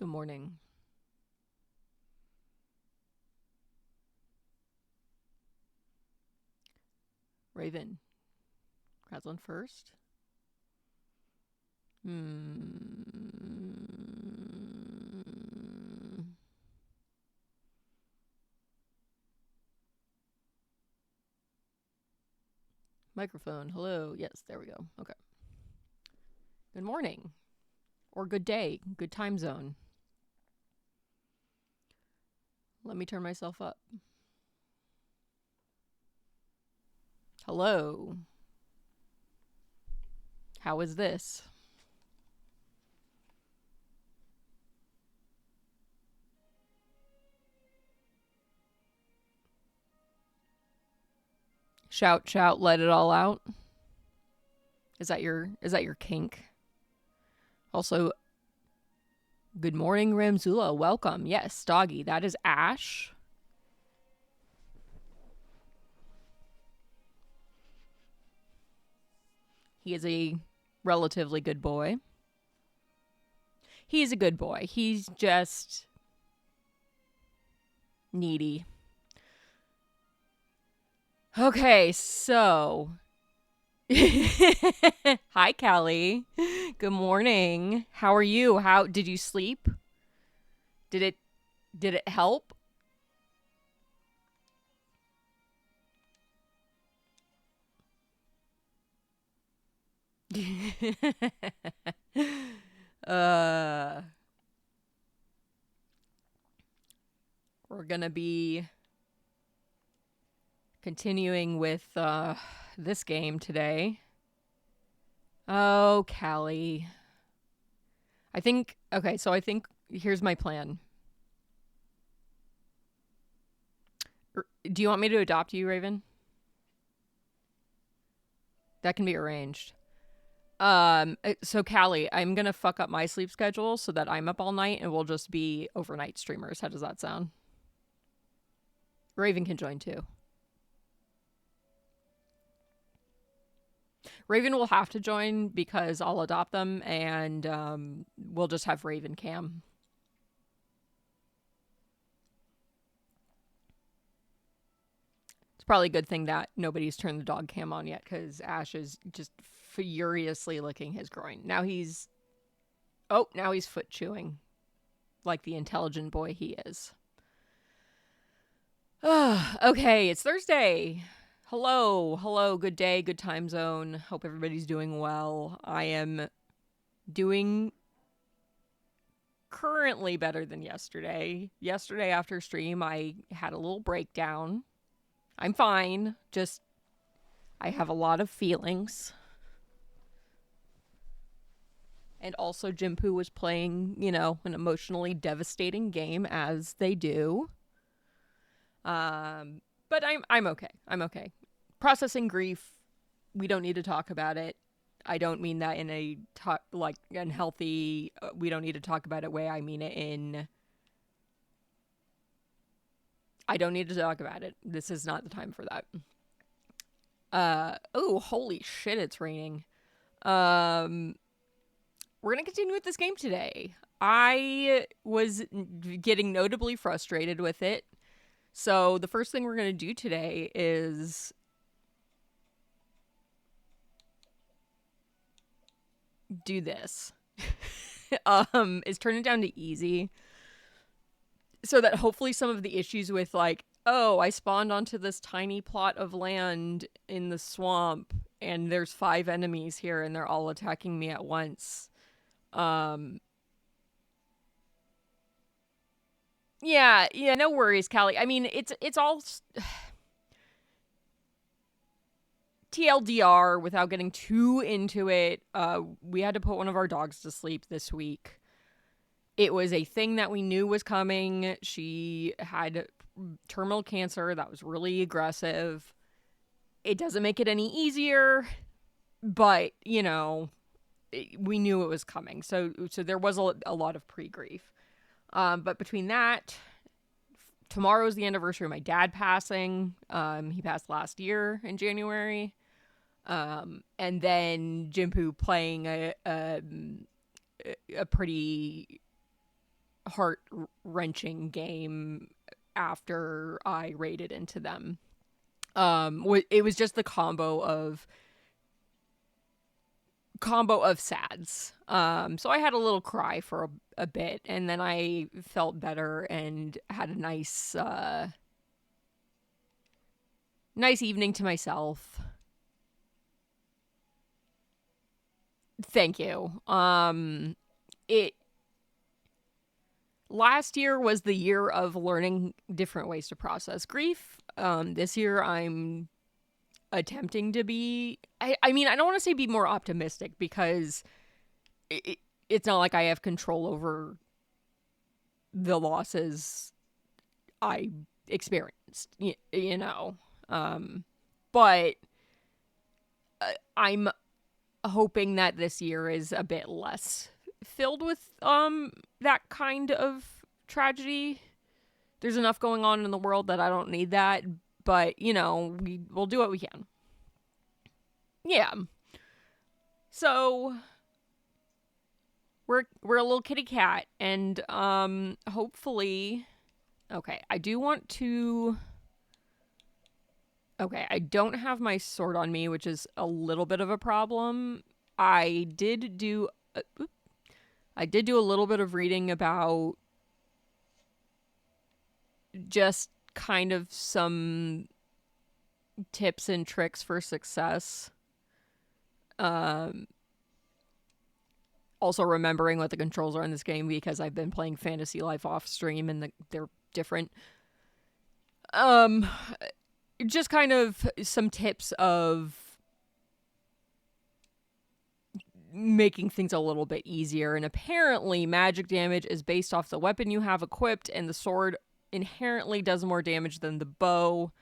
Good morning. Raven. Raslin first. Microphone. Hello. Yes, there we go. Okay. Good morning. Or good day. Good time zone. Let me turn myself up. Hello. How is this? Shout, shout, let it all out. Is that your kink? Also, good morning, Ramzula. Welcome. Yes, doggy. That is Ash. He is a relatively good boy. He's a good boy. He's just needy. Okay, so hi, Callie. Good morning. How are you? How did you sleep? Did it help? uh we're going to be continuing with this game today. Oh, Callie. I think here's my plan. Do you want me to adopt you, Raven? That can be arranged. So Callie, I'm gonna fuck up my sleep schedule so that I'm up all night and we'll just be overnight streamers. How does that sound? Raven can join too. Raven will have to join because I'll adopt them and we'll just have Raven cam. It's probably a good thing that nobody's turned the dog cam on yet because Ash is just furiously licking his groin. Now he's foot chewing like the intelligent boy he is. Okay, it's Thursday. Hello, good day, good time zone. Hope everybody's doing well. I am doing currently better than yesterday. Yesterday after stream, I had a little breakdown. I'm fine, just I have a lot of feelings. And also Jimpu was playing, an emotionally devastating game as they do. But I'm okay. I'm okay. Processing grief. We don't need to talk about it. I don't mean that in a unhealthy. We don't need to talk about it way. I mean it in. I don't need to talk about it. This is not the time for that. Oh, holy shit! It's raining. We're gonna continue with this game today. I was getting notably frustrated with it. So the first thing we're going to do today is do this. Is turn it down to easy so that hopefully some of the issues with I spawned onto this tiny plot of land in the swamp and there's 5 enemies here and they're all attacking me at once. Yeah, no worries, Callie. I mean, it's all TLDR without getting too into it. We had to put one of our dogs to sleep this week. It was a thing that we knew was coming. She had terminal cancer that was really aggressive. It doesn't make it any easier, but, we knew it was coming. So there was a lot of pre-grief. But between that, tomorrow is the anniversary of my dad passing. He passed last year in January. And then Jimpu playing a pretty heart-wrenching game after I raided into them. It was just the combo of sads. So I had a little cry for a bit, and then I felt better and had a nice evening to myself. Thank you. It last year was the year of learning different ways to process grief. This year I'm attempting to be, I mean, I don't want to say be more optimistic, because it's not like I have control over the losses I experienced, you know. But I'm hoping that this year is a bit less filled with that kind of tragedy. There's enough going on in the world that I don't need that, but you know, we'll do what we can. Yeah. So we're a little kitty cat, and hopefully, okay, I don't have my sword on me, which is a little bit of a problem. I did do a little bit of reading about just kind of some tips and tricks for success. Also remembering what the controls are in this game, because I've been playing Fantasy Life off stream and they're different. Just kind of some tips of making things a little bit easier. And apparently magic damage is based off the weapon you have equipped, and the sword inherently does more damage than the bow.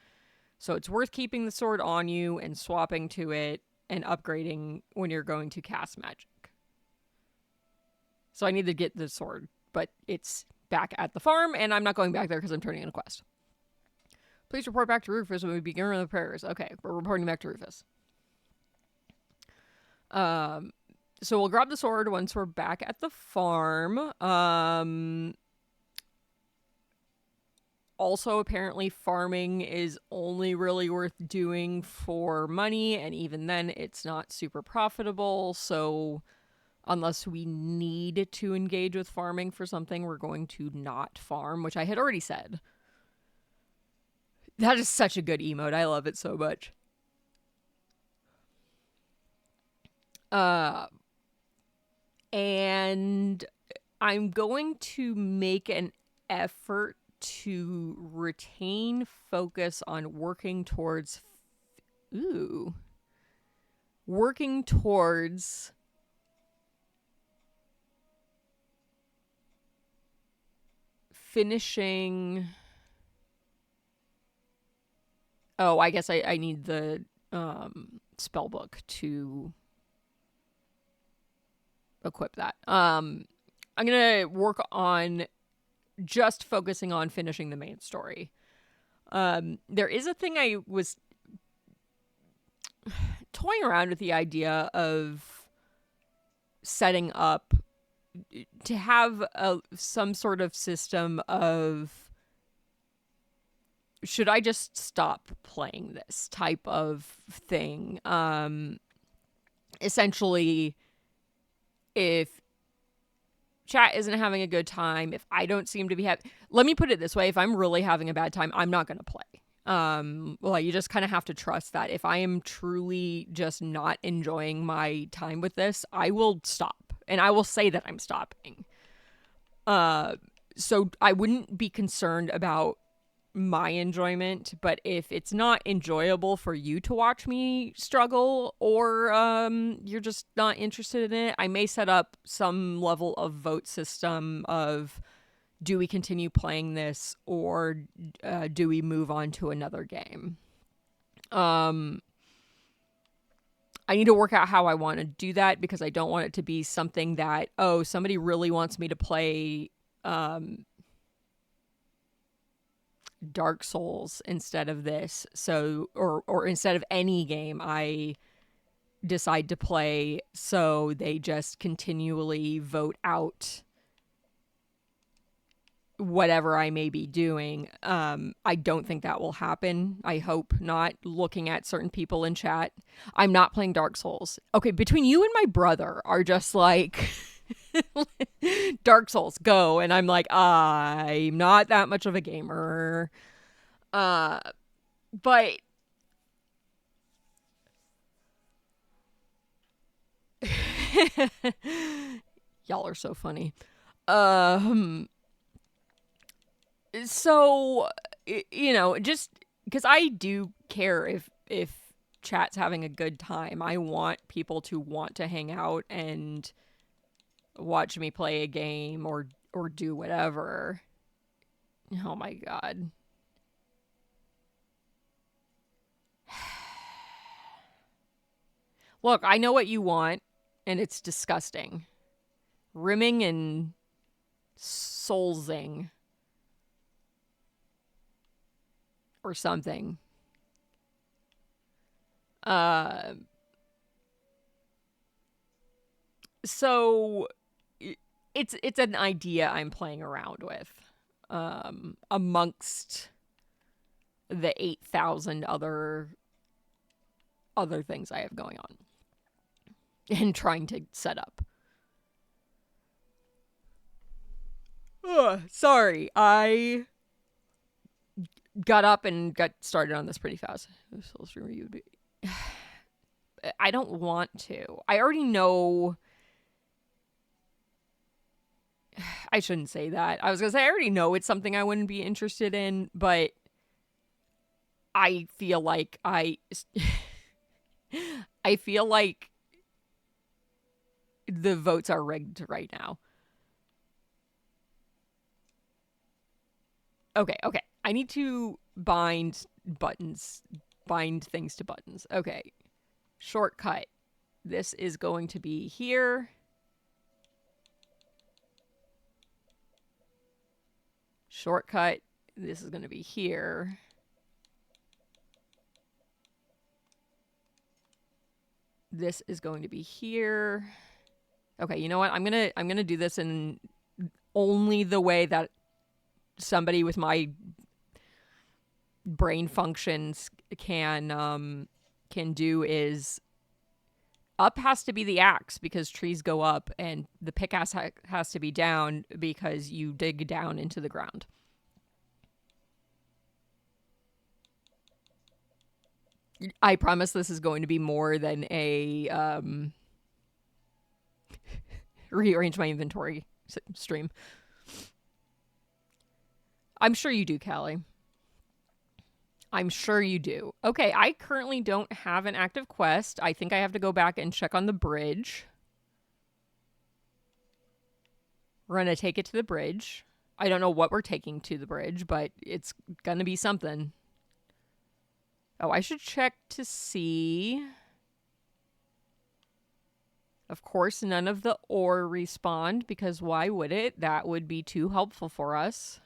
So it's worth keeping the sword on you and swapping to it and upgrading when you're going to cast magic. So I need to get the sword, but it's back at the farm, and I'm not going back there because I'm turning in a quest. Please report back to Rufus when we begin the prayers. Okay, we're reporting back to Rufus. So we'll grab the sword once we're back at the farm. Also, apparently farming is only really worth doing for money, and even then it's not super profitable. So unless we need to engage with farming for something, we're going to not farm, which I had already said. That is such a good emote. I love it so much. And I'm going to make an effort to retain focus on working towards finishing. Oh, I guess I need the spell book to equip that. I'm gonna work on just focusing on finishing the main story. There is a thing I was toying around with, the idea of setting up to have some sort of system of, should I just stop playing this type of thing? Essentially, if chat isn't having a good time, if I don't seem to be let me put it this way, if I'm really having a bad time, I'm not going to play. Well, you just kind of have to trust that if I am truly just not enjoying my time with this, I will stop, and I will say that I'm stopping. So I wouldn't be concerned about my enjoyment, but if it's not enjoyable for you to watch me struggle, or you're just not interested in it, I may set up some level of vote system of, do we continue playing this, or do we move on to another game? I need to work out how I want to do that, because I don't want it to be something that, oh, somebody really wants me to play Dark Souls instead of this, so or instead of any game I decide to play, so they just continually vote out whatever I may be doing. I don't think that will happen. I hope not. Looking at certain people in chat, I'm not playing Dark Souls. Okay, between you and my brother are just like Dark Souls, go. And I'm like, I'm not that much of a gamer. But y'all are so funny. So, just because I do care if chat's having a good time. I want people to want to hang out and watch me play a game or do whatever. Oh my god. Look, I know what you want, and it's disgusting. Rimming and soulsing. Or something. So it's an idea I'm playing around with. Amongst the 8,000 other things I have going on. And trying to set up. Sorry, I got up and got started on this pretty fast. I don't want to. I already know. I shouldn't say that. I was going to say I already know it's something I wouldn't be interested in, but I feel like I feel like the votes are rigged right now. Okay. I need to bind things to buttons. Okay. Shortcut. This is going to be here. Shortcut. This is going to be here. This is going to be here. Okay, you know what? I'm gonna do this in only the way that somebody with my brain functions can do is up has to be the axe because trees go up, and the pickaxe has to be down because you dig down into the ground. I promise this is going to be more than a rearrange my inventory stream. I'm sure you do, Callie. I'm sure you do. Okay, I currently don't have an active quest. I think I have to go back and check on the bridge. We're going to take it to the bridge. I don't know what we're taking to the bridge, but it's going to be something. Oh, I should check to see. Of course, none of the ore respawned, because why would it? That would be too helpful for us.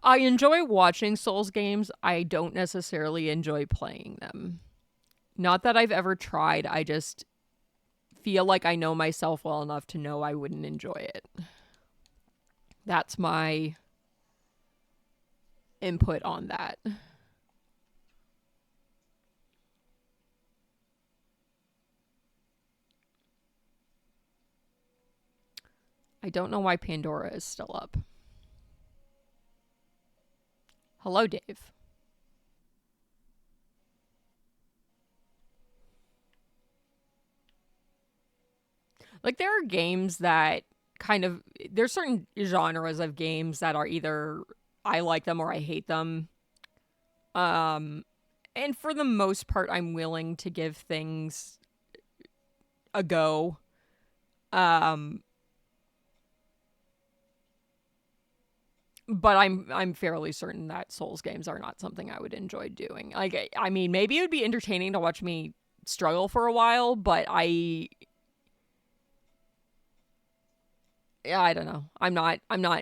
I enjoy watching Souls games. I don't necessarily enjoy playing them. Not that I've ever tried. I just feel like I know myself well enough to know I wouldn't enjoy it. That's my input on that. I don't know why Pandora is still up. Hello, Dave. Like, there are games that there's certain genres of games that are either I like them or I hate them. And for the most part, I'm willing to give things a go. But I'm fairly certain that Souls games are not something I would enjoy doing. Like, I mean, maybe it would be entertaining to watch me struggle for a while, but Yeah, I don't know. I'm not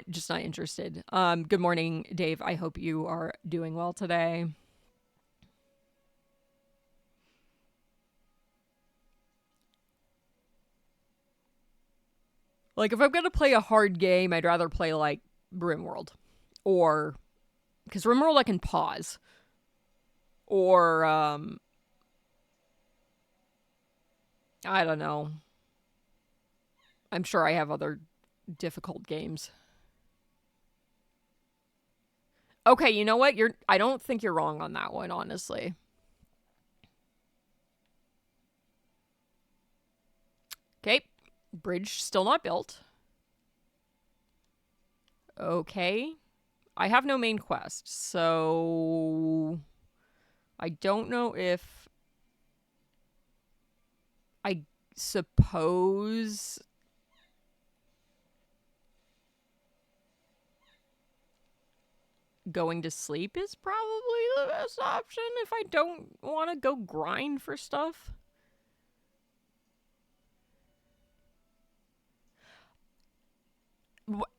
just not interested. Good morning, Dave. I hope you are doing well today. Like if I'm going to play a hard game, I'd rather play like RimWorld or cuz RimWorld I can pause or I don't know. I'm sure I have other difficult games. Okay, you know what? I don't think you're wrong on that one, honestly. Okay. Bridge still not built. Okay. I have no main quest, so I don't know if I suppose going to sleep is probably the best option if I don't want to go grind for stuff.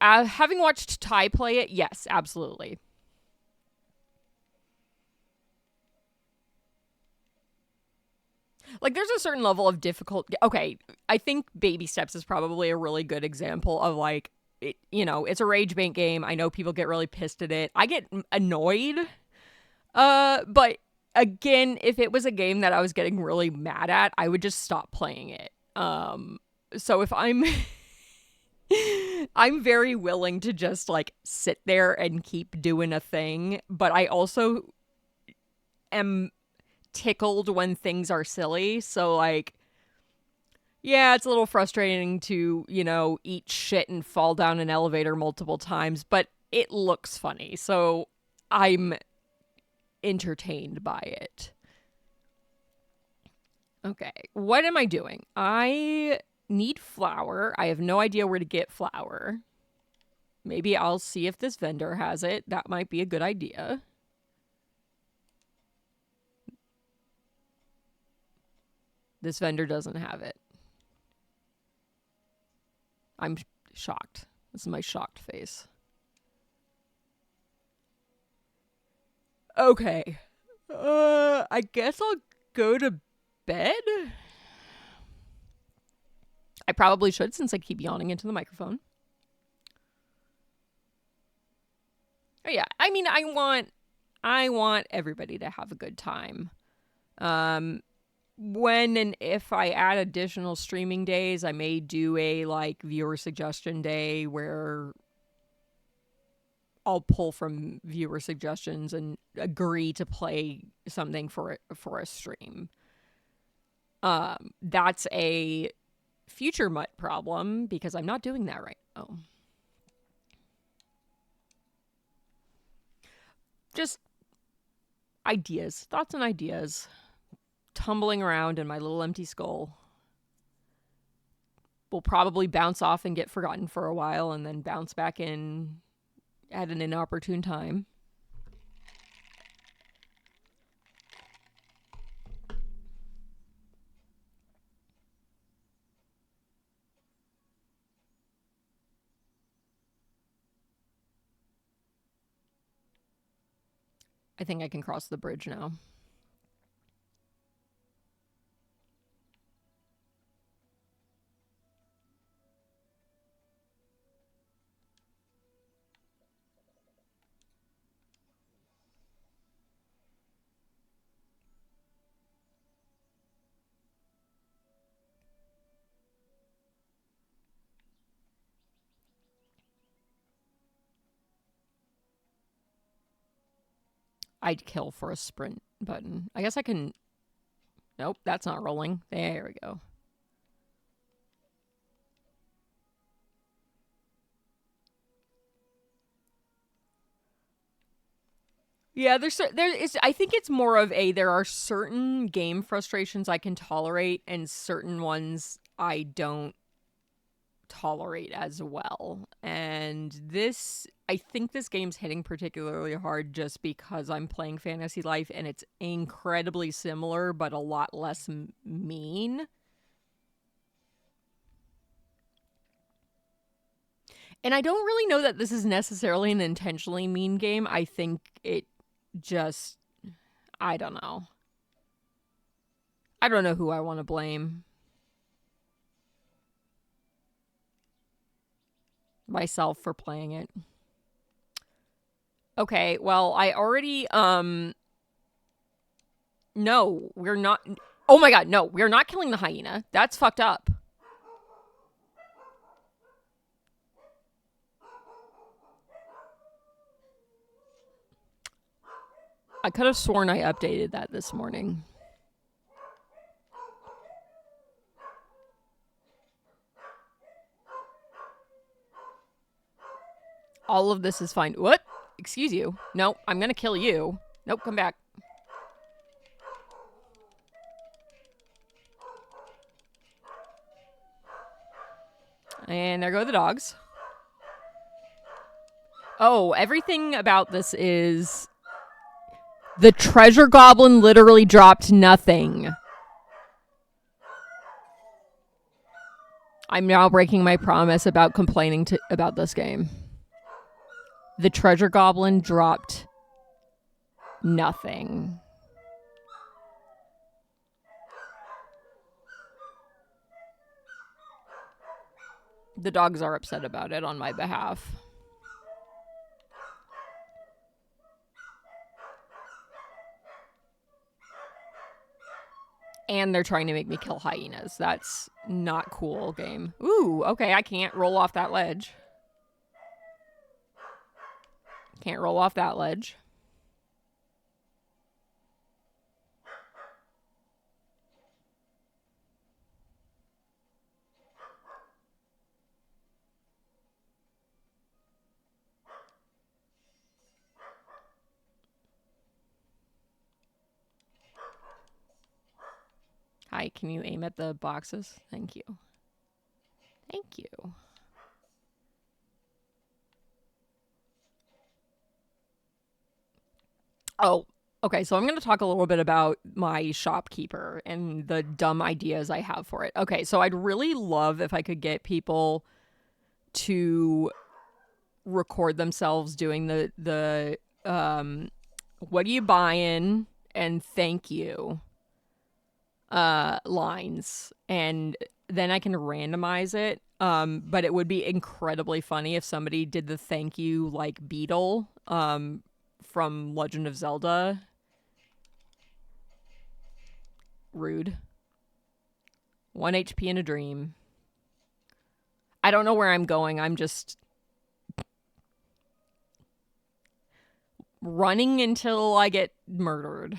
Having watched Ty play it, yes, absolutely. Like, there's a certain level of difficult. Okay, I think Baby Steps is probably a really good example of like, it's a rage bait game. I know people get really pissed at it. I get annoyed. But again, if it was a game that I was getting really mad at, I would just stop playing it. So if I'm I'm very willing to just like sit there and keep doing a thing, but I also am tickled when things are silly. So like yeah, it's a little frustrating to, eat shit and fall down an elevator multiple times, but it looks funny. So I'm entertained by it. Okay, what am I doing? I need flour. I have no idea where to get flour. Maybe I'll see if this vendor has it. That might be a good idea. This vendor doesn't have it. I'm shocked. This is my shocked face. Okay. I guess I'll go to bed. I probably should since I keep yawning into the microphone. Oh yeah, I mean I want everybody to have a good time. When and if I add additional streaming days, I may do a like viewer suggestion day where I'll pull from viewer suggestions and agree to play something for a stream. That's a future mutt problem because I'm not doing that right now. Just ideas, thoughts and ideas tumbling around in my little empty skull. Will probably bounce off and get forgotten for a while and then bounce back in at an inopportune time. I think I can cross the bridge now. I'd kill for a sprint button. I guess I can... Nope, that's not rolling. There we go. Yeah, I think it's more of there are certain game frustrations I can tolerate and certain ones I don't tolerate as well. And I think this game's hitting particularly hard just because I'm playing Fantasy Life and it's incredibly similar but a lot less mean. And I don't really know that this is necessarily an intentionally mean game. I think it just, I don't know. I don't know who I want to blame. Myself for playing it. Okay, well, I already, no, we're not. Oh my god, no, we're not killing the hyena. That's fucked up. I could have sworn I updated that this morning. All of this is fine. What? Excuse you. No, I'm gonna kill you. Nope, come back. And there go the dogs. Oh, everything about this is... The treasure goblin literally dropped nothing. I'm now breaking my promise about complaining about this game. The treasure goblin dropped nothing. The dogs are upset about it on my behalf. And they're trying to make me kill hyenas. That's not cool, game. Ooh, okay, I can't roll off that ledge. Can't roll off that ledge. Hi, can you aim at the boxes? Thank you. Thank you. Oh, okay, so I'm going to talk a little bit about my shopkeeper and the dumb ideas I have for it. Okay, so I'd really love if I could get people to record themselves doing the what are you buying and thank you lines, and then I can randomize it. But it would be incredibly funny if somebody did the thank you like beetle from Legend of Zelda. Rude. 1 HP in a dream. I don't know where I'm going. I'm just running until I get murdered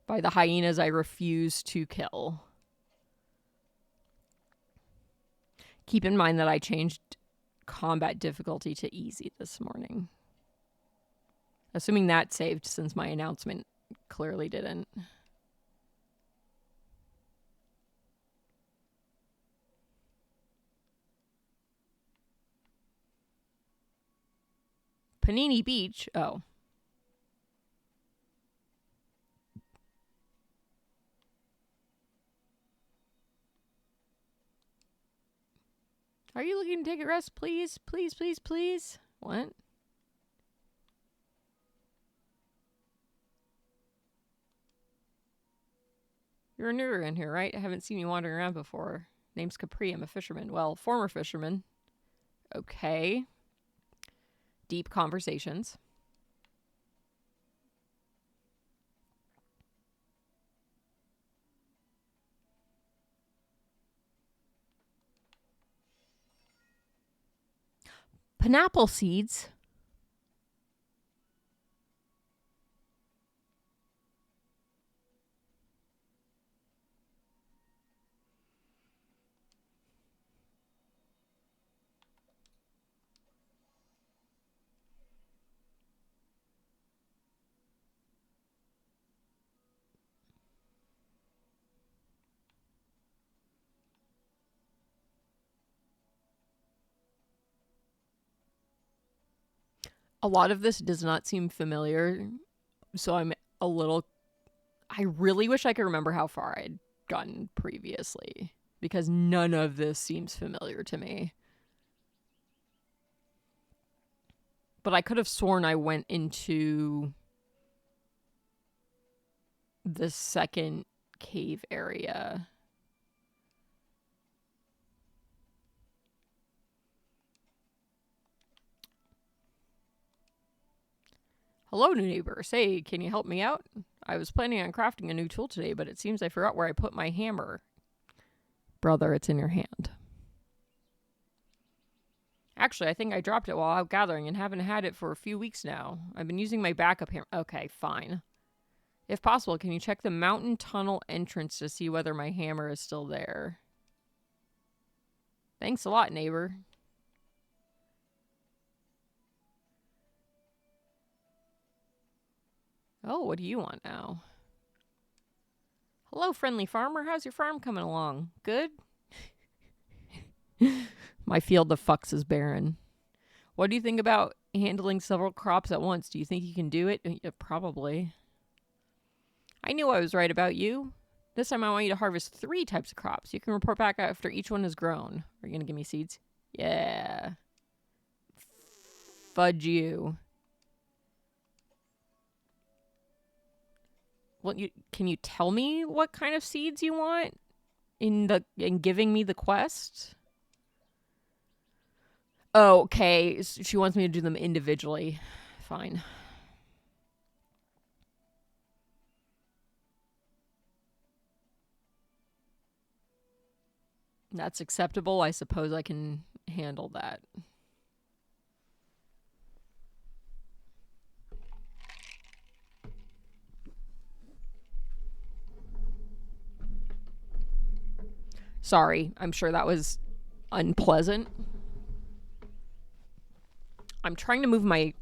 by the hyenas I refuse to kill. Keep in mind that I changed combat difficulty to easy this morning. Assuming that saved, since my announcement clearly didn't. Panini Beach? Oh. Are you looking to take a rest? Please, please, please, please. What? You're newer in here, right? I haven't seen you wandering around before. Name's Capri. I'm a fisherman. Well, former fisherman. Okay. Deep conversations. Pineapple seeds? A lot of this does not seem familiar, so I'm a little... I really wish I could remember how far I'd gotten previously, because none of this seems familiar to me. But I could have sworn I went into the second cave area. Hello, new neighbor. Say, can you help me out? I was planning on crafting a new tool today, but it seems I forgot where I put my hammer. Brother, it's in your hand. Actually, I think I dropped it while out gathering and haven't had it for a few weeks now. I've been using my backup hammer. Okay, fine. If possible, can you check the mountain tunnel entrance to see whether my hammer is still there? Thanks a lot, neighbor. Oh, what do you want now? Hello, friendly farmer. How's your farm coming along? Good? My field of fucks is barren. What do you think about handling several crops at once? Do you think you can do it? Yeah, probably. I knew I was right about you. This time I want you to harvest 3 types of crops. You can report back after each one has grown. Are you going to give me seeds? Yeah. Fudge you. Well, can you tell me what kind of seeds you want in giving me the quest? Oh, okay. She wants me to do them individually. Fine. That's acceptable. I suppose I can handle that. Sorry, I'm sure that was unpleasant. I'm trying to move my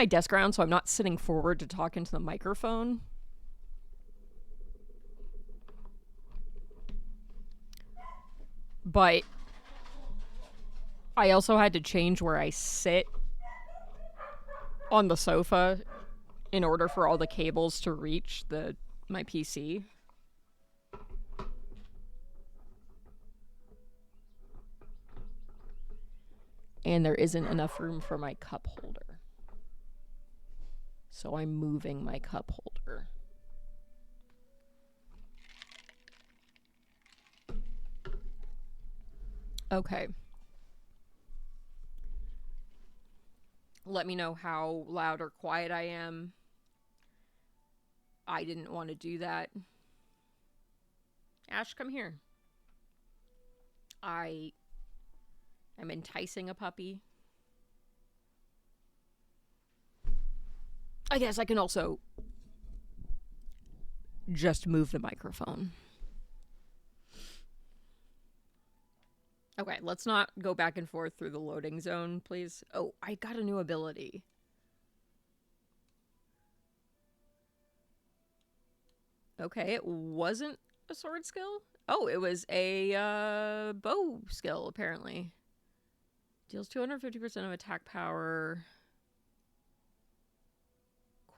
desk around so I'm not sitting forward to talk into the microphone. But I also had to change where I sit on the sofa in order for all the cables to reach my PC. And there isn't enough room for my cup holder. So I'm moving my cup holder. Okay. Let me know how loud or quiet I am. I didn't want to do that. Ash, come here. I'm enticing a puppy. I guess I can also just move the microphone. Okay, let's not go back and forth through the loading zone, please. Oh, I got a new ability. Okay, it wasn't a sword skill? Oh, it was a bow skill, apparently. Deals 250% of attack power.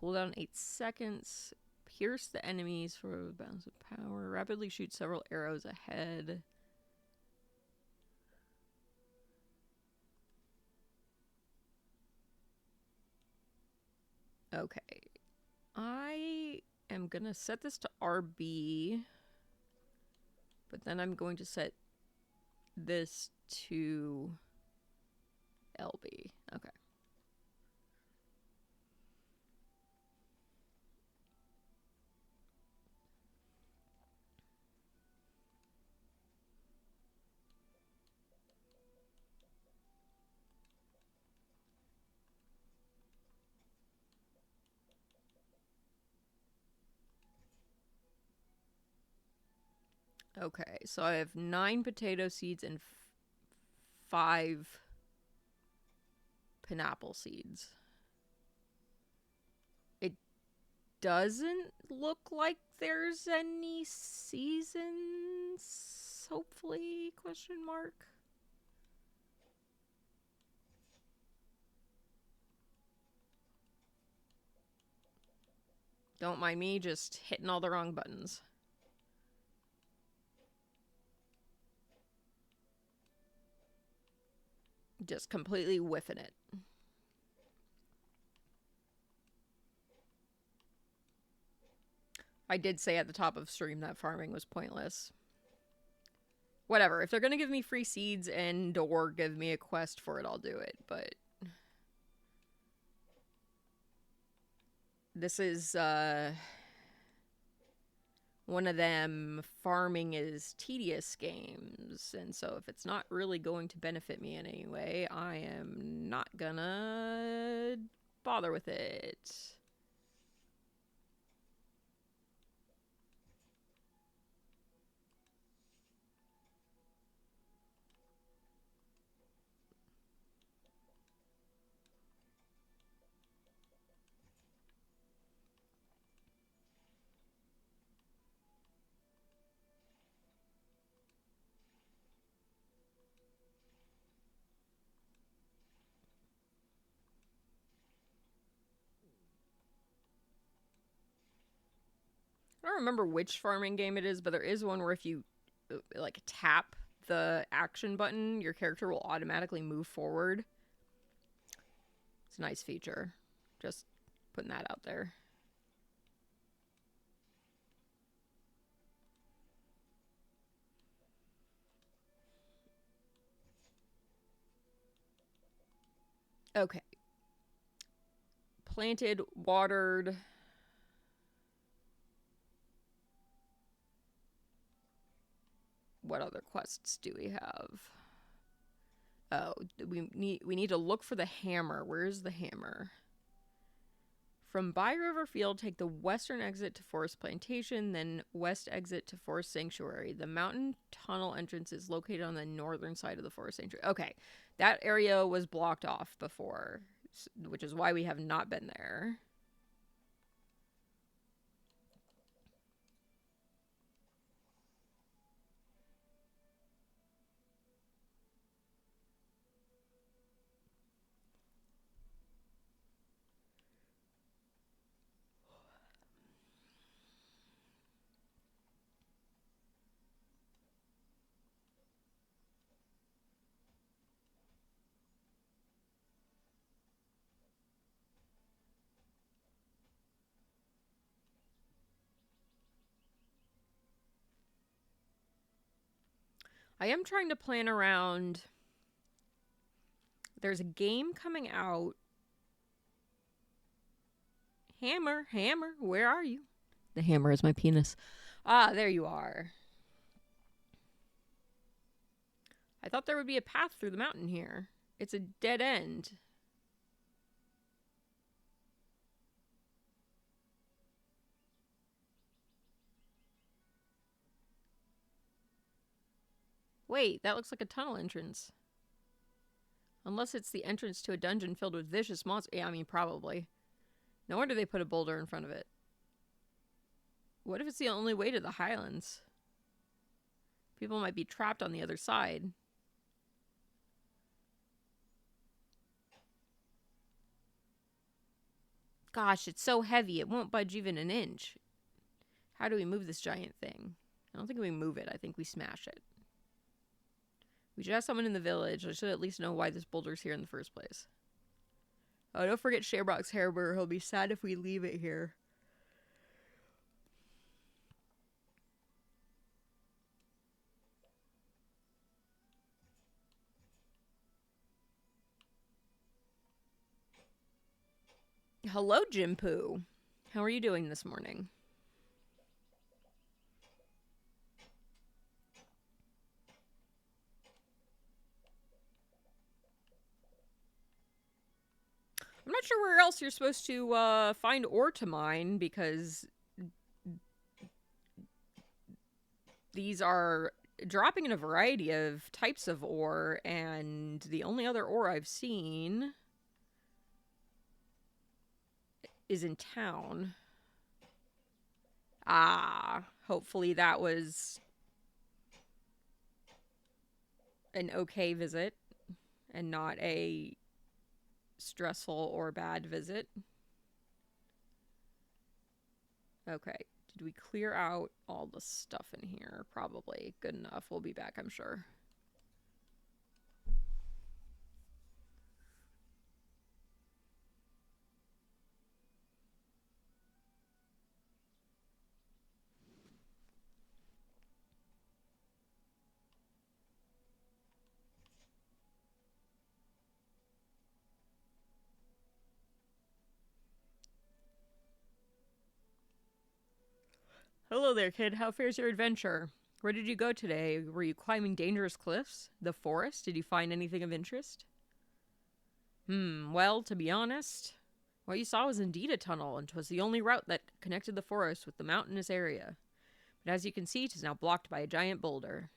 Cooldown 8 seconds. Pierce the enemies for a bounce of power. Rapidly shoot several arrows ahead. Okay. I am going to set this to RB. But then I'm going to set this to LB. Okay. Okay, so I have 9 potato seeds and 5 pineapple seeds. It doesn't look like there's any seasons, hopefully, question mark. Don't mind me just hitting all the wrong buttons. Just completely whiffing it. I did say at the top of stream that farming was pointless. Whatever. If they're going to give me free seeds and or give me a quest for it, I'll do it. But this is one of them farming is tedious games. And so if it's not really going to benefit me in any way, I am not gonna bother with it. I don't remember which farming game it is, but there is one where if you like tap the action button, your character will automatically move forward. It's a nice feature. Just putting that out there. Okay. Planted, watered. What other quests do we have? Oh, we need to look for the hammer. Where's the hammer? From By River Field, take the western exit to Forest Plantation, then west exit to Forest Sanctuary. The mountain tunnel entrance is located on the northern side of the Forest Sanctuary. Okay, that area was blocked off before, which is why we have not been there. I am trying to plan around. There's a game coming out. Hammer, where are you? The hammer is my penis. Ah, there you are. I thought there would be a path through the mountain here. It's a dead end. Wait, that looks like a tunnel entrance. Unless it's the entrance to a dungeon filled with vicious monsters. Yeah, I mean, probably. No wonder they put a boulder in front of it. What if it's the only way to the Highlands? People might be trapped on the other side. Gosh, it's so heavy, it won't budge even an inch. How do we move this giant thing? I don't think we move it. I think we smash it. We should have someone in the village. I should at least know why this boulder's here in the first place. Oh, don't forget Shamrock's Harbor. He'll be sad if we leave it here. Hello, Jim Poo. How are you doing this morning? I'm not sure where else you're supposed to find ore to mine, because these are dropping in a variety of types of ore, and the only other ore I've seen is in town. Ah, hopefully that was an okay visit and not a stressful or bad visit. Okay, did we clear out all the stuff in here? Probably. Good enough. We'll be back, I'm sure. Hello there, kid. How fares your adventure? Where did you go today? Were you climbing dangerous cliffs? The forest? Did you find anything of interest? Well, to be honest, what you saw was indeed a tunnel, and 'twas the only route that connected the forest with the mountainous area. But as you can see, 'tis now blocked by a giant boulder.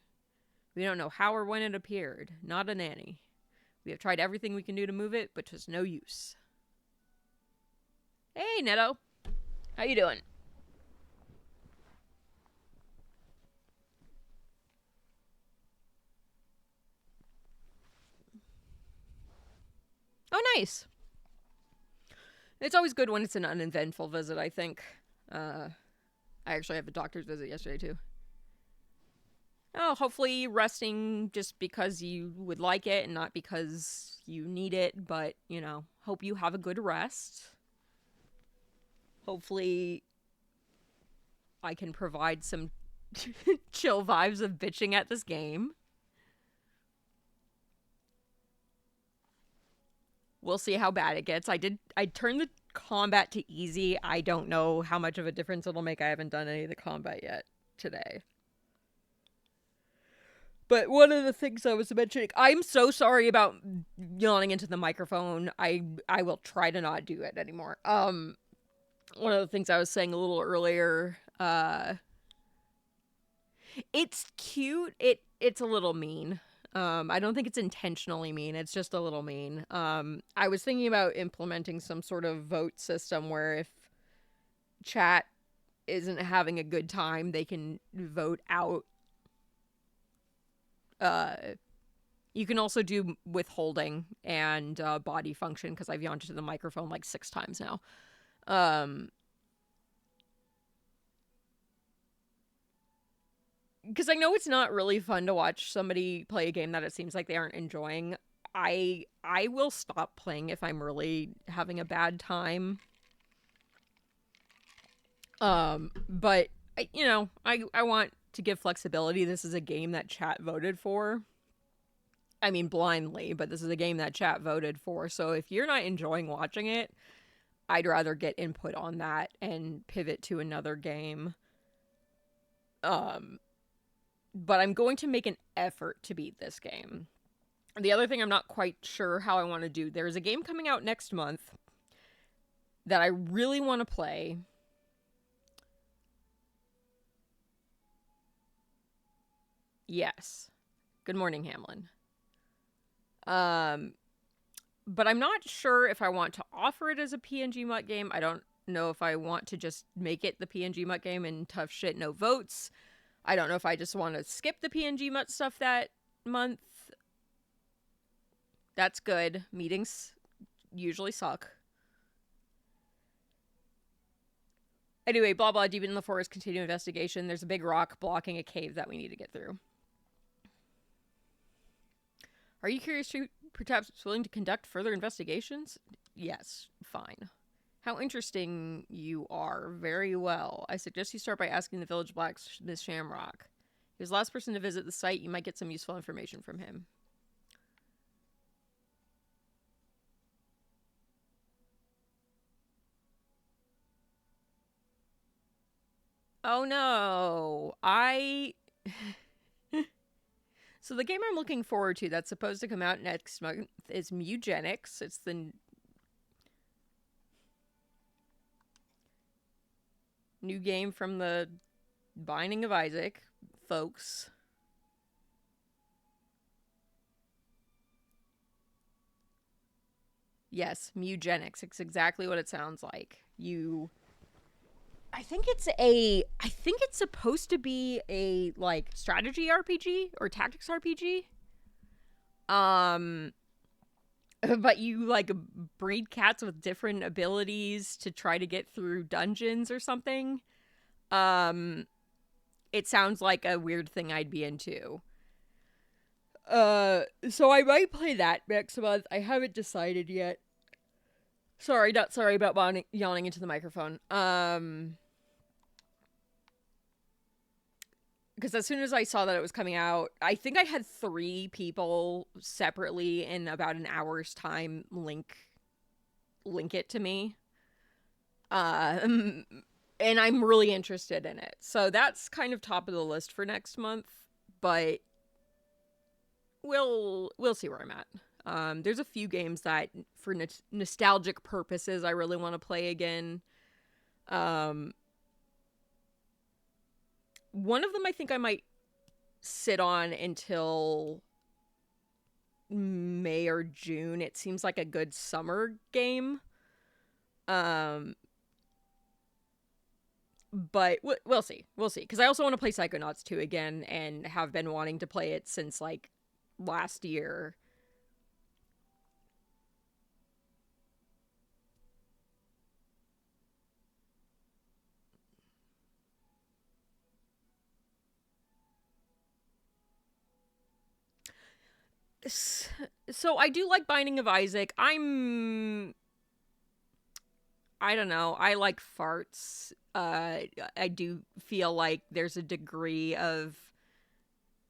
We don't know how or when it appeared, not a nanny. We have tried everything we can do to move it, but 'twas no use. Hey, Netto. How you doing? Oh, nice. It's always good when it's an uneventful visit, I think. I actually have a doctor's visit yesterday, too. Oh, hopefully resting just because you would like it and not because you need it, but, hope you have a good rest. Hopefully I can provide some chill vibes of bitching at this game. We'll see how bad it gets. I turned the combat to easy. I don't know how much of a difference it'll make. I haven't done any of the combat yet today. But one of the things I was mentioning, I'm so sorry about yawning into the microphone. I will try to not do it anymore. One of the things I was saying a little earlier, it's cute. It's a little mean. I don't think it's intentionally mean. It's just a little mean. I was thinking about implementing some sort of vote system where if chat isn't having a good time, they can vote out. You can also do withholding and body function because I've yawned to the microphone like 6 times now. Because I know it's not really fun to watch somebody play a game that it seems like they aren't enjoying. I will stop playing if I'm really having a bad time. But I want to give flexibility. This is a game that chat voted for. I mean, blindly, but this is a game that chat voted for. So if you're not enjoying watching it, I'd rather get input on that and pivot to another game. But I'm going to make an effort to beat this game. The other thing I'm not quite sure how I want to do, there's a game coming out next month that I really want to play. Yes. Good morning, Hamlin. But I'm not sure if I want to offer it as a PNGmuht game. I don't know if I want to just make it the PNGmuht game and tough shit, no votes. I don't know if I just want to skip the PNGmuht stuff that month. That's good. Meetings usually suck. Anyway, blah blah, deep in the forest, continue investigation. There's a big rock blocking a cave that we need to get through. Are you curious to perhaps willing to conduct further investigations? Yes, fine. How interesting you are. Very well. I suggest you start by asking the village blacksmith Shamrock. He was the last person to visit the site. You might get some useful information from him. Oh no. So the game I'm looking forward to that's supposed to come out next month is PNGmuht. It's the new game from the Binding of Isaac folks. Yes, PNGmuht. It's exactly what it sounds like. I think it's supposed to be a like strategy RPG or tactics RPG. But you like breed cats with different abilities to try to get through dungeons or something. It sounds like a weird thing I'd be into. So I might play that next month. I haven't decided yet. Sorry, not sorry about yawning into the microphone. Because as soon as I saw that it was coming out, I think I had 3 people separately in about an hour's time link it to me. And I'm really interested in it. So that's kind of top of the list for next month, but we'll see where I'm at. There's a few games that, for nostalgic purposes, I really want to play again. Um, one of them I think I might sit on until May or June. It seems like a good summer game. But we'll see. We'll see. Because I also want to play Psychonauts 2 again and have been wanting to play it since, like, last year. So I do like Binding of Isaac. I don't know. I like farts. I do feel like there's a degree of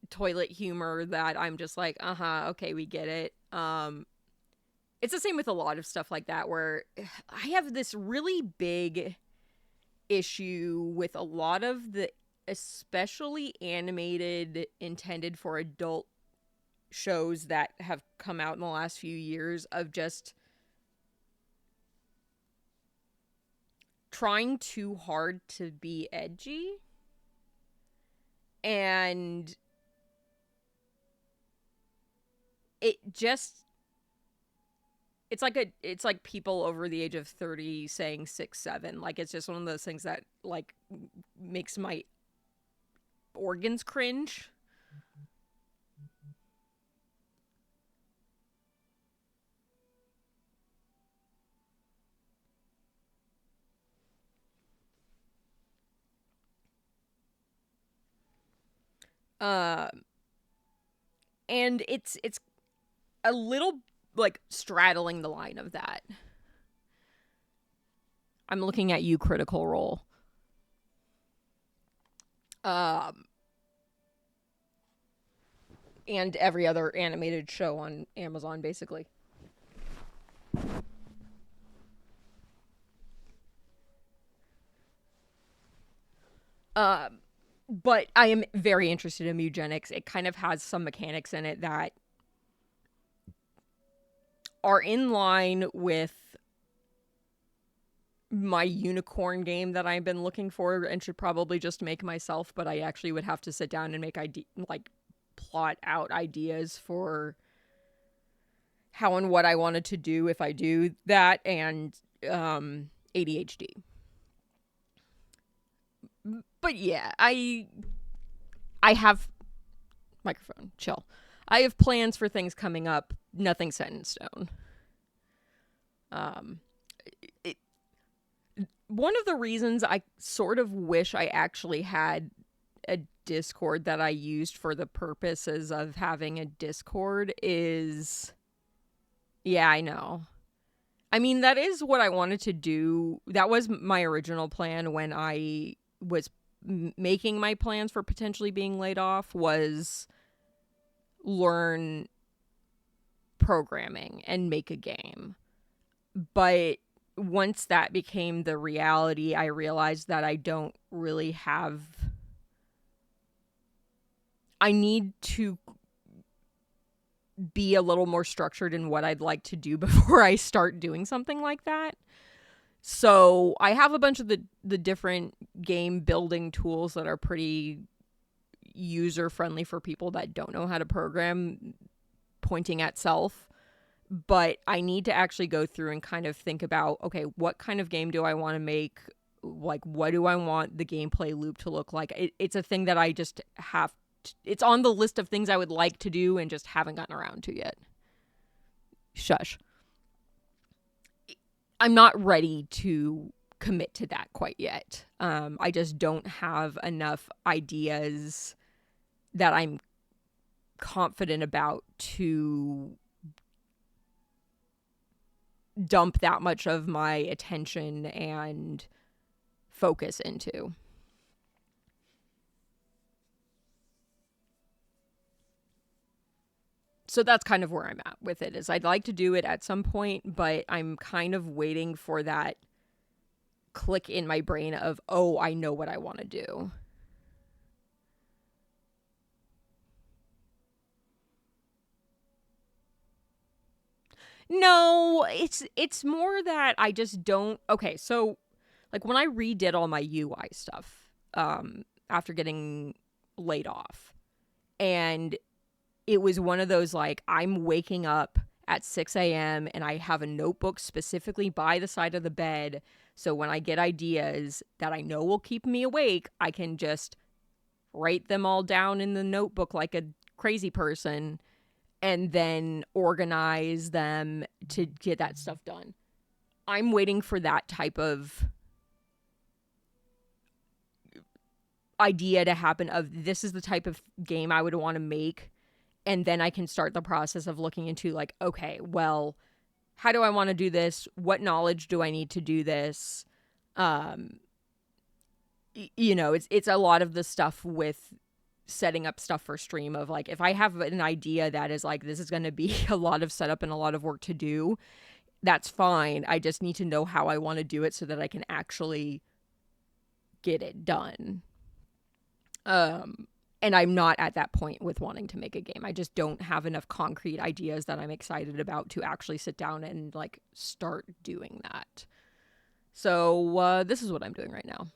toilet humor that I'm just like, okay, we get it. It's the same with a lot of stuff like that, where I have this really big issue with a lot of the, especially animated, intended for adult shows that have come out in the last few years, of just trying too hard to be edgy. And it just, it's like people over the age of 30 saying 6'7". Like, it's just one of those things that, like, makes my organs cringe. Um, and it's a little, like, straddling the line of that. I'm looking at you, Critical Role. And every other animated show on Amazon, basically. But I am very interested in Mugenics. It kind of has some mechanics in it that are in line with my unicorn game that I've been looking for and should probably just make myself, but I actually would have to sit down and make plot out ideas for how and what I wanted to do if I do that, and ADHD. But yeah, I have microphone, chill. I have plans for things coming up, nothing set in stone. One of the reasons I sort of wish I actually had a Discord that I used for the purposes of having a Discord is, yeah, I know. I mean, that is what I wanted to do. That was my original plan when I was making my plans for potentially being laid off, was learn programming and make a game. But once that became the reality, I realized that I don't really have... I need to be a little more structured in what I'd like to do before I start doing something like that. So I have a bunch of the different game building tools that are pretty user-friendly for people that don't know how to program, pointing at self. But I need to actually go through and kind of think about, okay, what kind of game do I want to make? Like, what do I want the gameplay loop to look like? It's a thing that I just have to, it's on the list of things I would like to do and just haven't gotten around to yet. Shush. I'm not ready to commit to that quite yet. I just don't have enough ideas that I'm confident about to dump that much of my attention and focus into. So that's kind of where I'm at with it, is I'd like to do it at some point, but I'm kind of waiting for that click in my brain of, oh, I know what I want to do. No, it's more that I just don't. Okay, so like when I redid all my UI stuff after getting laid off, and it was one of those, like, I'm waking up at 6 a.m. and I have a notebook specifically by the side of the bed, so when I get ideas that I know will keep me awake, I can just write them all down in the notebook like a crazy person and then organize them to get that stuff done. I'm waiting for that type of idea to happen of, this is the type of game I would want to make, and then I can start the process of looking into, like, okay, well, how do I want to do this? What knowledge do I need to do this? It's a lot of the stuff with setting up stuff for stream of, like, if I have an idea that is like, this is going to be a lot of setup and a lot of work to do, that's fine. I just need to know how I want to do it so that I can actually get it done. And I'm not at that point with wanting to make a game. I just don't have enough concrete ideas that I'm excited about to actually sit down and, like, start doing that. So this is what I'm doing right now.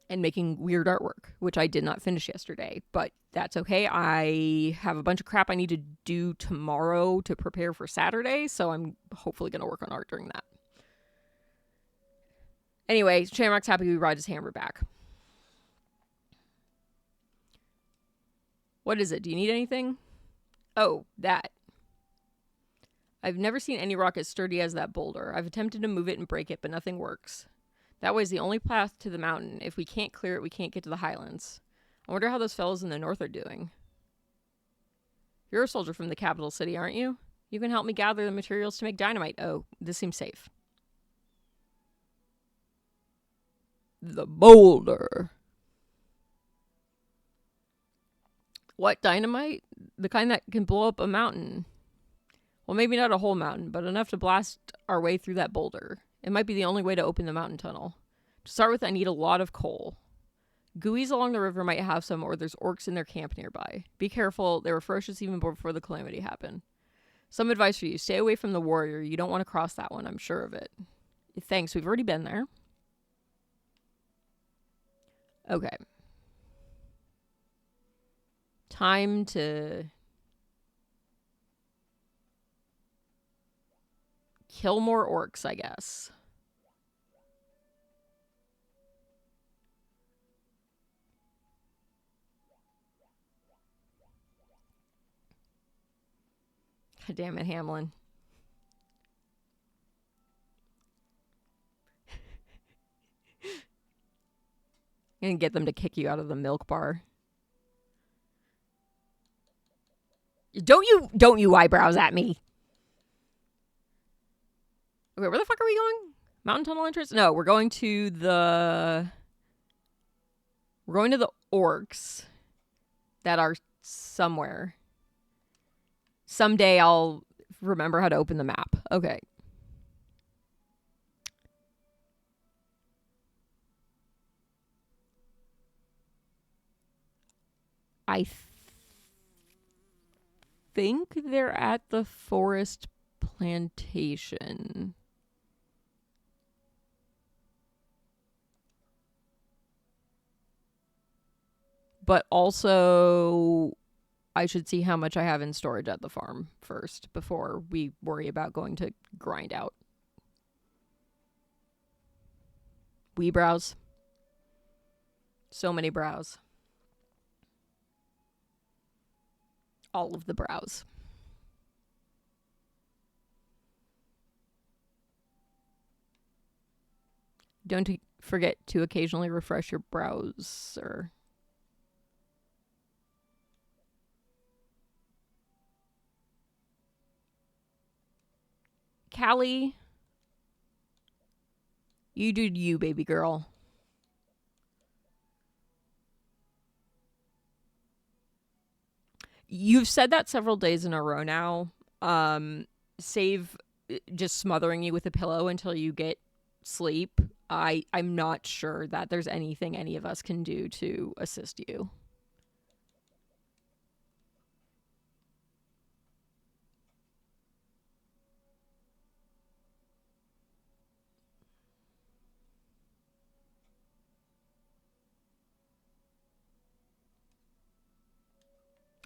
And making weird artwork, which I did not finish yesterday, but that's okay. I have a bunch of crap I need to do tomorrow to prepare for Saturday, so I'm hopefully going to work on art during that. Anyway, Shamrock's happy we brought his hammer back. What is it? Do you need anything? Oh, that. I've never seen any rock as sturdy as that boulder. I've attempted to move it and break it, but nothing works. That way is the only path to the mountain. If we can't clear it, we can't get to the highlands. I wonder how those fellows in the north are doing. You're a soldier from the capital city, aren't you? You can help me gather the materials to make dynamite. Oh, this seems safe. The boulder. What, dynamite? The kind that can blow up a mountain. Well, maybe not a whole mountain, but enough to blast our way through that boulder. It might be the only way to open the mountain tunnel. To start with, I need a lot of coal. Gooeys along the river might have some, or there's orcs in their camp nearby. Be careful, they were ferocious even before the calamity happened. Some advice for you, stay away from the warrior. You don't want to cross that one, I'm sure of it. Thanks, we've already been there. Okay. Time to kill more orcs, I guess. God damn it, Hamlin. I'm gonna get them to kick you out of the milk bar. Don't you eyebrows at me. Okay, where the fuck are we going? Mountain tunnel entrance? No, we're going to the orcs that are somewhere. Someday I'll remember how to open the map. Okay. I think they're at the forest plantation. But also, I should see how much I have in storage at the farm first before we worry about going to grind out. Wee brows. So many brows. All of the brows. Don't forget to occasionally refresh your browser. Callie, you do you, baby girl. You've said that several days in a row now. Save just smothering you with a pillow until you get sleep. I'm not sure that there's anything any of us can do to assist you.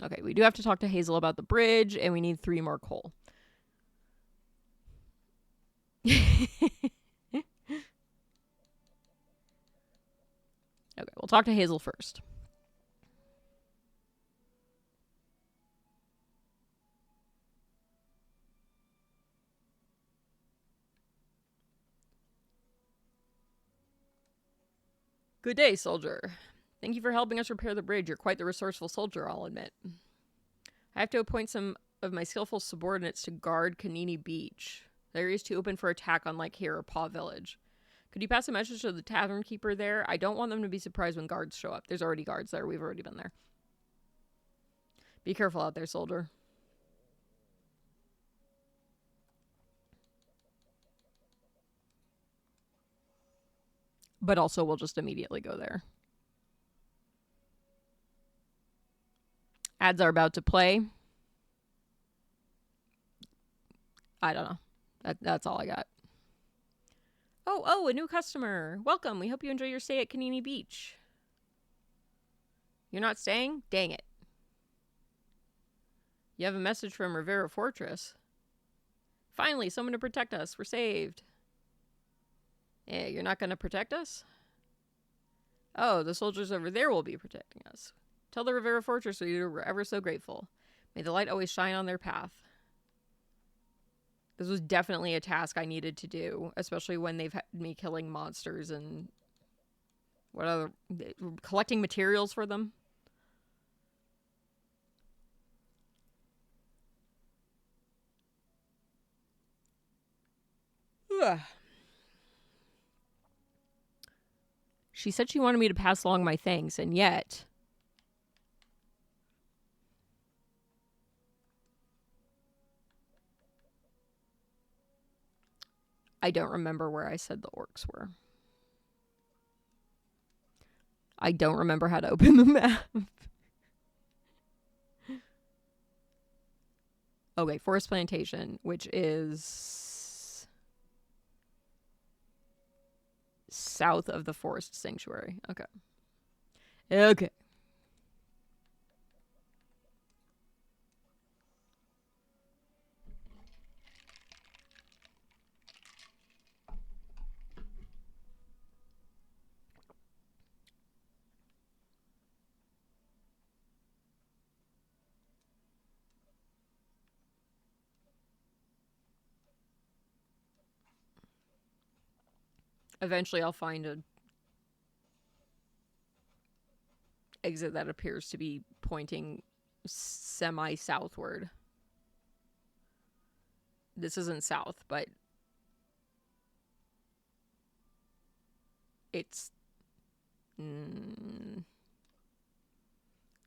Okay, we do have to talk to Hazel about the bridge, and we need 3 more coal. Okay, we'll talk to Hazel first. Good day, soldier. Thank you for helping us repair the bridge. You're quite the resourceful soldier, I'll admit. I have to appoint some of my skillful subordinates to guard Kanini Beach. The area is too open for attack, unlike here or Paw Village. Could you pass a message to the tavern keeper there? I don't want them to be surprised when guards show up. There's already guards there. We've already been there. Be careful out there, soldier. But also, we'll just immediately go there. Ads are about to play. I don't know. That's all I got. Oh, a new customer. Welcome. We hope you enjoy your stay at Kanini Beach. You're not staying? Dang it. You have a message from Rivera Fortress. Finally, someone to protect us. We're saved. Eh, you're not going to protect us? Oh, the soldiers over there will be protecting us. Tell the Rivera Fortress we're ever so grateful. May the light always shine on their path. This was definitely a task I needed to do, especially when they've had me killing monsters and what other collecting materials for them. Ugh. She said she wanted me to pass along my thanks, and yet I don't remember where I said the orcs were. I don't remember how to open the map. Okay, Forest Plantation, which is south of the Forest Sanctuary. Okay. Okay. Eventually I'll find a exit that appears to be pointing semi-southward. This isn't south, but it's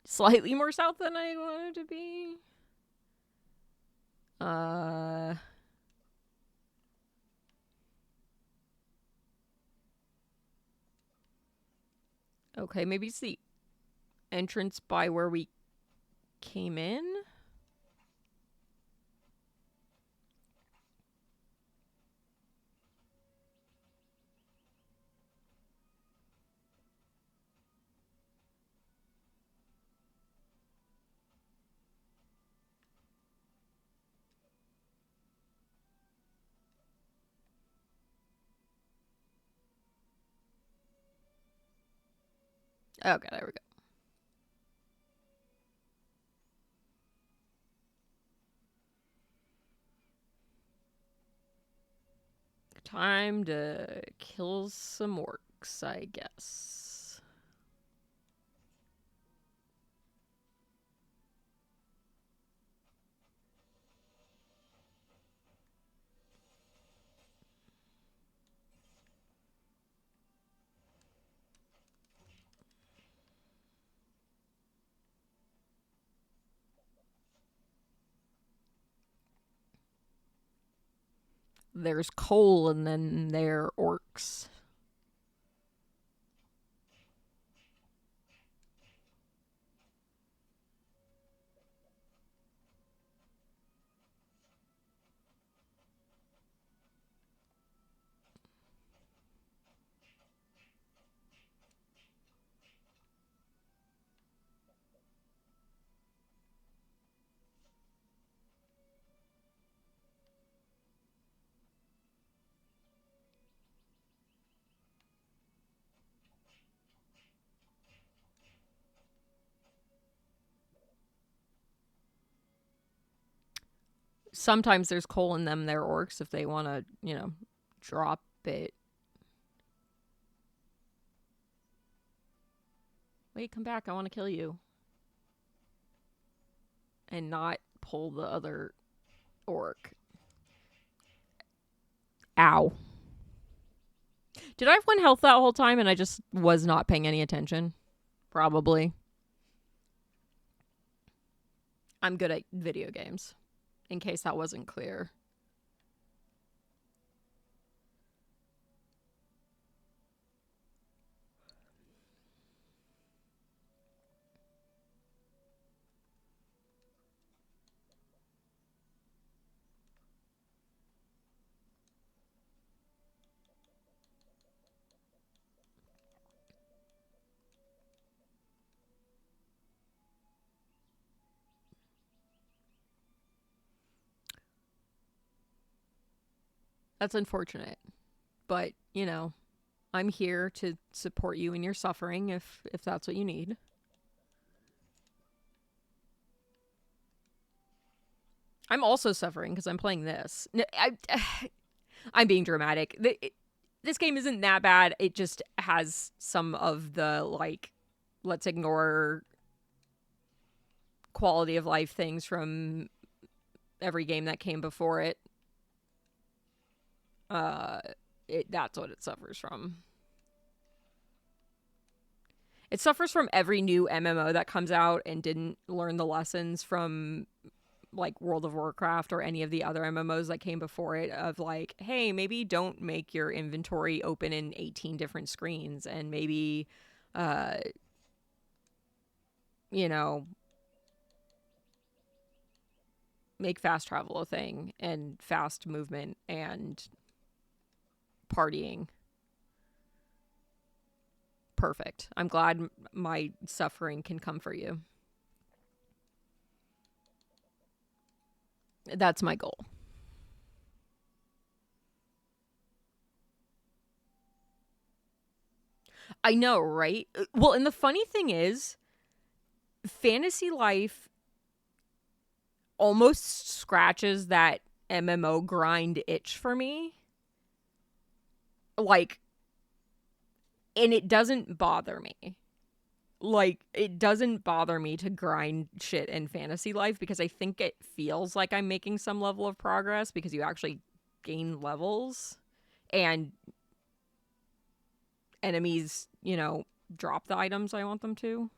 slightly more south than I wanted to be. Okay, maybe it's the entrance by where we came in. Okay, there we go. Time to kill some orcs, I guess. There's coal and then there are orcs. Sometimes there's coal in them, their orcs, if they want to, drop it. Wait, come back. I want to kill you. And not pull the other orc. Ow. Did I have 1 health that whole time and I just was not paying any attention? Probably. I'm good at video games, in case that wasn't clear. That's unfortunate. But, I'm here to support you in your suffering if that's what you need. I'm also suffering because I'm playing this. I'm being dramatic. This game isn't that bad. It just has some of the, let's ignore quality of life things from every game that came before it. That's what it suffers from. It suffers from every new MMO that comes out and didn't learn the lessons from World of Warcraft or any of the other MMOs that came before it of hey, maybe don't make your inventory open in 18 different screens, and maybe make fast travel a thing and fast movement and partying. Perfect. I'm glad my suffering can come for you. That's my goal. I know, right? Well, and the funny thing is, fantasy life almost scratches that MMO grind itch for me. And it doesn't bother me. It doesn't bother me to grind shit in fantasy life because I think it feels like I'm making some level of progress because you actually gain levels and enemies, drop the items I want them to.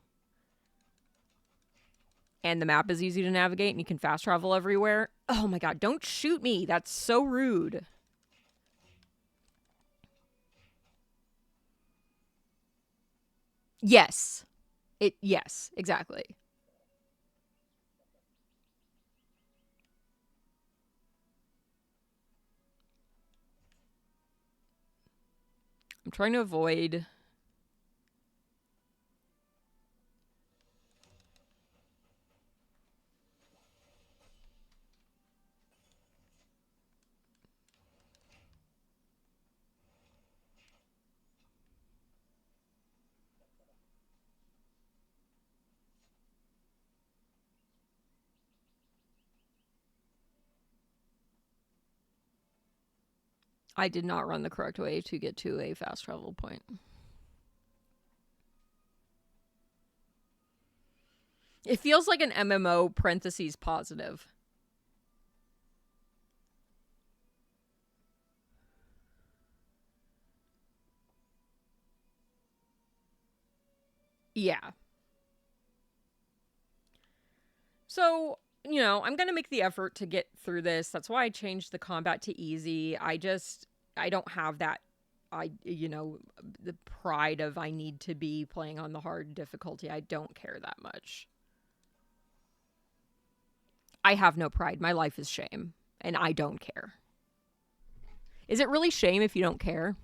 And the map is easy to navigate and you can fast travel everywhere. Oh my god, don't shoot me. That's so rude. Yes. Yes, exactly. I'm trying to avoid I did not run the correct way to get to a fast travel point. It feels like an MMO parentheses positive. Yeah. So, I'm going to make the effort to get through this. That's why I changed the combat to easy. I don't have that, the pride of I need to be playing on the hard difficulty. I don't care that much. I have no pride. My life is shame, and I don't care. Is it really shame if you don't care?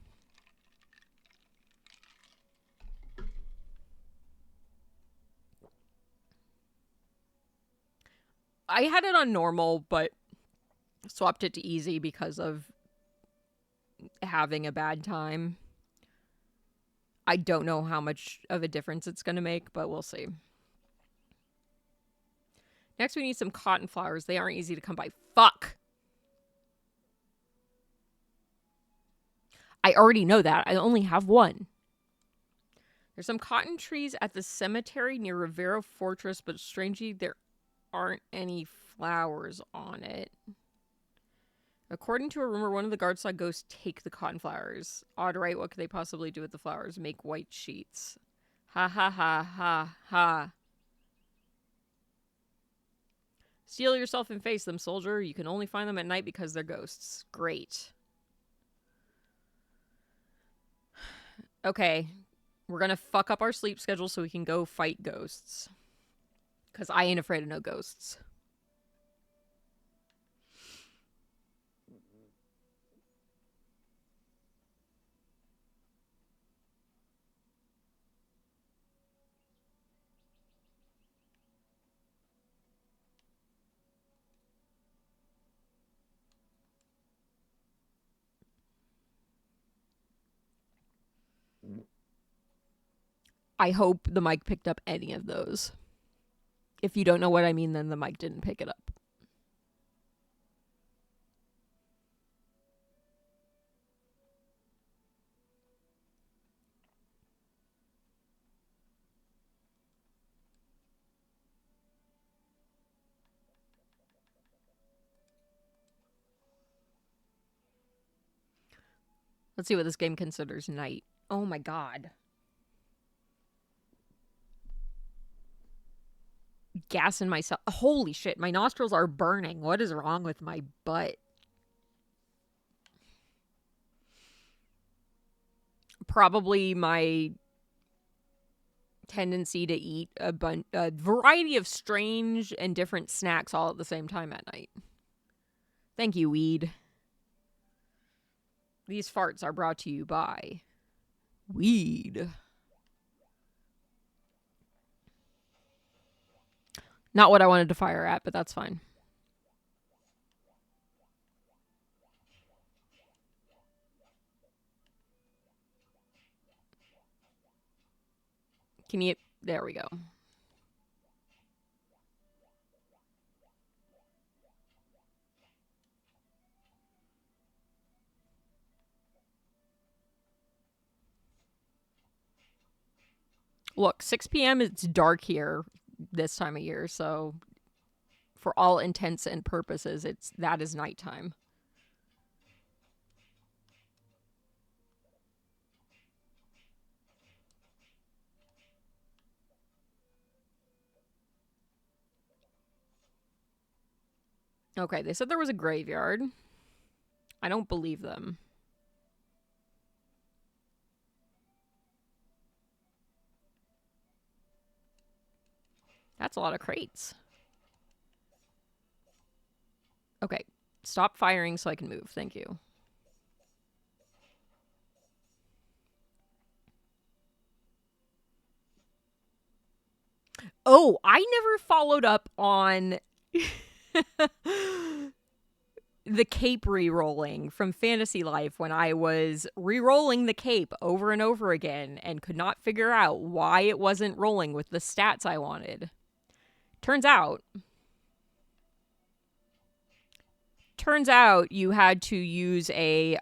I had it on normal, but swapped it to easy because of having a bad time. I don't know how much of a difference it's going to make, but we'll see. Next, we need some cotton flowers. They aren't easy to come by. Fuck! I already know that. I only have one. There's some cotton trees at the cemetery near Rivera Fortress, but strangely, there aren't any flowers on it. According to a rumor, one of the guards saw ghosts take the cotton flowers. Odd, right? What could they possibly do with the flowers? Make white sheets. Ha ha ha ha ha. Steel yourself and face them, soldier. You can only find them at night because they're ghosts. Great. Okay. We're gonna fuck up our sleep schedule so we can go fight ghosts. Because I ain't afraid of no ghosts. I hope the mic picked up any of those. If you don't know what I mean, then the mic didn't pick it up. Let's see what this game considers night. Oh my god. Gas in myself. Holy shit, my nostrils are burning. What is wrong with my butt? Probably my tendency to eat a variety of strange and different snacks all at the same time at night. Thank you, weed. These farts are brought to you by weed. Not what I wanted to fire at, but that's fine. Can you... There we go. Look, 6 p.m. it's dark here this time of year, so for all intents and purposes, that is nighttime. Okay, they said there was a graveyard. I don't believe them. That's a lot of crates. Okay, stop firing so I can move. Thank you. Oh, I never followed up on the cape re-rolling from Fantasy Life when I was re-rolling the cape over and over again and could not figure out why it wasn't rolling with the stats I wanted. Turns out you had to use a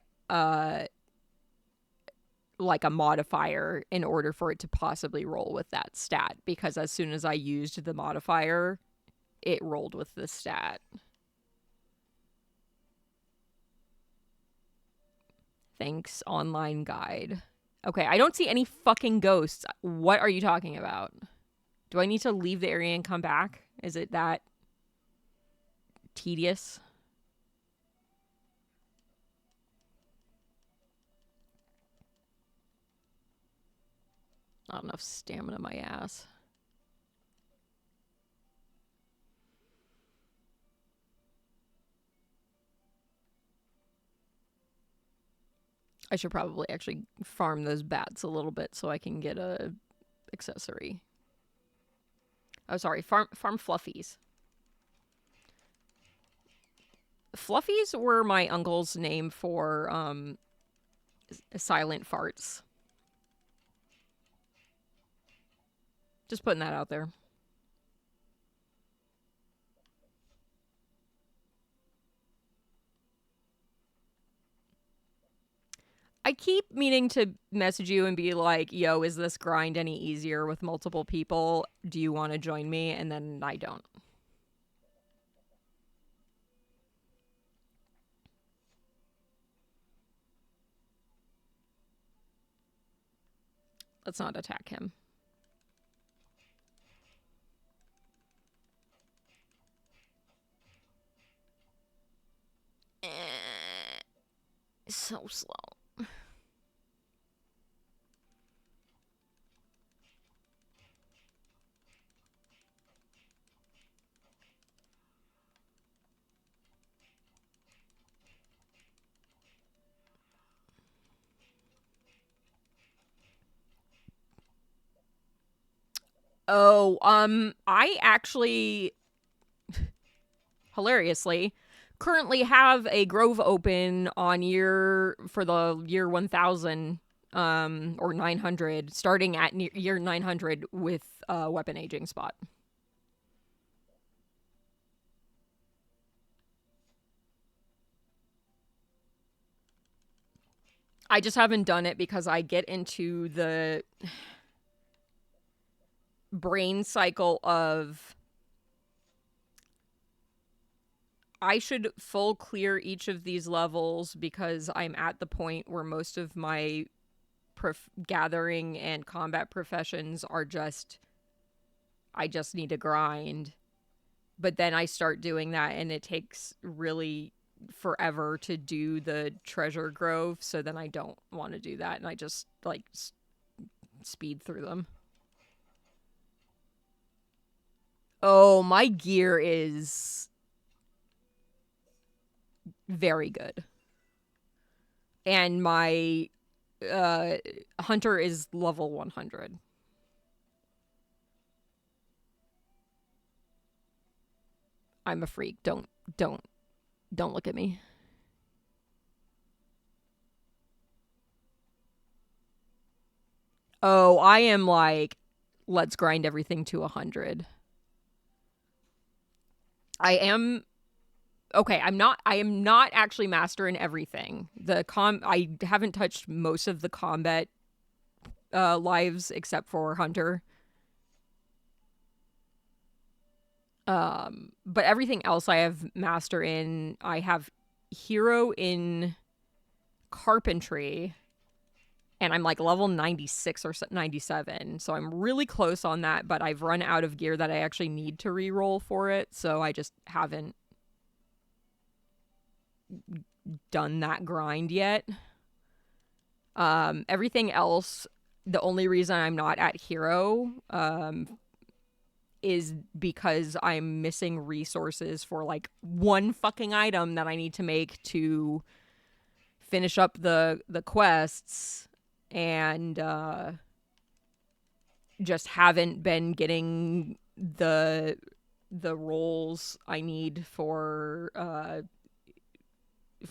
modifier in order for it to possibly roll with that stat, because as soon as I used the modifier, it rolled with the stat. Thanks, online guide. Okay, I don't see any fucking ghosts. What are you talking about? Do I need to leave the area and come back? Is it that tedious? Not enough stamina, my ass. I should probably actually farm those bats a little bit so I can get a accessory. Oh, sorry, farm fluffies. Fluffies were my uncle's name for silent farts. Just putting that out there. I keep meaning to message you and be like, yo, is this grind any easier with multiple people? Do you want to join me? And then I don't. Let's not attack him. So slow. Oh, I actually, hilariously, currently have a grove open on for the year 1000, or 900, starting at year 900 with weapon aging spot. I just haven't done it because I get into the brain cycle of I should full clear each of these levels because I'm at the point where most of my gathering and combat professions are I just need to grind. But then I start doing that and it takes really forever to do the treasure grove, so then I don't want to do that and I just like speed through them. Oh, my gear is very good. And my hunter is level 100. I'm a freak. Don't look at me. Oh, I am like, let's grind everything to 100. I am okay. I am not actually master in everything. I haven't touched most of the combat lives except for hunter. But everything else I have master in. I have hero in carpentry, and I'm like level 96 or 97, so I'm really close on that, but I've run out of gear that I actually need to reroll for it, so I just haven't done that grind yet. Everything else, the only reason I'm not at hero is because I'm missing resources for like one fucking item that I need to make to finish up the quests, and just haven't been getting the rolls I need for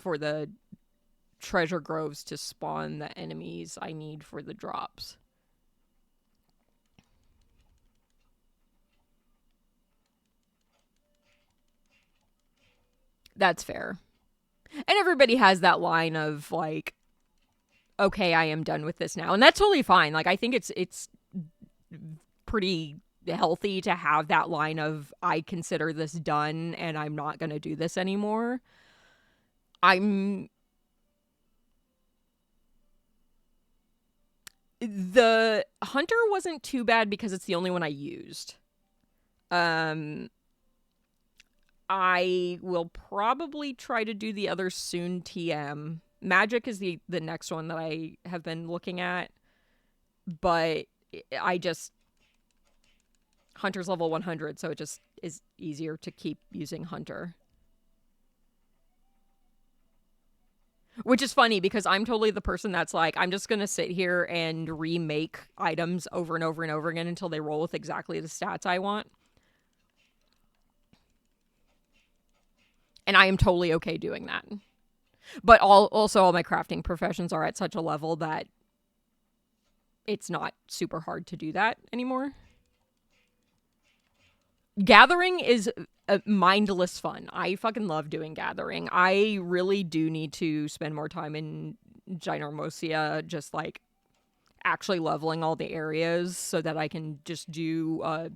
the treasure groves to spawn the enemies I need for the drops. That's fair. And everybody has that line of like, okay, I am done with this now. And that's totally fine. Like, I think it's pretty healthy to have that line of, I consider this done and I'm not going to do this anymore. The hunter wasn't too bad because it's the only one I used. I will probably try to do the other soon. TM magic is the next one that I have been looking at, but hunter's level 100, so it just is easier to keep using hunter. Which is funny because I'm totally the person that's like, I'm just going to sit here and remake items over and over and over again until they roll with exactly the stats I want. And I am totally okay doing that. But also all my crafting professions are at such a level that it's not super hard to do that anymore. Gathering is mindless fun. I fucking love doing gathering. I really do need to spend more time in Ginormosia, just like actually leveling all the areas so that I can just do a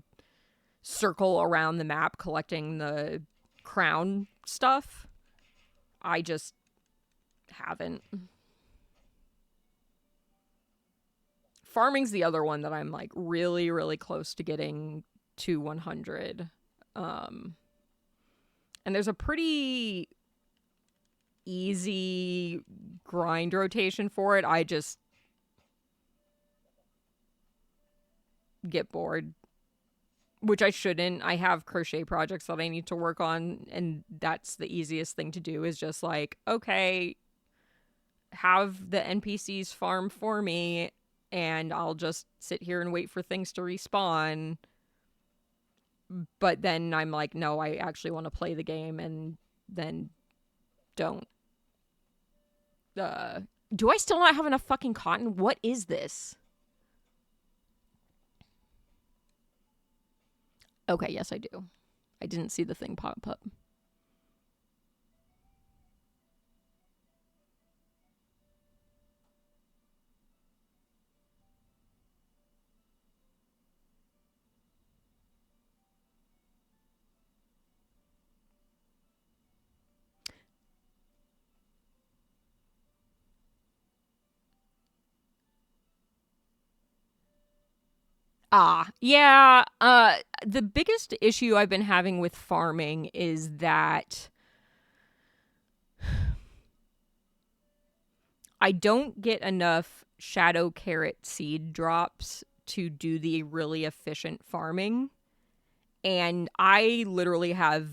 circle around the map collecting the crown stuff. I just haven't. Farming's the other one that I'm like really, really close to getting to 100. And there's a pretty easy grind rotation for it. I just get bored, which I shouldn't. I have crochet projects that I need to work on, and that's the easiest thing to do is just like, okay, have the NPCs farm for me, and I'll just sit here and wait for things to respawn. But then I'm like, no, I actually want to play the game, and then don't. Do I still not have enough fucking cotton? What is this? Okay, yes, I do. I didn't see the thing pop up. Yeah. The biggest issue I've been having with farming is that I don't get enough shadow carrot seed drops to do the really efficient farming. And I literally have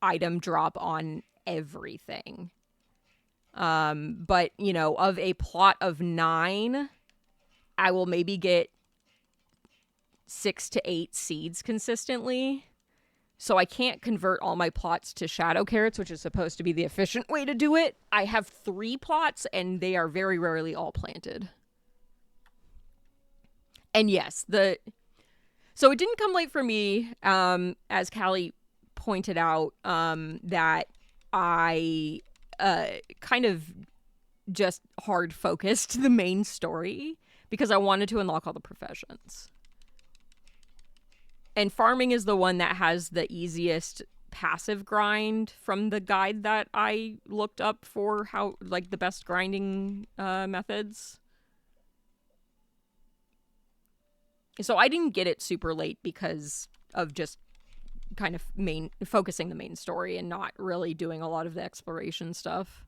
item drop on everything. But, you know, of a plot of 9, I will maybe get 6 to 8 seeds consistently. So I can't convert all my plots to shadow carrots, which is supposed to be the efficient way to do it. I have 3 plots, and they are very rarely all planted. And yes, so it didn't come late for me, as Callie pointed out, that I kind of just hard focused the main story because I wanted to unlock all the professions. And farming is the one that has the easiest passive grind from the guide that I looked up for how, like, the best grinding methods. So I didn't get it super late because of just kind of focusing the main story and not really doing a lot of the exploration stuff.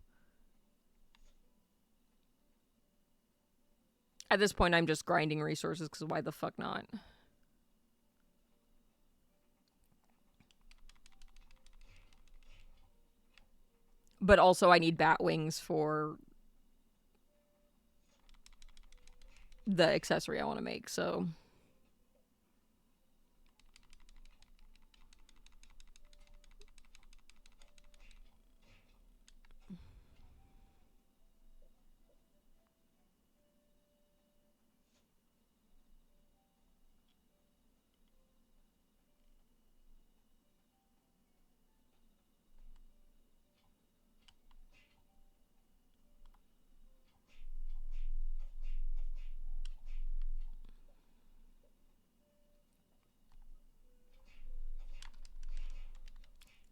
At this point, I'm just grinding resources because why the fuck not? But also I need bat wings for the accessory I want to make, so...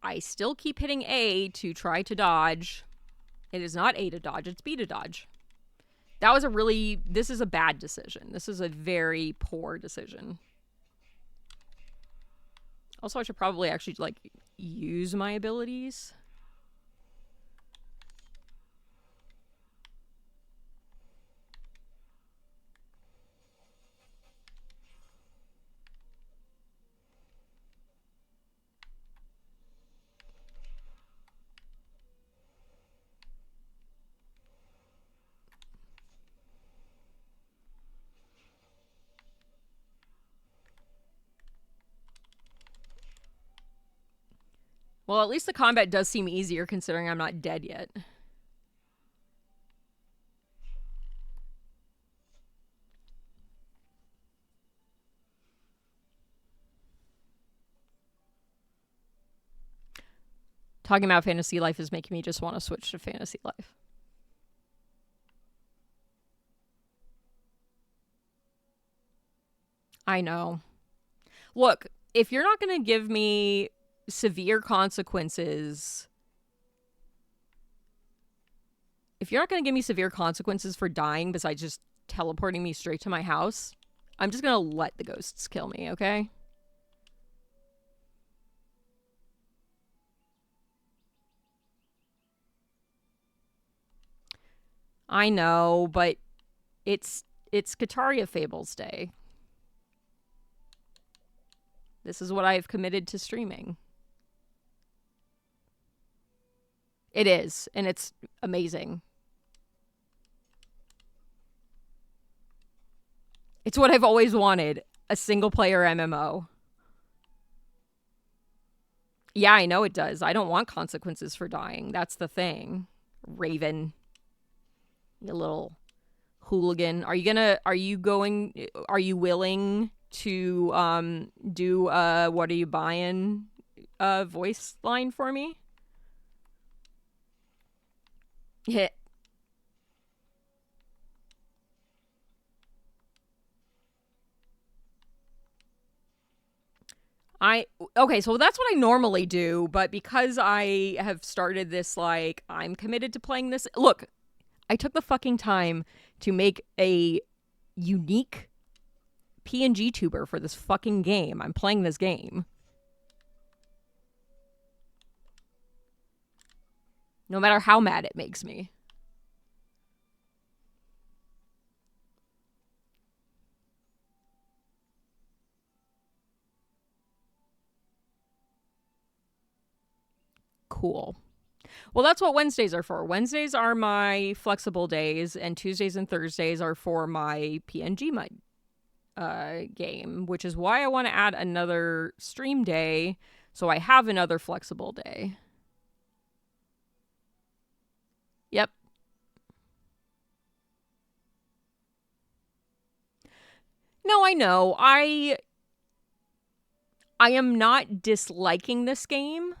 I still keep hitting A to try to dodge. It is not A to dodge, it's B to dodge. This is a bad decision. This is a very poor decision. Also, I should probably actually, like, use my abilities. Well, at least the combat does seem easier considering I'm not dead yet. Talking about fantasy life is making me just want to switch to fantasy life. I know. Look, if you're not going to give me severe consequences, for dying besides just teleporting me straight to my house, I'm just going to let the ghosts kill me, okay? I know, but it's Kitaria Fables Day. This is what I've committed to streaming. It is, and it's amazing. It's what I've always wanted, a single-player MMO. Yeah, I know it does. I don't want consequences for dying. That's the thing. Raven. You little hooligan. Are you willing to do what are you buying voice line for me? Yeah. Okay, so that's what I normally do, but because I have started this, like, I'm committed to playing this. Look, I took the fucking time to make a unique PNG tuber for this fucking game. I'm playing this game. No matter how mad it makes me. Cool. Well, that's what Wednesdays are for. Wednesdays are my flexible days, and Tuesdays and Thursdays are for my PNGmuht game, which is why I want to add another stream day so I have another flexible day. Yep. No, I know. I am not disliking this game.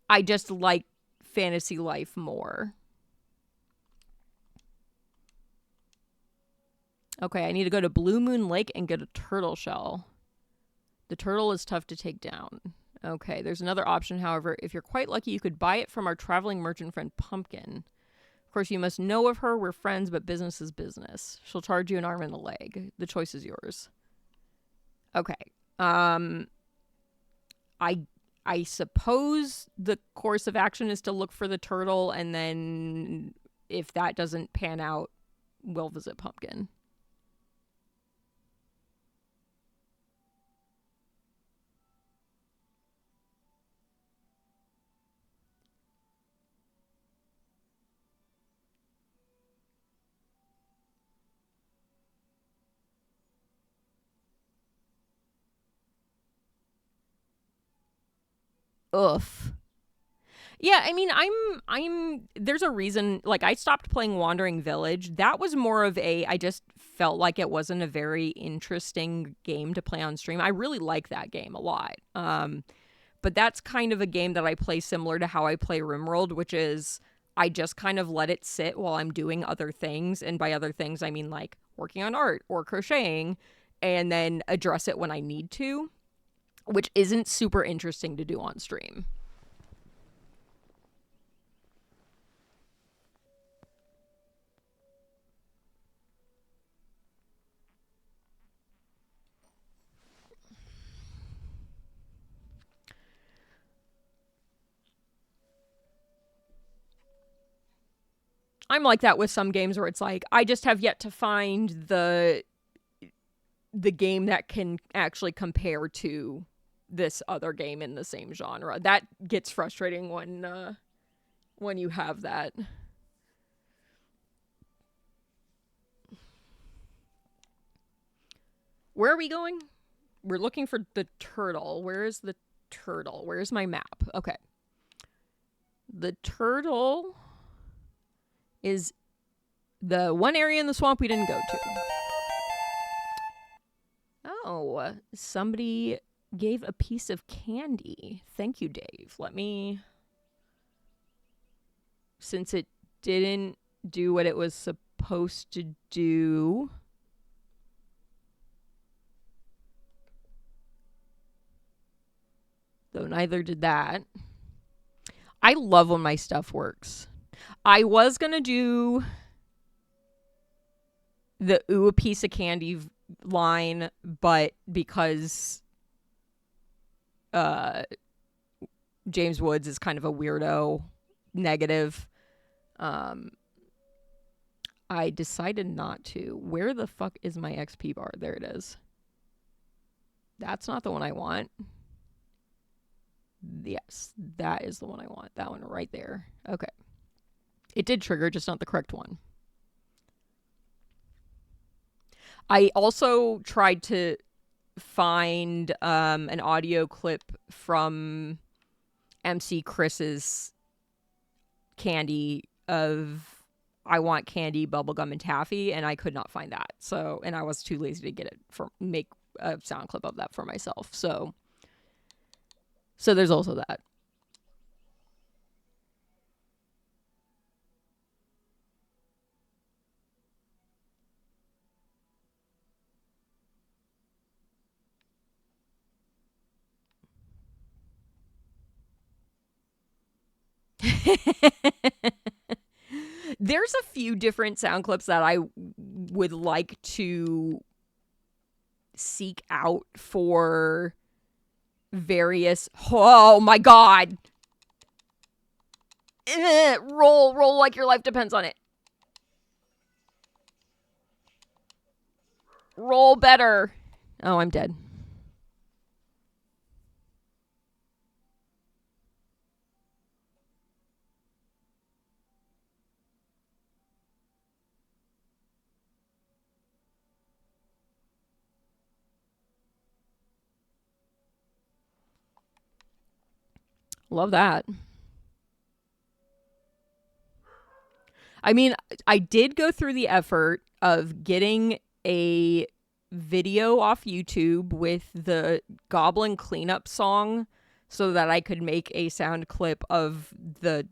I just like Fantasy Life more. Okay, I need to go to Blue Moon Lake and get a turtle shell. The turtle is tough to take down. Okay, there's another option, however. If you're quite lucky, you could buy it from our traveling merchant friend, Pumpkin. Of course, you must know of her. We're friends, but business is business. She'll charge you an arm and a leg. The choice is yours. Okay. I suppose the course of action is to look for the turtle, and then if that doesn't pan out, we'll visit Pumpkin. Oof. Yeah, I mean, I'm there's a reason, like, I stopped playing Wandering Village. That was more of I just felt like it wasn't a very interesting game to play on stream. I really like that game a lot. But that's kind of a game that I play similar to how I play RimWorld, which is I just kind of let it sit while I'm doing other things, and by other things I mean like working on art or crocheting, and then address it when I need to, which isn't super interesting to do on stream. I'm like that with some games where it's like I just have yet to find the game that can actually compare to this other game in the same genre. That gets frustrating when you have that. Where are we going? We're looking for the turtle. Where is the turtle? Where's my map? Okay. The turtle is the one area in the swamp we didn't go to. Oh, somebody gave a piece of candy. Thank you, Dave. Let me... Since it didn't do what it was supposed to do... neither did that. I love when my stuff works. I was going to do the Ooh, a Piece of Candy line, but because James Woods is kind of a weirdo negative, I decided not to. Where the fuck is my XP bar? There it is. That's not the one I want. Yes, that is the one I want. That one right there. Okay. It did trigger, just not the correct one. I also tried to find an audio clip from MC Chris's candy of I want candy, bubblegum, and taffy, and I could not find that. So, and I was too lazy to get it make a sound clip of that for myself. So there's also that. There's a few different sound clips that I would like to seek out for various. Oh my god! Roll like your life depends on it. Roll better. Oh, I'm dead. Love that. I mean, I did go through the effort of getting a video off YouTube with the Goblin cleanup song so that I could make a sound clip of the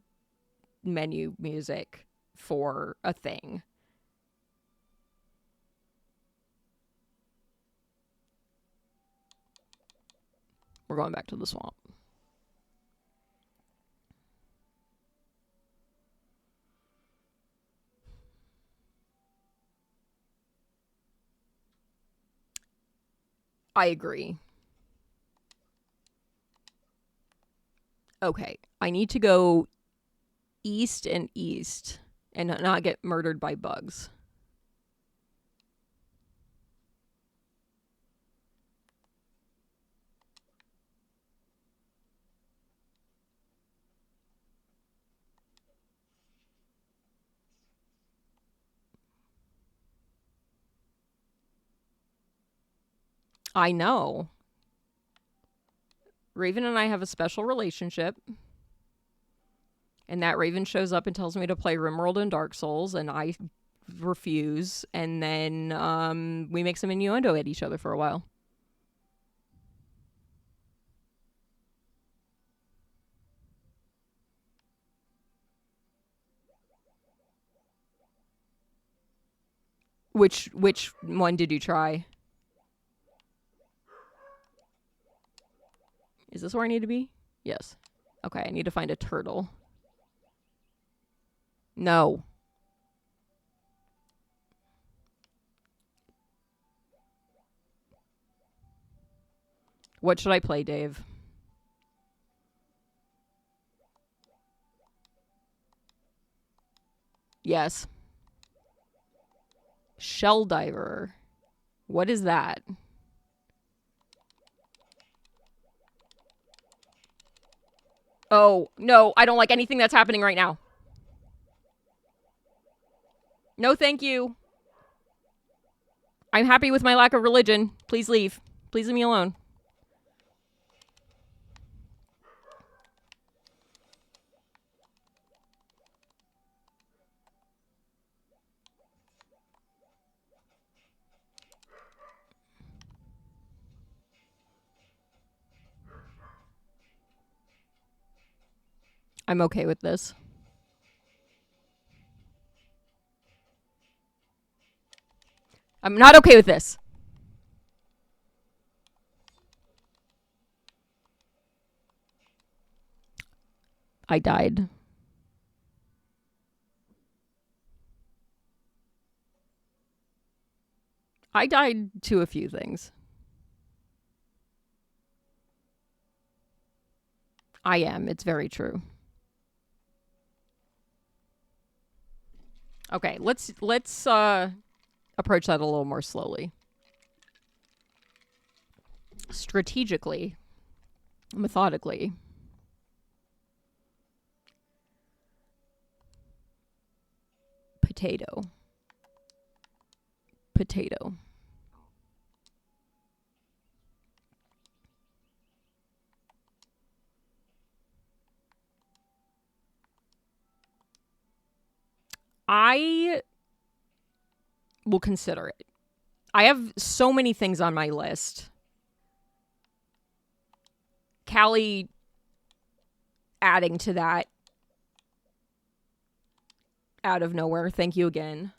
menu music for a thing. We're going back to the swamp. I agree. Okay, I need to go east and not get murdered by bugs. I know. Raven and I have a special relationship. And that Raven shows up and tells me to play RimWorld and Dark Souls, and I refuse. And then we make some innuendo at each other for a while. Which one did you try? Is this where I need to be? Yes. Okay, I need to find a turtle. No. What should I play, Dave? Yes. Shell Diver. What is that? Oh, no, I don't like anything that's happening right now. No, thank you. I'm happy with my lack of religion. Please leave. Please leave me alone. I'm okay with this. I'm not okay with this. I died. I died to a few things. I am. It's very true. Okay, let's approach that a little more slowly. Strategically, methodically. Potato. Potato. I will consider it. I have so many things on my list. Callie adding to that out of nowhere. Thank you again.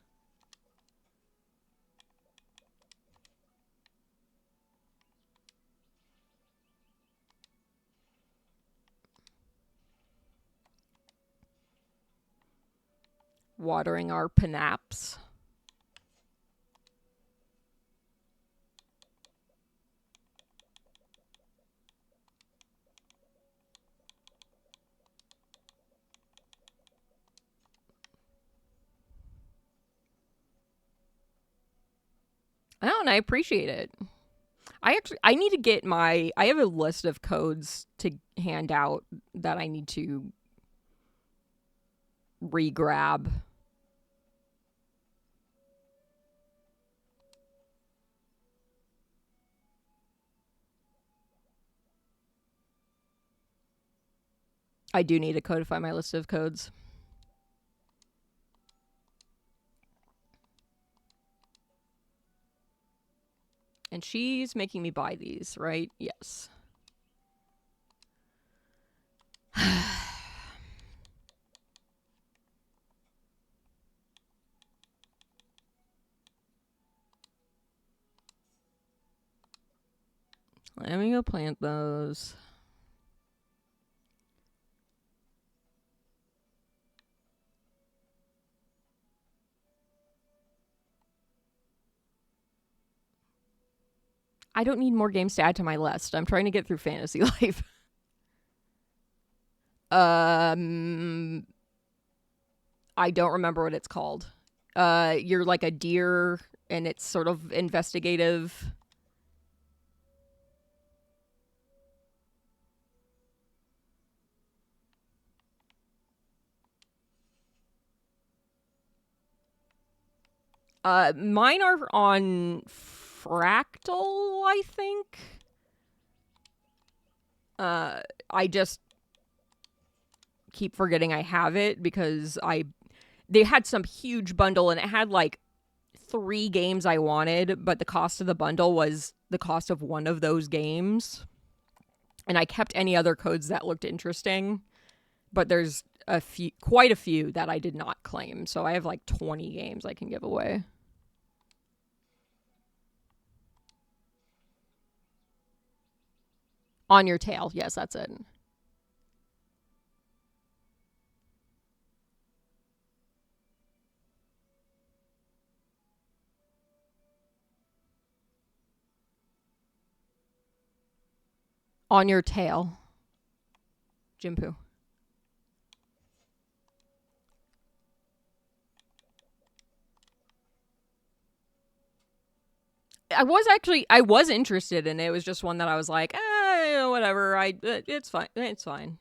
Watering our panaps. Oh, and I appreciate it. I need to get I have a list of codes to hand out that I need to re-grab. I do need to codify my list of codes. And she's making me buy these, right? Yes. Let me go plant those. I don't need more games to add to my list. I'm trying to get through Fantasy Life. I don't remember what it's called. You're like a deer and it's sort of investigative. Mine are on Fractal, I think. I just keep forgetting I have it because they had some huge bundle and it had like 3 games I wanted, but the cost of the bundle was the cost of one of those games. And I kept any other codes that looked interesting, but there's quite a few that I did not claim. So I have like 20 games I can give away. On your tail. Yes, that's it. On your tail. Jimpu. I was interested in it. It was just one that I was like, whatever. It's fine. It's fine.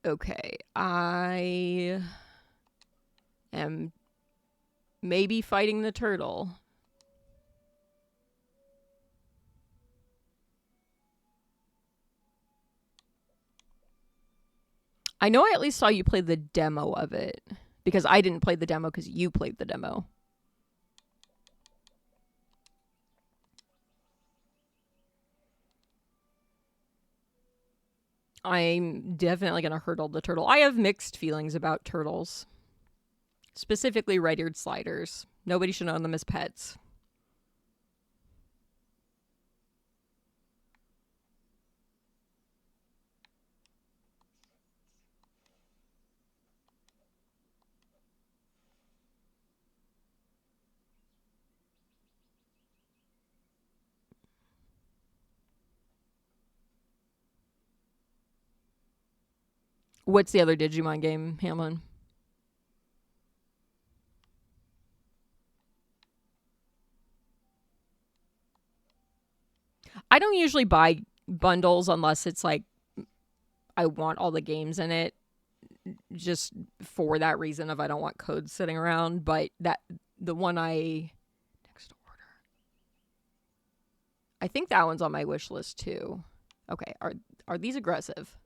Okay, I am maybe fighting the turtle. I know I at least saw you play the demo of it, because I didn't play the demo because you played the demo. I'm definitely going to hurdle the turtle. I have mixed feelings about turtles. Specifically red-eared sliders. Nobody should own them as pets. What's the other Digimon game, Hamlin? I don't usually buy bundles unless it's like I want all the games in it, just for that reason of I don't want codes sitting around. But the one next order, I think that one's on my wish list too. Okay, are these aggressive?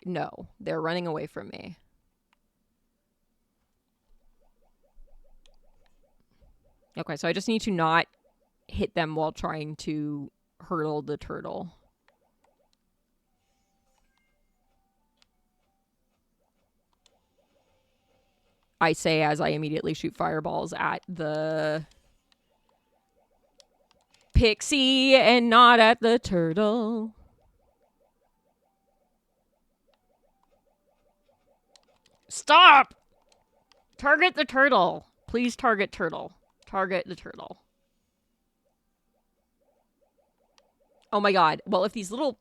No, they're running away from me. Okay, so I just need to not hit them while trying to hurdle the turtle. I say as I immediately shoot fireballs at the pixie and not at the turtle. Stop! Target the turtle. Please target turtle. Target the turtle. Oh my god. Well, if these little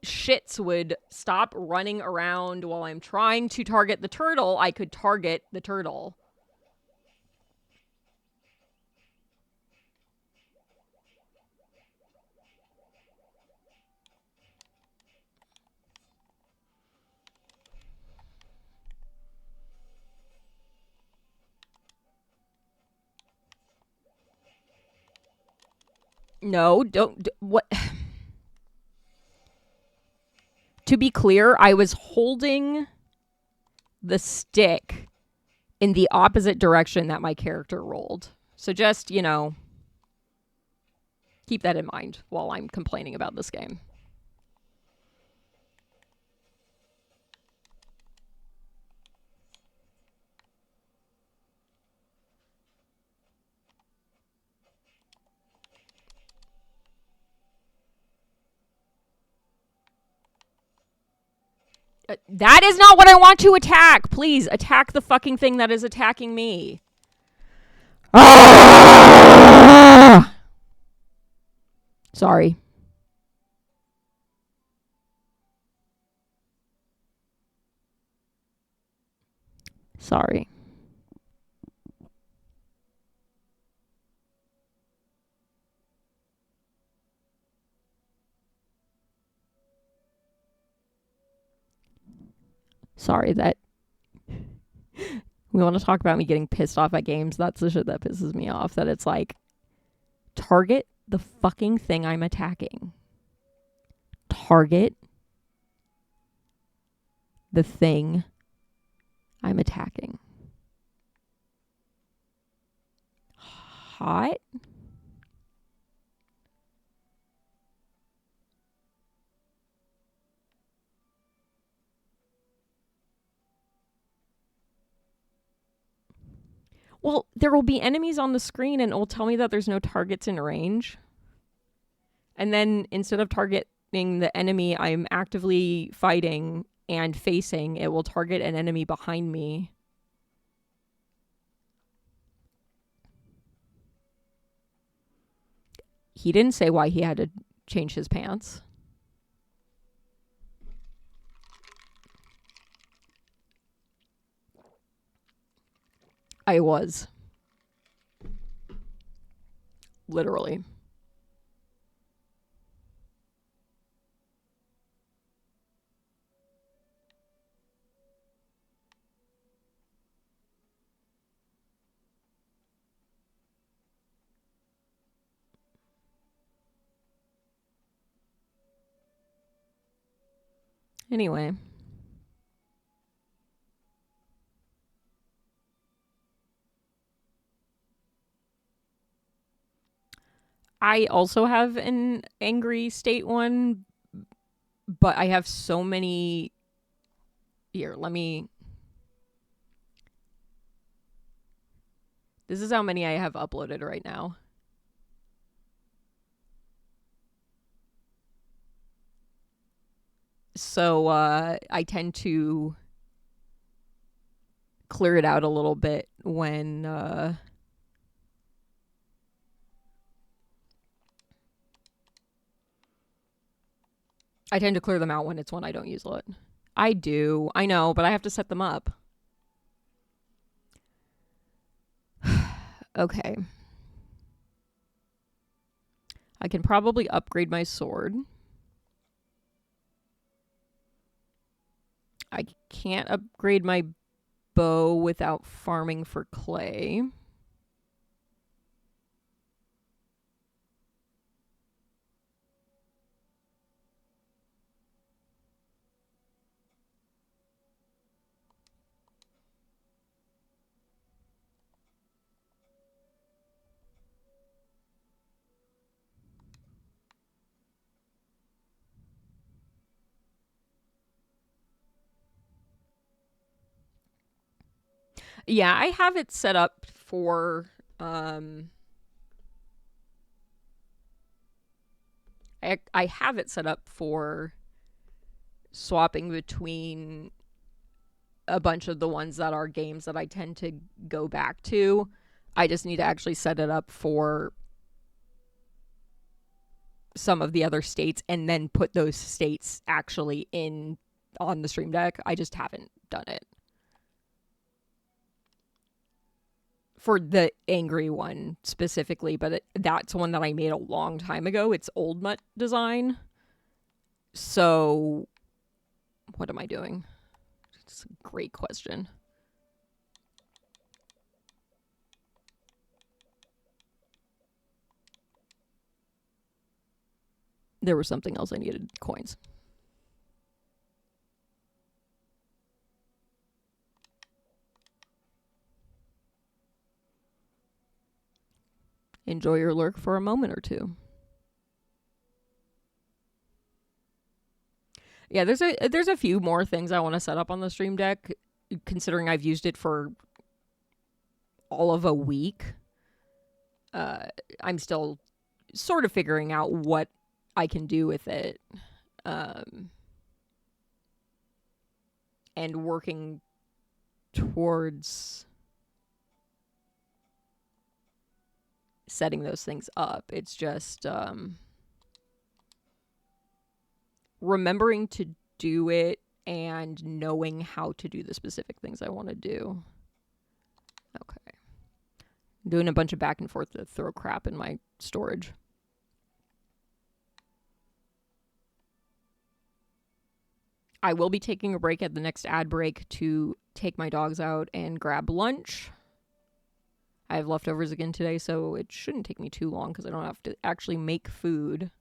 shits would stop running around while I'm trying to target the turtle, I could target the turtle. No, don't. What? To be clear, I was holding the stick in the opposite direction that my character rolled. So just, keep that in mind while I'm complaining about this game. That is not what I want to attack. Please attack the fucking thing that is attacking me. Sorry. Sorry. Sorry that we want to talk about me getting pissed off at games. That's the shit that pisses me off. That it's like, target the fucking thing I'm attacking. Target the thing I'm attacking. Hot? Well, there will be enemies on the screen and it will tell me that there's no targets in range. And then instead of targeting the enemy I'm actively fighting and facing, it will target an enemy behind me. He didn't say why he had to change his pants. I was. Literally. Anyway. I also have an angry state one, but I have so many. Here, let me. This is how many I have uploaded right now. So I tend to clear it out a little bit when I tend to clear them out when it's one I don't use a lot. I do. I know, but I have to set them up. Okay. I can probably upgrade my sword. I can't upgrade my bow without farming for clay. Yeah, I have it set up for I have it set up for swapping between a bunch of the ones that are games that I tend to go back to. I just need to actually set it up for some of the other states and then put those states actually in on the stream deck. I just haven't done it. For the angry one specifically, but that's one that I made a long time ago. It's old mutt design. So what am I doing? It's a great question. There was something else I needed. Coins. Enjoy your lurk for a moment or two. Yeah, there's a few more things I want to set up on the stream deck, considering I've used it for all of a week. I'm still sort of figuring out what I can do with it, and working towards setting those things up. It's just remembering to do it and knowing how to do the specific things I want to do. Okay. I'm doing a bunch of back and forth to throw crap in my storage. I will be taking a break at the next ad break to take my dogs out and grab lunch. I have leftovers again today, so it shouldn't take me too long because I don't have to actually make food.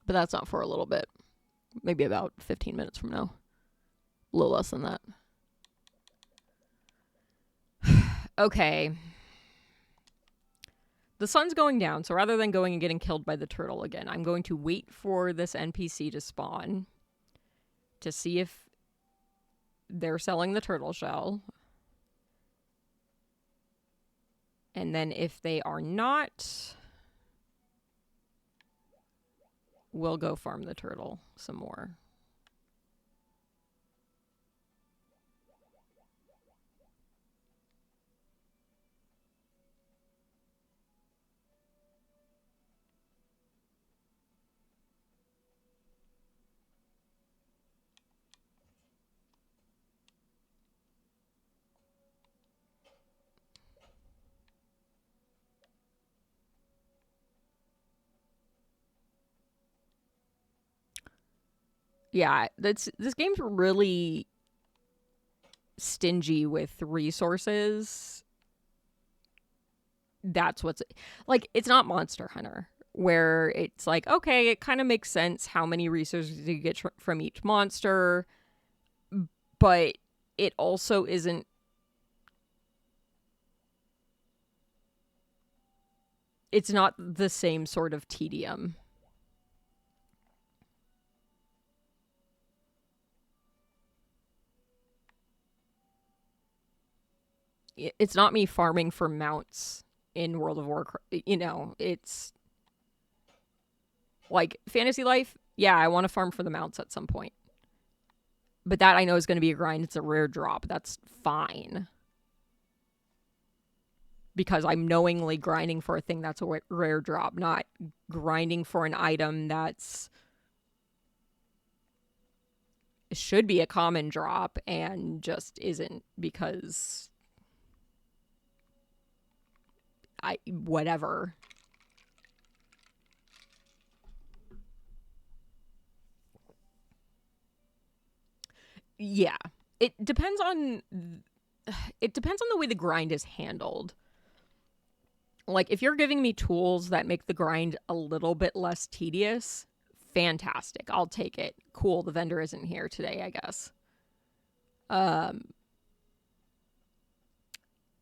But that's not for a little bit. Maybe about 15 minutes from now. A little less than that. Okay. The sun's going down, so rather than going and getting killed by the turtle again, I'm going to wait for this NPC to spawn to see if they're selling the turtle shell. And then if they are not, we'll go farm the turtle some more. Yeah, this game's really stingy with resources. That's what's like, it's not Monster Hunter where it's like, okay, it kind of makes sense how many resources you get from each monster, but it also isn't. It's not the same sort of tedium. it's not me farming for mounts in World of Warcraft. You know, it's like Fantasy Life. Yeah, I want to farm for the mounts at some point. But that I know is going to be a grind. It's a rare drop. That's fine. Because I'm knowingly grinding for a thing that's a rare drop, not grinding for an item that's should be a common drop and just isn't because whatever. Yeah. It depends on the way the grind is handled. Like, if you're giving me tools that make the grind a little bit less tedious, fantastic. I'll take it. Cool, the vendor isn't here today, I guess.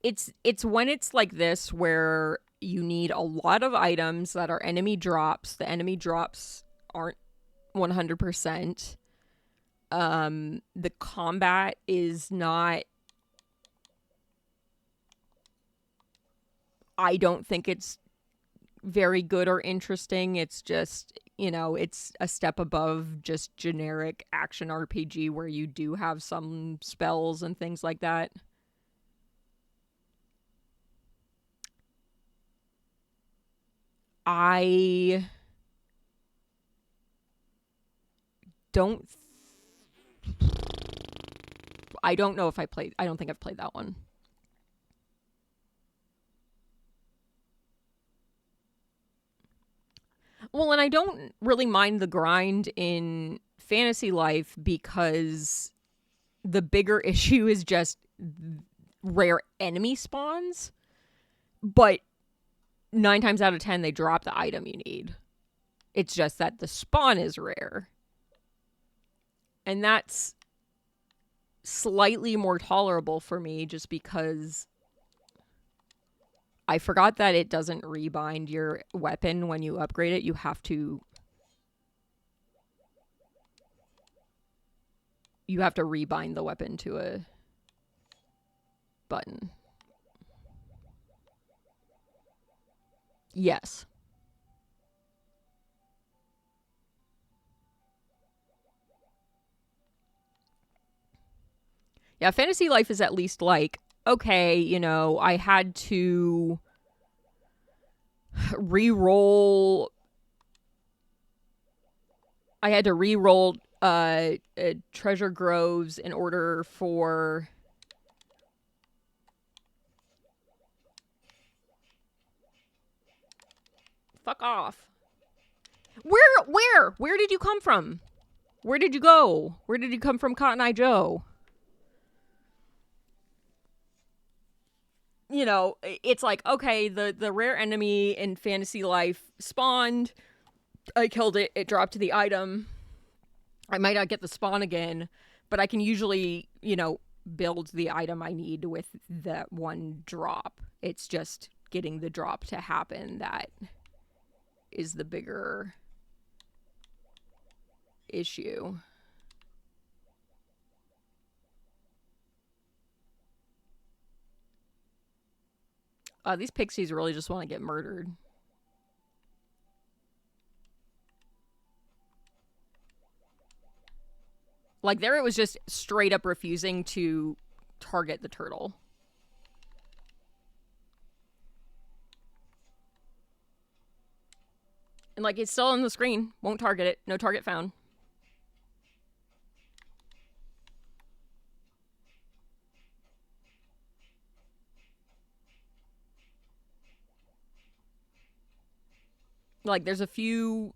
It's when it's like this where you need a lot of items that are enemy drops. The enemy drops aren't 100%. The combat is not, I don't think it's very good or interesting. It's just, you know, it's a step above just generic action RPG where you do have some spells and things like that. I don't I don't know if I don't think I've played that one. Well, and I don't really mind the grind in Fantasy Life because the bigger issue is just rare enemy spawns. But 9 times out of 10, they drop the item you need. It's just that the spawn is rare. And that's slightly more tolerable for me just because I forgot that it doesn't rebind your weapon when you upgrade it. You have to rebind the weapon to a button. Yes. Yeah, Fantasy Life is at least like, okay, you know, I had to re-roll treasure groves in order for fuck off. Where did you come from? Where did you go? Where did you come from, Cotton Eye Joe? You know, it's like, okay, the rare enemy in Fantasy Life spawned. I killed it. It dropped to the item. I might not get the spawn again, but I can usually, you know, build the item I need with that one drop. It's just getting the drop to happen that is the bigger issue. These pixies really just want to get murdered. Like, there it was just straight up refusing to target the turtle. And, like, it's still on the screen. Won't target it. No target found. Like, there's a few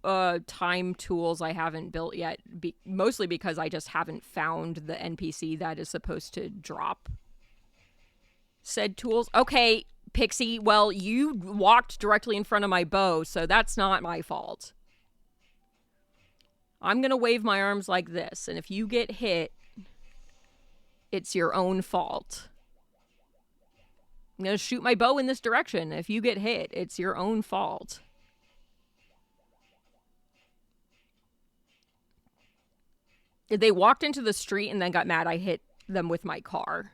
time tools I haven't built yet, mostly because I just haven't found the NPC that is supposed to drop said tools. Okay, Pixie, well, you walked directly in front of my bow, so that's not my fault. I'm going to wave my arms like this, and if you get hit, it's your own fault. I'm going to shoot my bow in this direction. If you get hit, it's your own fault. They walked into the street and then got mad I hit them with my car.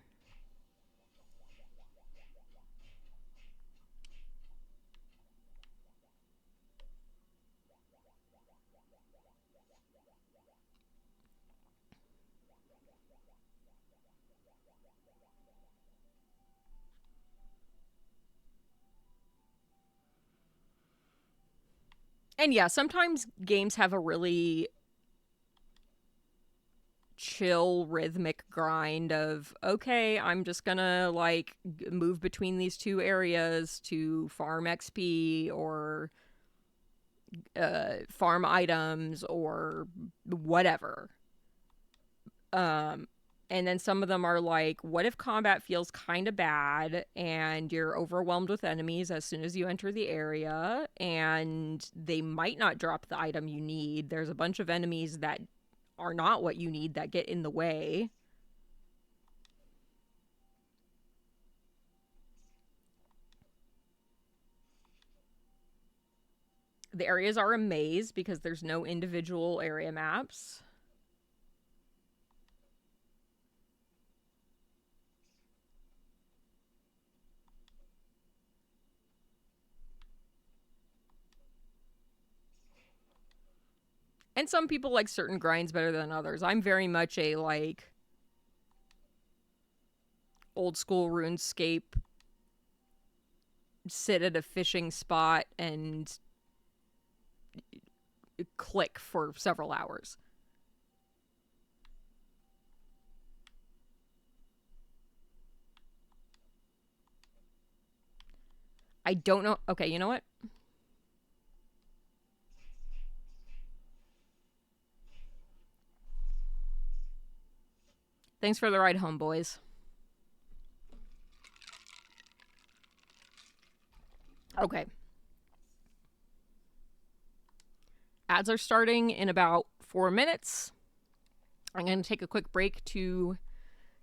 And yeah, sometimes games have a really chill rhythmic grind of, okay, I'm just gonna like move between these two areas to farm XP or farm items or whatever. And then some of them are like, what if combat feels kind of bad and you're overwhelmed with enemies as soon as you enter the area and they might not drop the item you need? There's a bunch of enemies that are not what you need that get in the way. The areas are a maze because there's no individual area maps. And some people like certain grinds better than others. I'm very much a, like, old school RuneScape, sit at a fishing spot and click for several hours. I don't know. Okay, you know what? Thanks for the ride home, boys. Okay. Ads are starting in about 4 minutes. I'm going to take a quick break to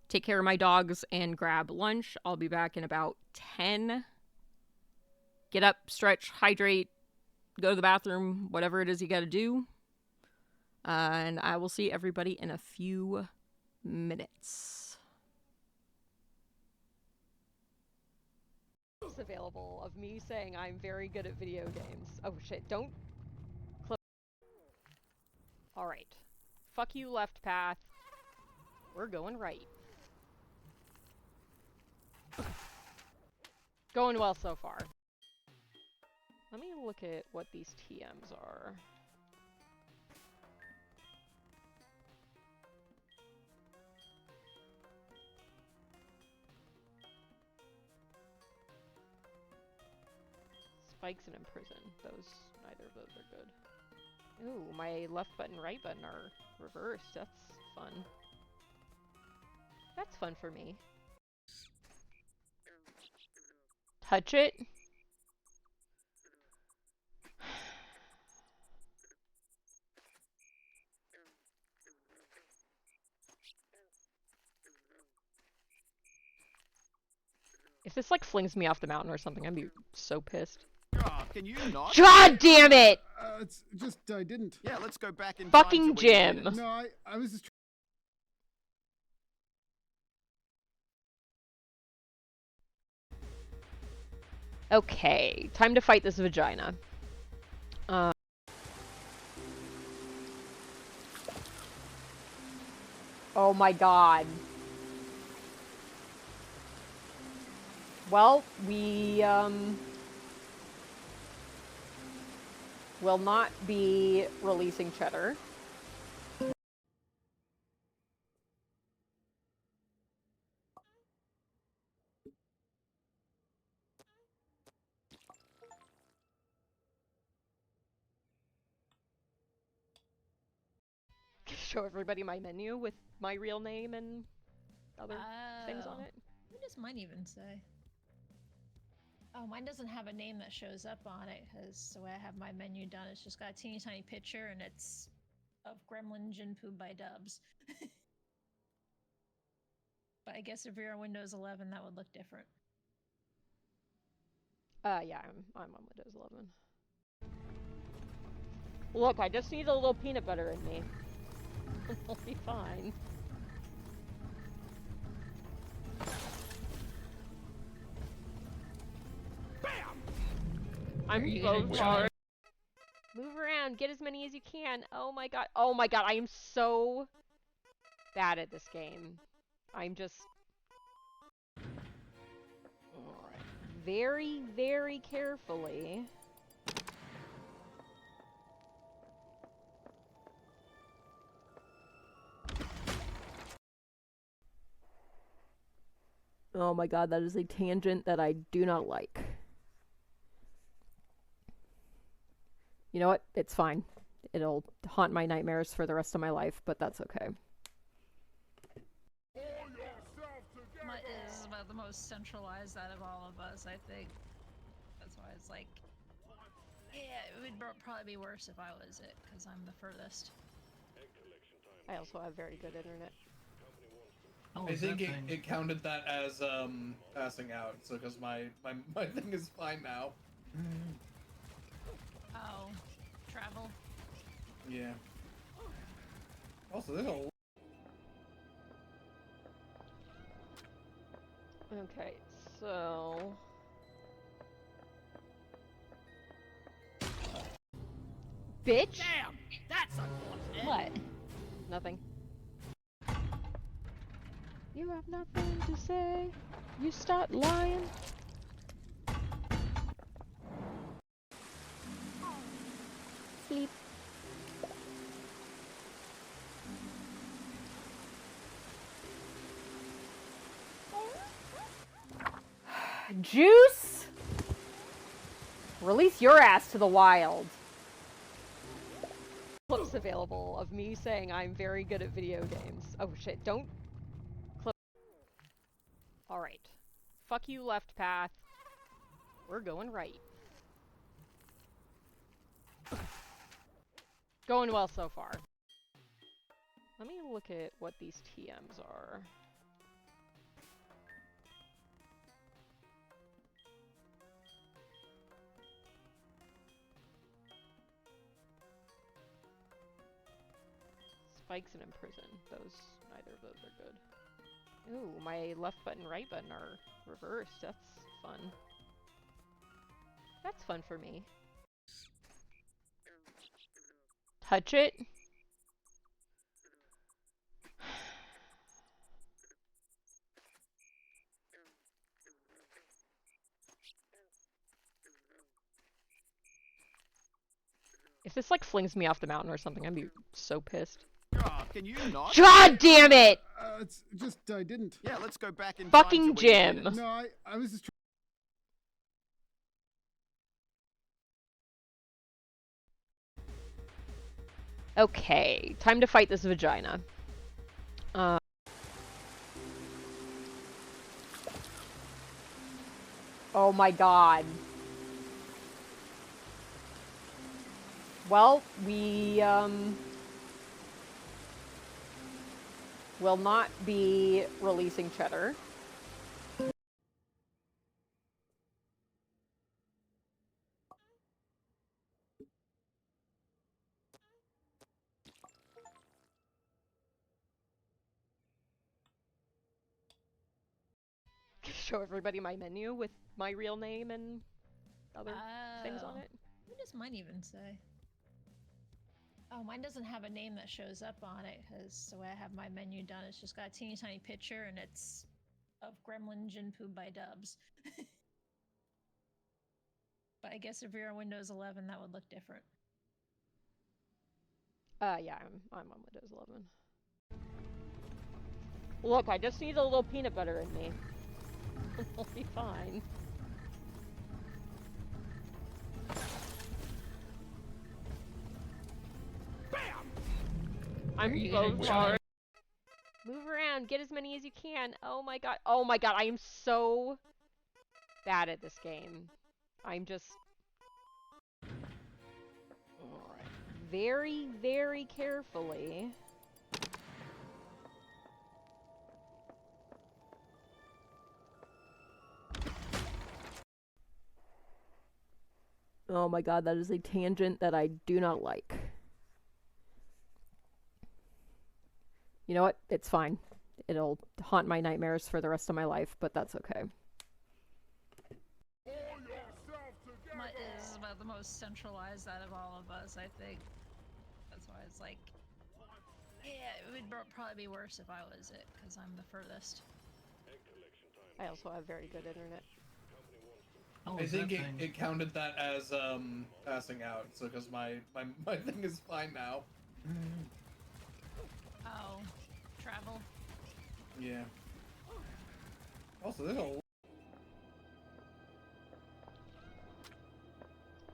take care of my dogs and grab lunch. I'll be back in about 10. Get up, stretch, hydrate, go to the bathroom, whatever it is you got to do. And I will see everybody in a few minutes. It's available of me saying I'm very good at video games. Oh shit, don't close. Alright. Fuck you, left path. We're going right. Going well so far. Let me look at what these TMs are. Spikes and imprison. Neither of those are good. Ooh, my left button, right button are reversed. That's fun. That's fun for me. Touch it. If this like flings me off the mountain or something, I'd be so pissed. Oh, can you not? God damn it! It's just I didn't. Yeah, let's go back in Fucking time to when you Jim. did it. No, I was just. Okay, time to fight this vagina. Oh my god. Well, we, will not be releasing Cheddar. Show everybody my menu with my real name and other things on it. What does mine even say? Oh, mine doesn't have a name that shows up on it, because the way I have my menu done, it's just got a teeny tiny picture, and it's of Gremlin Jinpoo by Dubs. But I guess if you're on Windows 11, that would look different. Yeah, I'm on Windows 11. Look, I just need a little peanut butter in me. I'll be fine. I'm so sorry. Move around, get as many as you can. Oh my god. Oh my god, I am so bad at this game. I'm just... Alright. Very, very carefully. Oh my god, that is a tangent that I do not like. You know what? It's fine. It'll haunt my nightmares for the rest of my life, but that's okay. Mutt is about the most centralized out of all of us, I think. That's why it's like, yeah, it would probably be worse if I was it, because I'm the furthest. I also have very good internet. I think it counted that as passing out, so because my thing is fine now. Oh, travel. Yeah. Also, there's a Okay, so... Bitch! Damn! That's unfortunate! What? Nothing. You have nothing to say. You start lying. Sleep. Juice! Release your ass to the wild. Clips available of me saying I'm very good at video games. Oh shit, don't clip. Alright. Fuck you, left path. We're going right. Going well so far. Let me look at what these TMs are. Spikes and imprison. Neither of those are good. Ooh, my left button, right button are reversed. That's fun. That's fun for me. Touch it. If this like flings me off the mountain or something, I'd be so pissed. Oh, can you not? God damn it! It's just I didn't. Yeah, let's go back in Fucking time to when you Jim. did it. No, I was just. Okay, time to fight this vagina. Oh my god. Well, we, will not be releasing Cheddar. Show everybody my menu with my real name and other things on it. What does mine even say? Oh, mine doesn't have a name that shows up on it, because the way I have my menu done, it's just got a teeny tiny picture, and it's of Gremlin Jinpoo by Dubs. But I guess if you're on Windows 11, that would look different. Yeah, I'm on Windows 11. Look, I just need a little peanut butter in me. I'll be fine. I'm so sorry. Move around, get as many as you can. Oh my god, I am so bad at this game. I'm just... Alright. Very, very carefully. Oh my god, that is a tangent that I do not like. You know what? It's fine. It'll haunt my nightmares for the rest of my life, but that's okay. Mutt is about the most centralized out of all of us, I think. That's why it's like, yeah, it would probably be worse if I was it, because I'm the furthest. I also have very good internet. I think it counted that as passing out, so because my thing is fine now. Oh, travel. Yeah. Also, there's a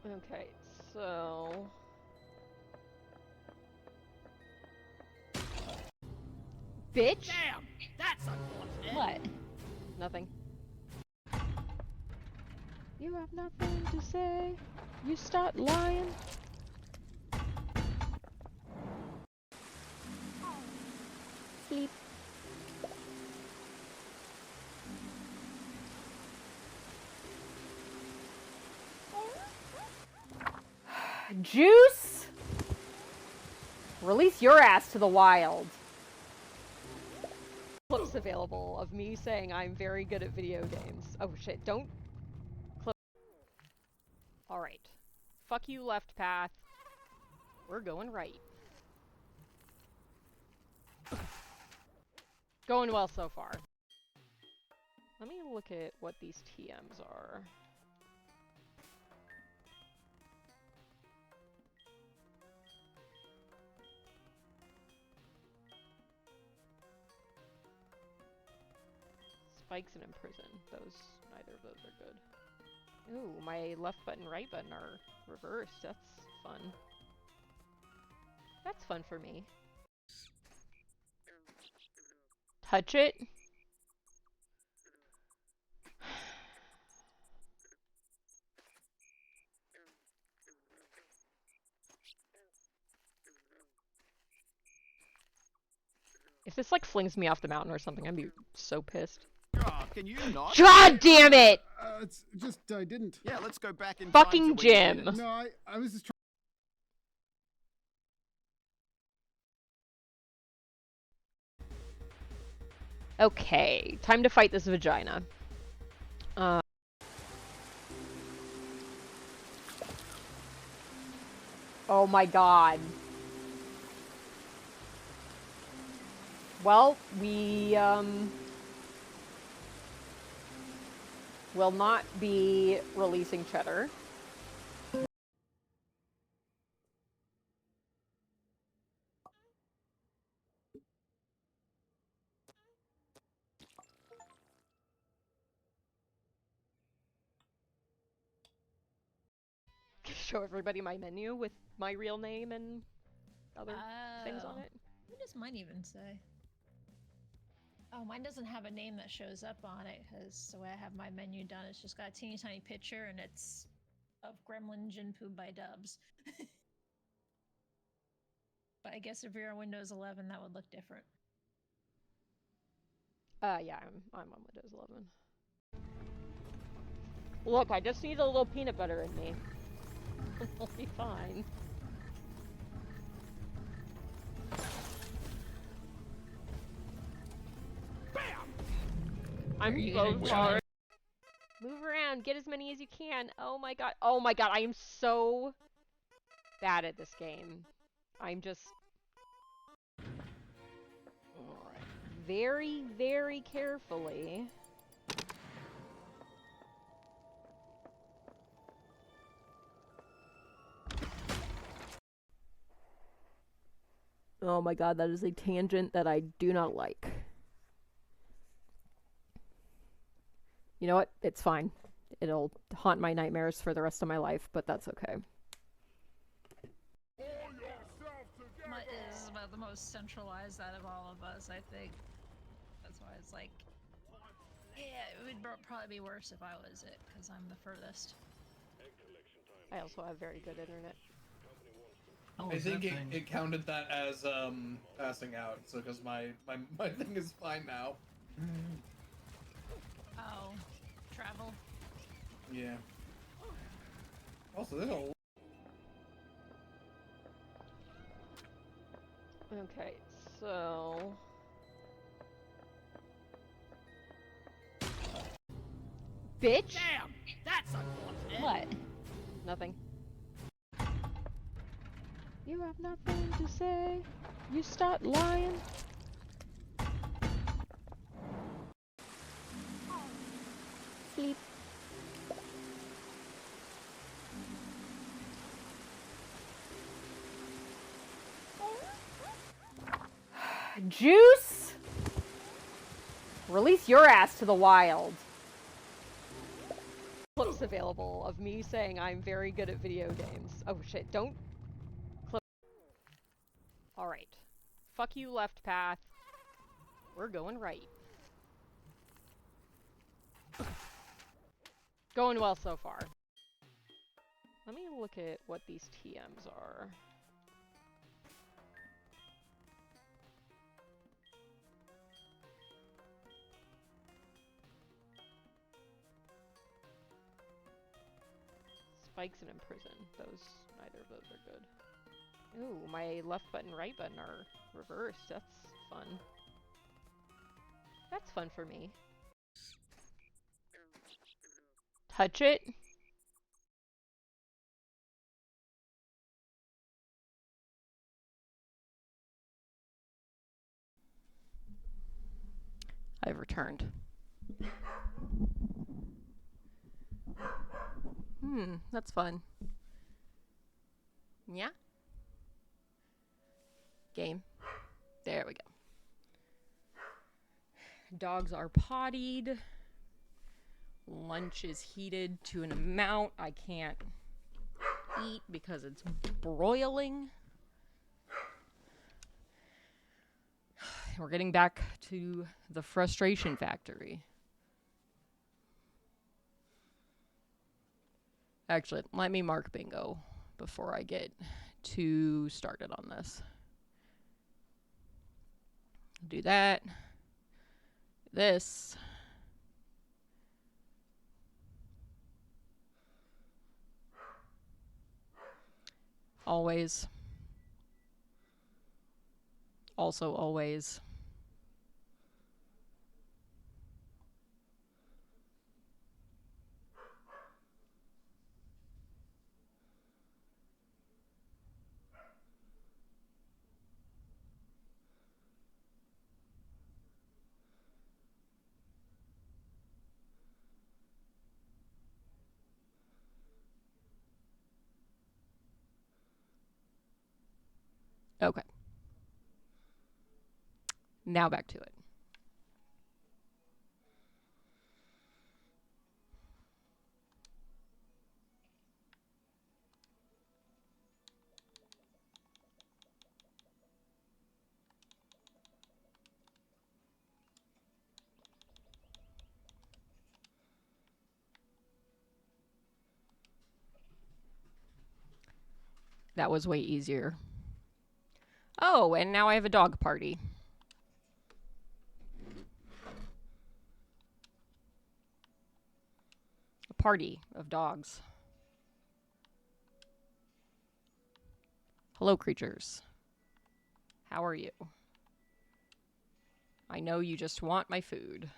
Okay, so... Bitch! Damn! That's unfortunate. What? Nothing. You have nothing to say. You start lying. Sleep. Juice! Release your ass to the wild. Clips available of me saying I'm very good at video games. Oh shit, don't clip. Alright. Fuck you, left path. We're going right. Going well so far. Let me look at what these TMs are. Spikes and imprison. Neither of those are good. Ooh, my left button, right button are reversed. That's fun. That's fun for me. Touch it. If this like flings me off the mountain or something, I'd be so pissed. Oh, can you not? God damn it! It's just I didn't. Yeah, let's go back in Fucking time to when you Jim. did it. No, I was just Okay, time to fight this vagina. Oh my god. Well, we, will not be releasing Cheddar. Show everybody my menu with my real name and other things on it. What does mine even say? Oh, mine doesn't have a name that shows up on it, because the way I have my menu done, it's just got a teeny tiny picture, and it's of Gremlin Jinpoo by Dubs. But I guess if you're on Windows 11, that would look different. Yeah, I'm on Windows 11. Look, I just need a little peanut butter in me. I'll be fine. I'm so sorry. Move around, get as many as you can. Oh my god, I am so bad at this game. I'm just very, very carefully. Oh my god, that is a tangent that I do not like. You know what? It's fine. It'll haunt my nightmares for the rest of my life, but that's okay. Is about the most centralized out of all of us, I think. That's why it's like, yeah, it would probably be worse if I was it, because I'm the furthest. I also have very good internet. I think it counted that as passing out, so because my thing is fine now. Oh, travel. Yeah. Also, there's a Okay, so... Bitch! Damn! That's unfortunate. What? Nothing. You have nothing to say. You start lying. Sleep. Juice! Release your ass to the wild. Clips available of me saying I'm very good at video games. Oh shit, don't clip. Alright. Fuck you, left path. We're going right. Going well so far. Let me look at what these TMs are. Spikes and imprison. Neither of those are good. Ooh, my left button, right button are reversed. That's fun. That's fun for me. Touch it. I've returned. That's fun. Yeah? Game. There we go. Dogs are pottied. Lunch is heated to an amount I can't eat because it's broiling. We're getting back to the frustration factory. Actually, let me mark bingo before I get too started on this. Do that. This. Always. Also always. Okay. Now back to it. That was way easier. Oh, and now I have a dog party. A party of dogs. Hello, creatures. How are you? I know you just want my food.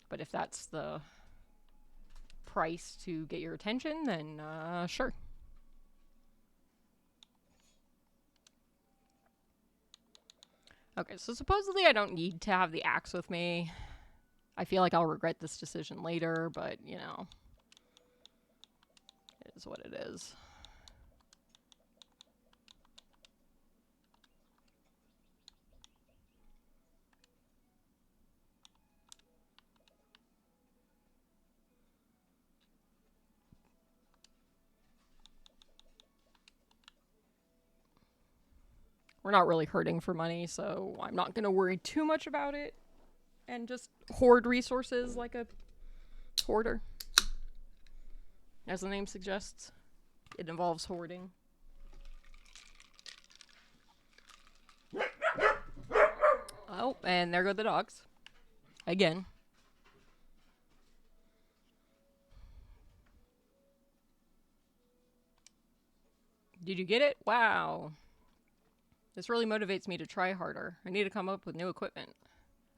But if that's the price to get your attention, then sure. Okay, so supposedly I don't need to have the axe with me. I feel like I'll regret this decision later, but, you know, it is what it is. We're not really hurting for money, so I'm not going to worry too much about it and just hoard resources like a hoarder. As the name suggests, it involves hoarding. Oh, and there go the dogs. Again. Did you get it? Wow. This really motivates me to try harder. I need to come up with new equipment.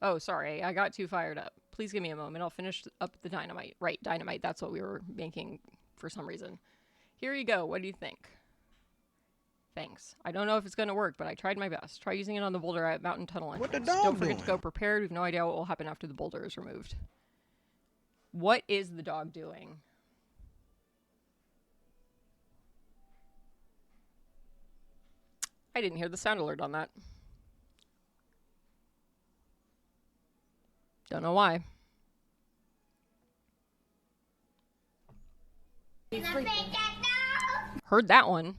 Oh, sorry. I got too fired up. Please give me a moment. I'll finish up the dynamite. Right, dynamite. That's what we were making for some reason. Here you go. What do you think? Thanks. I don't know if it's going to work, but I tried my best. Try using it on the boulder at Mountain Tunnel entrance. What the dog Don't forget doing? to go prepared. We have no idea what will happen after the boulder is removed. What is the dog doing? I didn't hear the sound alert on that. Don't know why. Heard that one.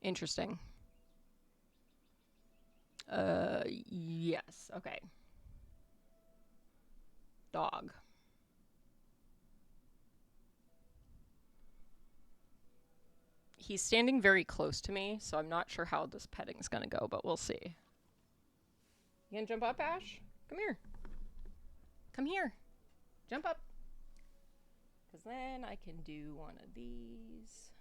Interesting. Yes. Okay. Dog. He's standing very close to me, so I'm not sure how this petting's gonna go, but we'll see. You gonna jump up, Ash? Come here. Come here. Jump up. Because then I can do one of these.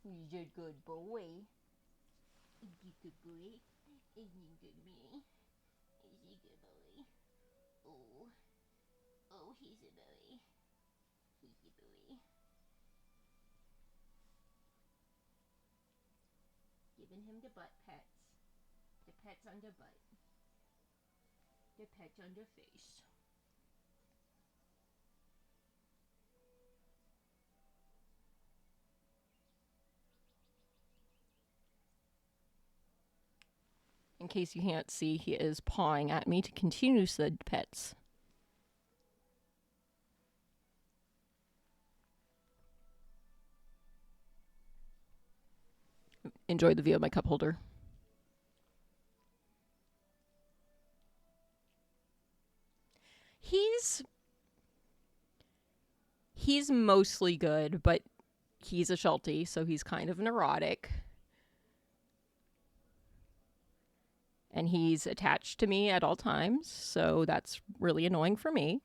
You're a good boy. You're a good boy. You're a good boy. He's a good boy. Oh. Oh, he's a boy. He's a boy. Giving him the butt pets. The pets on the butt. The pets on the face. In case you can't see, he is pawing at me to continue said pets. Enjoy the view of my cup holder. He's mostly good, but he's a Sheltie, so he's kind of neurotic. And he's attached to me at all times, so that's really annoying for me.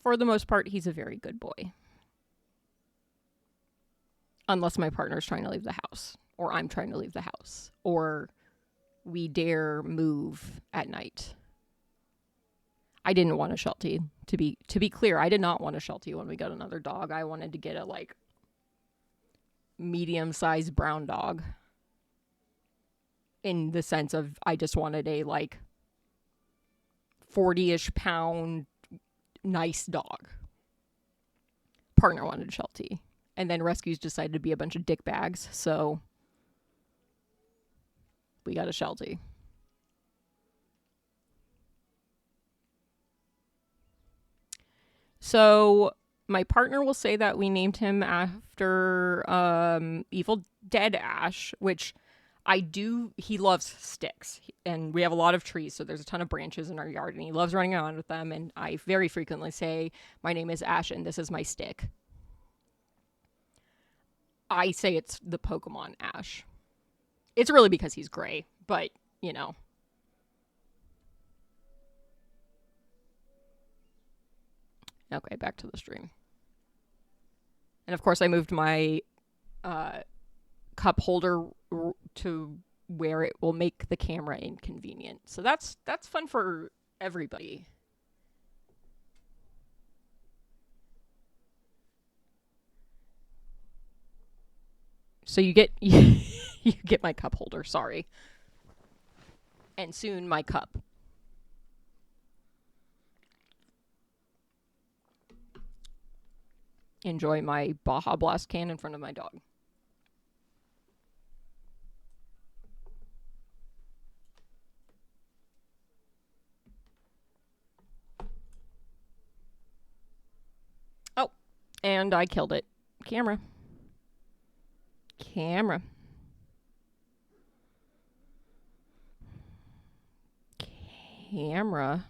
For the most part, he's a very good boy. Unless my partner's trying to leave the house, or I'm trying to leave the house, or we dare move at night. I didn't want a Sheltie. To be clear, I did not want a Sheltie when we got another dog. I wanted to get a medium-sized brown dog. In the sense of I just wanted a 40-ish pound nice dog. Partner wanted a Sheltie. And then rescues decided to be a bunch of dick bags, so we got a Sheltie. So my partner will say that we named him after Evil Dead Ash, which I do. He loves sticks, and we have a lot of trees, so there's a ton of branches in our yard, and he loves running around with them, and I very frequently say, my name is Ash, and this is my stick. I say it's the Pokemon Ash. It's really because he's gray, but, you know. Okay, back to the stream. And of course I moved my cup holder to where it will make the camera inconvenient. So that's fun for everybody. So you get you get my cup holder, sorry. And soon my cup. Enjoy my Baja Blast can in front of my dog. Oh, and I killed it. Camera. Camera. Camera.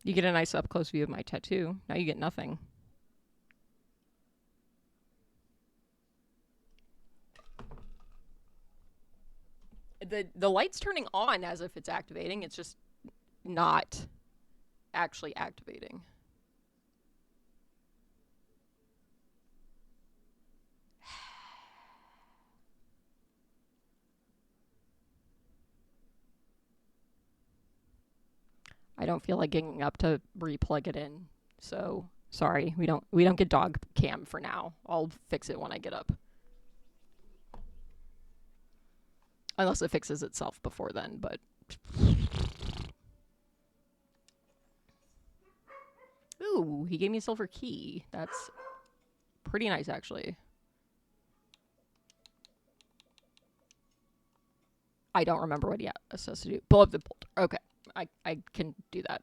You get a nice up-close view of my tattoo. Now you get nothing. The light's turning on as if it's activating. It's just not actually activating. I don't feel like getting up to replug it in. So, sorry. We don't get dog cam for now. I'll fix it when I get up. Unless it fixes itself before then, but... Ooh, he gave me a silver key. That's pretty nice, actually. I don't remember what he asked us to do. Blow up the boulder. Okay, I can do that.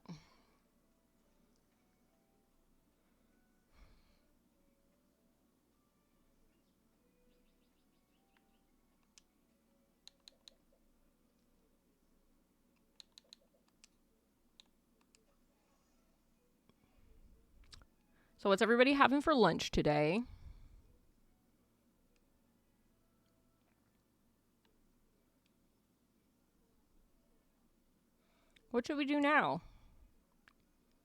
So what's everybody having for lunch today? What should we do now?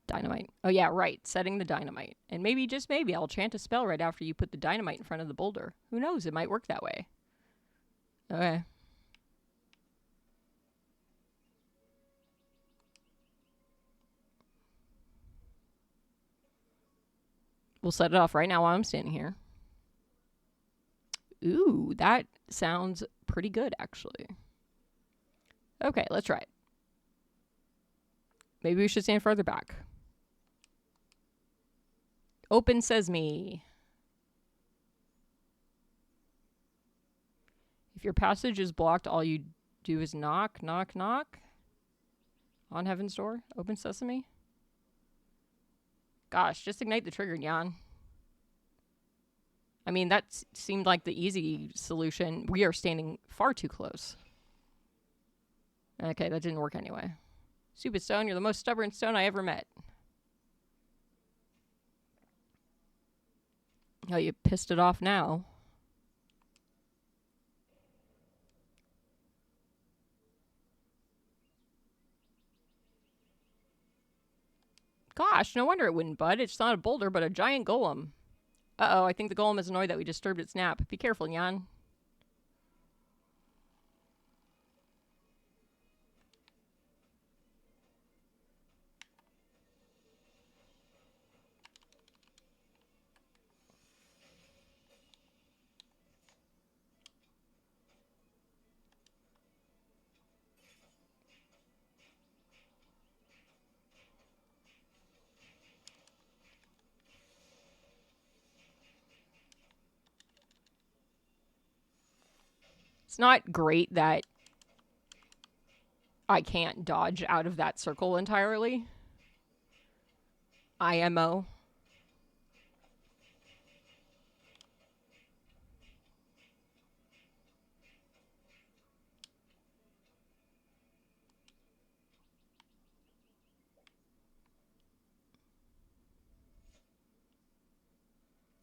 Dynamite. Oh yeah, right. Setting the dynamite. And maybe, just maybe, I'll chant a spell right after you put the dynamite in front of the boulder. Who knows? It might work that way. Okay. We'll set it off right now while I'm standing here. Ooh, that sounds pretty good, actually. Okay, let's try it. Maybe we should stand further back. Open sesame. If your passage is blocked, all you do is knock, knock, knock. On heaven's door. Open sesame. Gosh, just ignite the trigger, Jan. I mean, that seemed like the easy solution. We are standing far too close. Okay, that didn't work anyway. Stupid stone, you're the most stubborn stone I ever met. Oh, you pissed it off now. Gosh, no wonder it wouldn't bud. It's not a boulder, but a giant golem. Uh-oh, I think the golem is annoyed that we disturbed its nap. Be careful, Jan. It's not great that I can't dodge out of that circle entirely. IMO.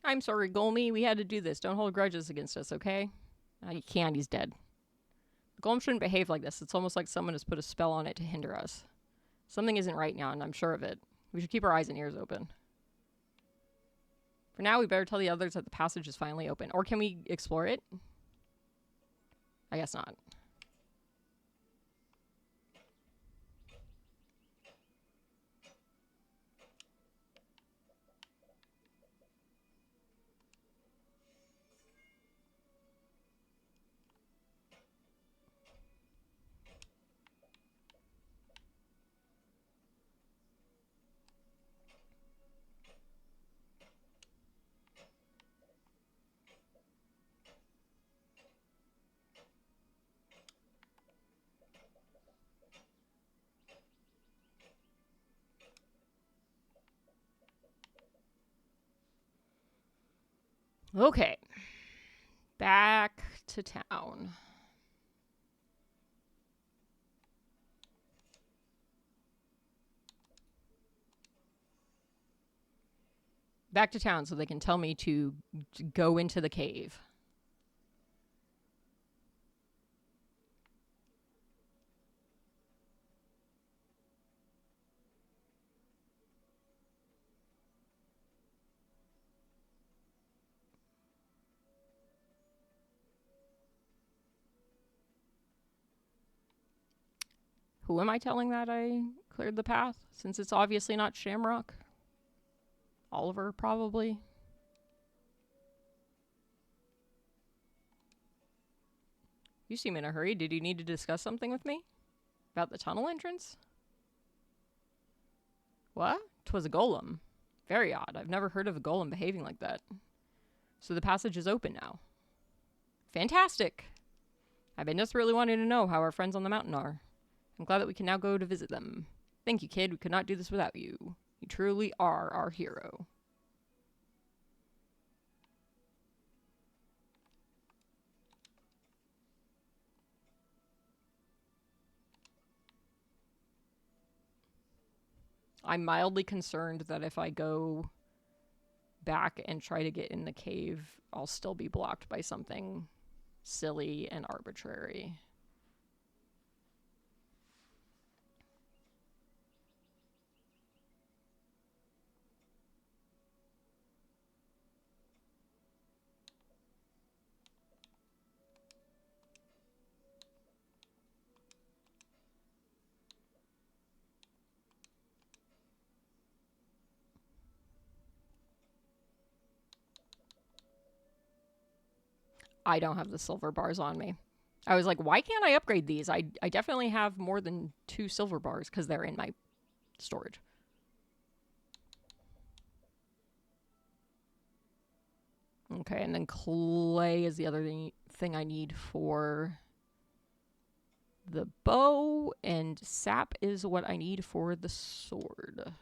I'm sorry, Golmy. We had to do this. Don't hold grudges against us, okay? You can't. He's dead. The golem shouldn't behave like this. It's almost like someone has put a spell on it to hinder us. Something isn't right now, and I'm sure of it. We should keep our eyes and ears open. For now, we better tell the others that the passage is finally open. Or can we explore it? I guess not. Okay. Back to town. Back to town so they can tell me to go into the cave. Who am I telling that I cleared the path? Since it's obviously not Shamrock. Oliver, probably. You seem in a hurry. Did you need to discuss something with me? About the tunnel entrance? What? 'Twas a golem. Very odd. I've never heard of a golem behaving like that. So the passage is open now. Fantastic! I've been desperately wanting to know how our friends on the mountain are. I'm glad that we can now go to visit them. Thank you, kid. We could not do this without you. You truly are our hero. I'm mildly concerned that if I go back and try to get in the cave, I'll still be blocked by something silly and arbitrary. I don't have the silver bars on me. I was like, why can't I upgrade these? I definitely have more than 2 silver bars because they're in my storage. Okay, and then clay is the other thing I need for the bow, and sap is what I need for the sword.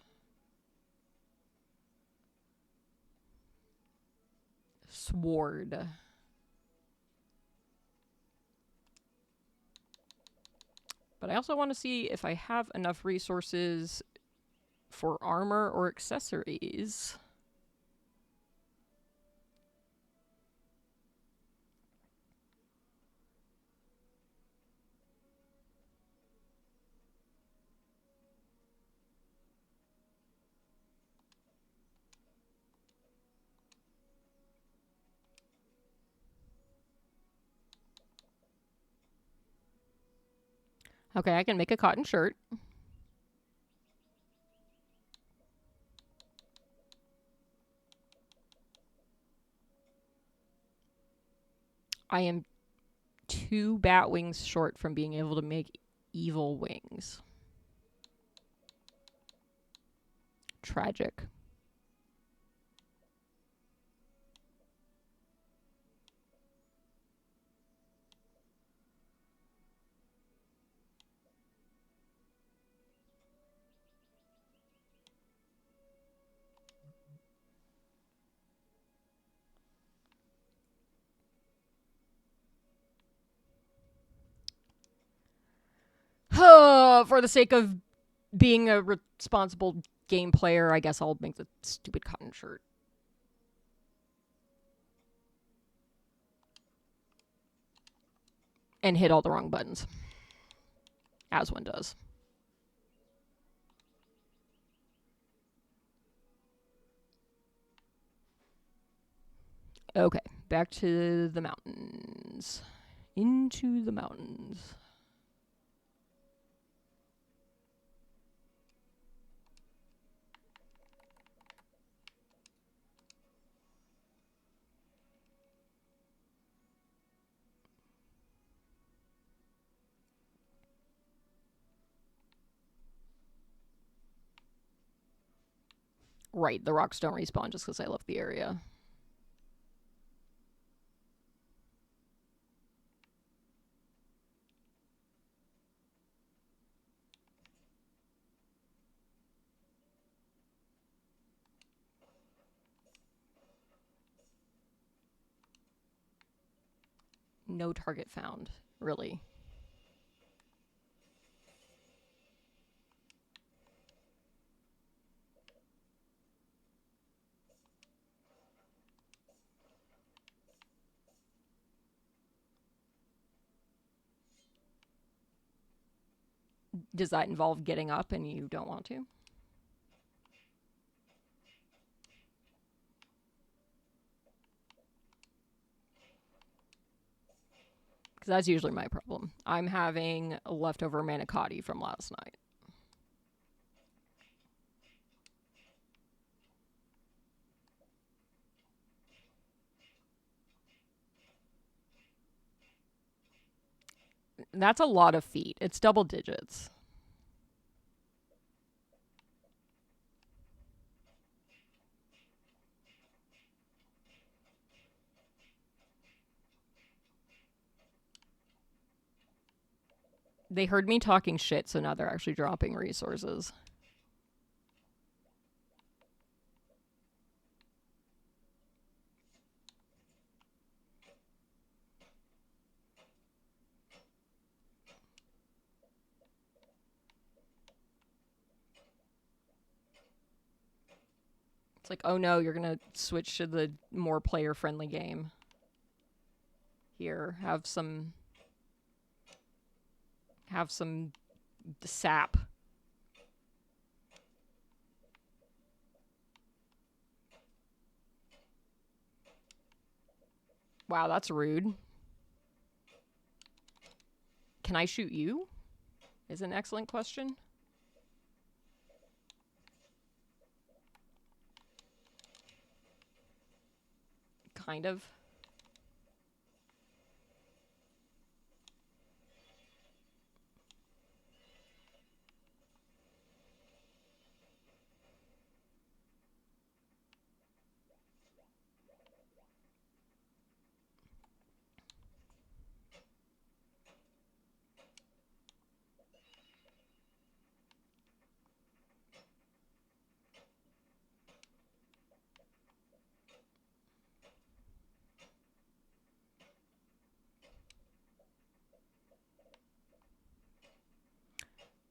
Sword. But I also want to see if I have enough resources for armor or accessories. Okay, I can make a cotton shirt. I am 2 bat wings short from being able to make evil wings. Tragic. For the sake of being a responsible game player, I guess I'll make the stupid cotton shirt. And hit all the wrong buttons. As one does. Okay, back to the mountains. Into the mountains. Right, the rocks don't respawn just because I left the area. No target found, really. Does that involve getting up and you don't want to? Because that's usually my problem. I'm having a leftover manicotti from last night. That's a lot of feet. It's double digits. They heard me talking shit, so now they're actually dropping resources. It's like, oh no, you're gonna switch to the more player-friendly game. Here, have some sap. Wow, that's rude. Can I shoot you? Is an excellent question. Kind of.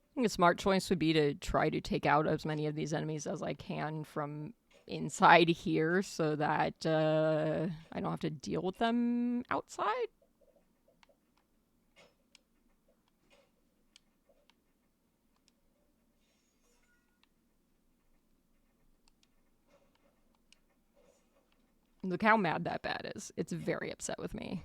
I think a smart choice would be to try to take out as many of these enemies as I can from inside here so that I don't have to deal with them outside. Look how mad that bat is. It's very upset with me.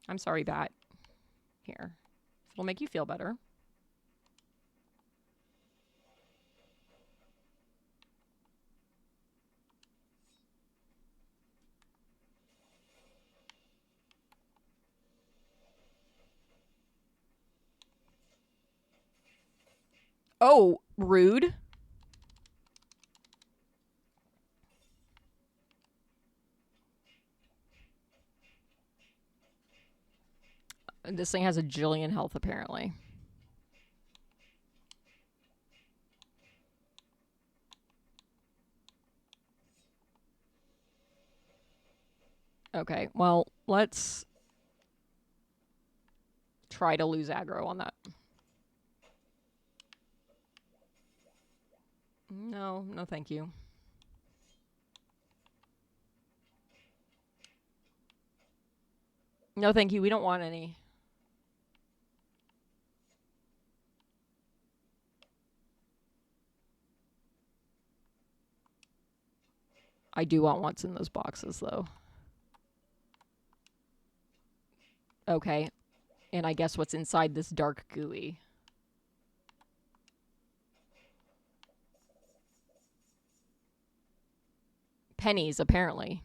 I'm sorry, bat. Here. It'll make you feel better. Oh, rude. This thing has a jillion health, apparently. Okay, well, let's try to lose aggro on that. No, no thank you. No thank you, we don't want any. I do want what's in those boxes, though. Okay, and I guess what's inside this dark gooey. Pennies, apparently.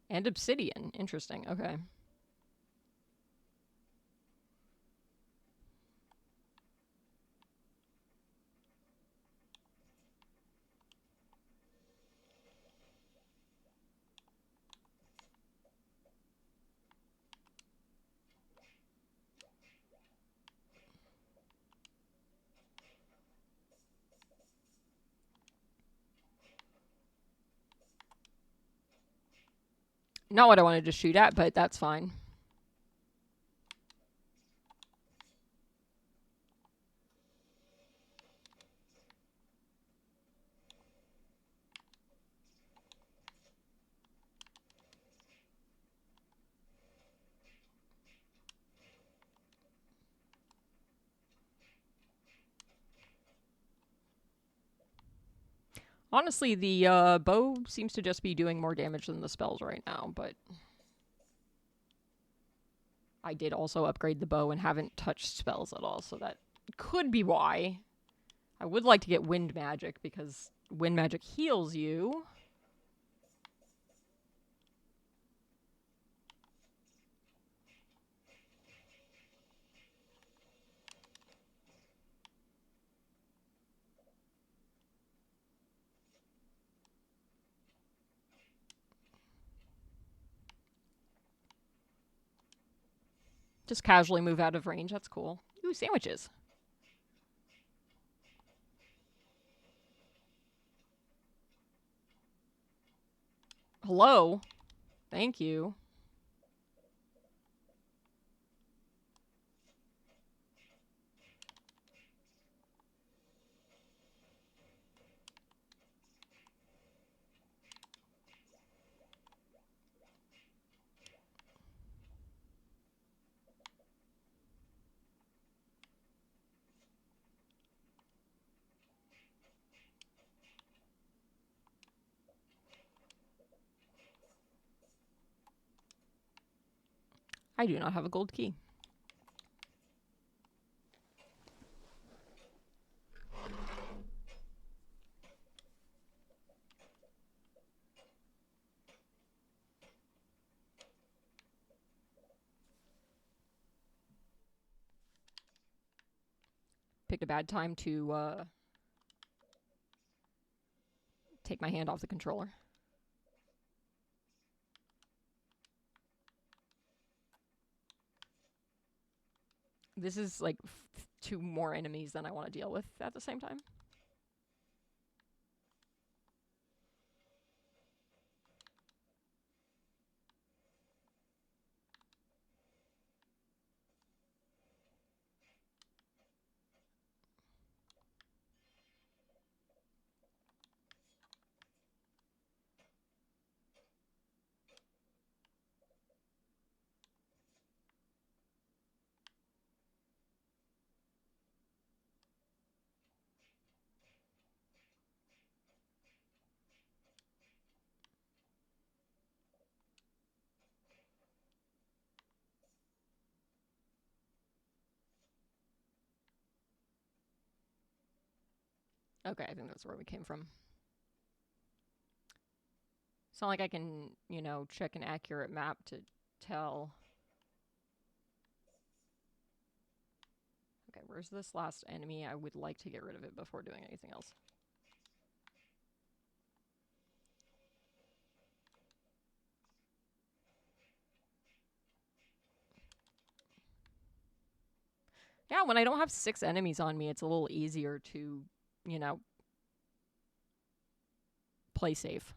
And obsidian. Interesting. Okay. Not what I wanted to shoot at, but that's fine. Honestly, the bow seems to just be doing more damage than the spells right now, but I did also upgrade the bow and haven't touched spells at all, so that could be why. I would like to get wind magic because wind magic heals you. Just casually move out of range. That's cool. Ooh, sandwiches. Hello? Thank you. I do not have a gold key. Picked a bad time to take my hand off the controller. This is like 2 more enemies than I want to deal with at the same time. Okay, I think that's where we came from. It's not like I can, you know, check an accurate map to tell. Okay, where's this last enemy? I would like to get rid of it before doing anything else. Yeah, when I don't have 6 enemies on me, it's a little easier to, you know, play safe.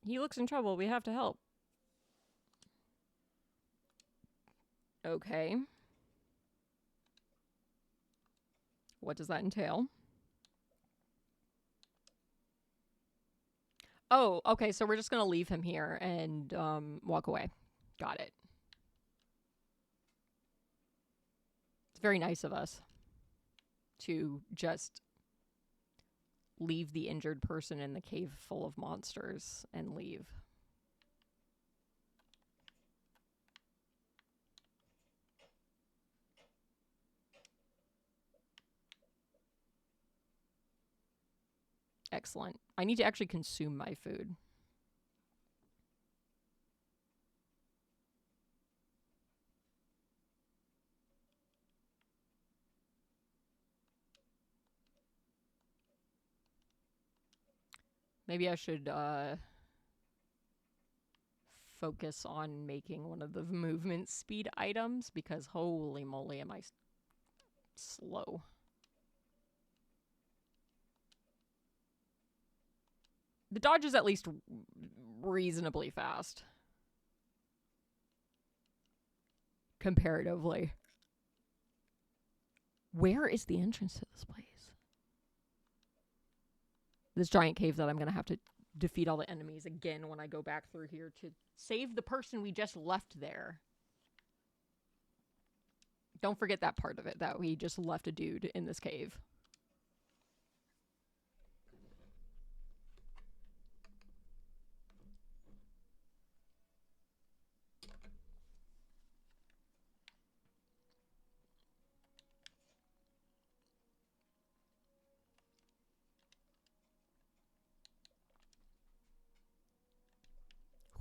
He looks in trouble. We have to help. Okay. What does that entail? Oh, okay, so we're just gonna leave him here and walk away. Got it. It's very nice of us to just leave the injured person in the cave full of monsters and leave. Excellent. I need to actually consume my food. Maybe I should focus on making one of the movement speed items because holy moly am I slow. The dodge is at least reasonably fast. Comparatively. Where is the entrance to this place? This giant cave that I'm going to have to defeat all the enemies again when I go back through here to save the person we just left there. Don't forget that part of it, that we just left a dude in this cave.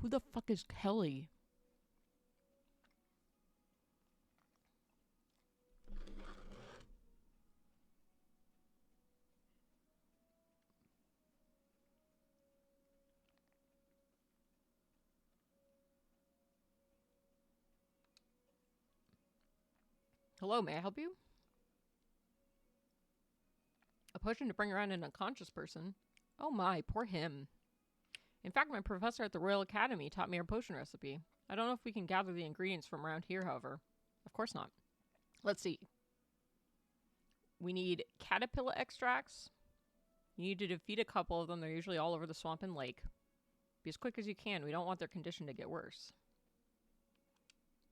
Who the fuck is Kelly? Hello, may I help you? A potion to bring around an unconscious person? Oh my, poor him. In fact, my professor at the Royal Academy taught me our potion recipe. I don't know if we can gather the ingredients from around here, however. Of course not. Let's see. We need caterpillar extracts. You need to defeat a couple of them. They're usually all over the swamp and lake. Be as quick as you can. We don't want their condition to get worse.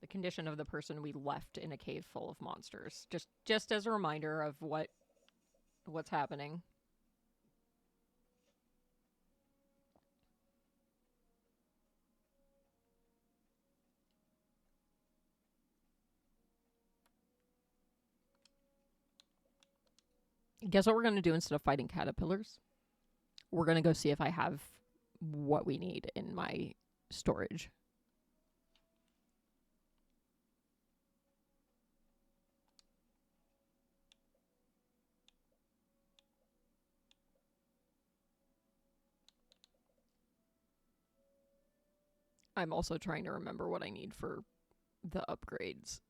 The condition of the person we left in a cave full of monsters. Just as a reminder of what's happening. Guess what we're going to do instead of fighting caterpillars? We're going to go see if I have what we need in my storage. I'm also trying to remember what I need for the upgrades.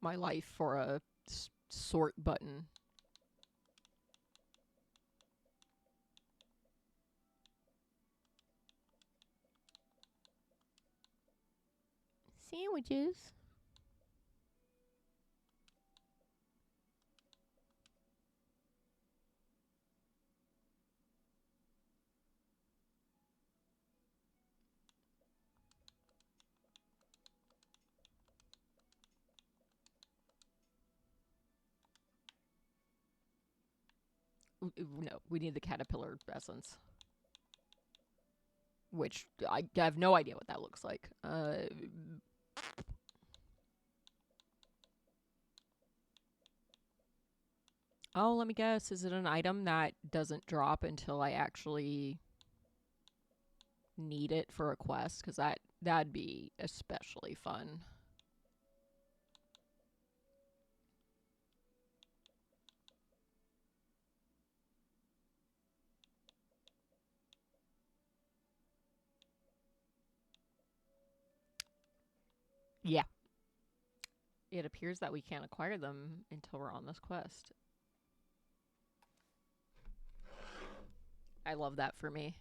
My life for a sort button. Sandwiches. No, we need the caterpillar essence. Which, I have no idea what that looks like. Oh, let me guess. Is it an item that doesn't drop until I actually need it for a quest? Because that'd be especially fun. Yeah. It appears that we can't acquire them until we're on this quest. I love that for me.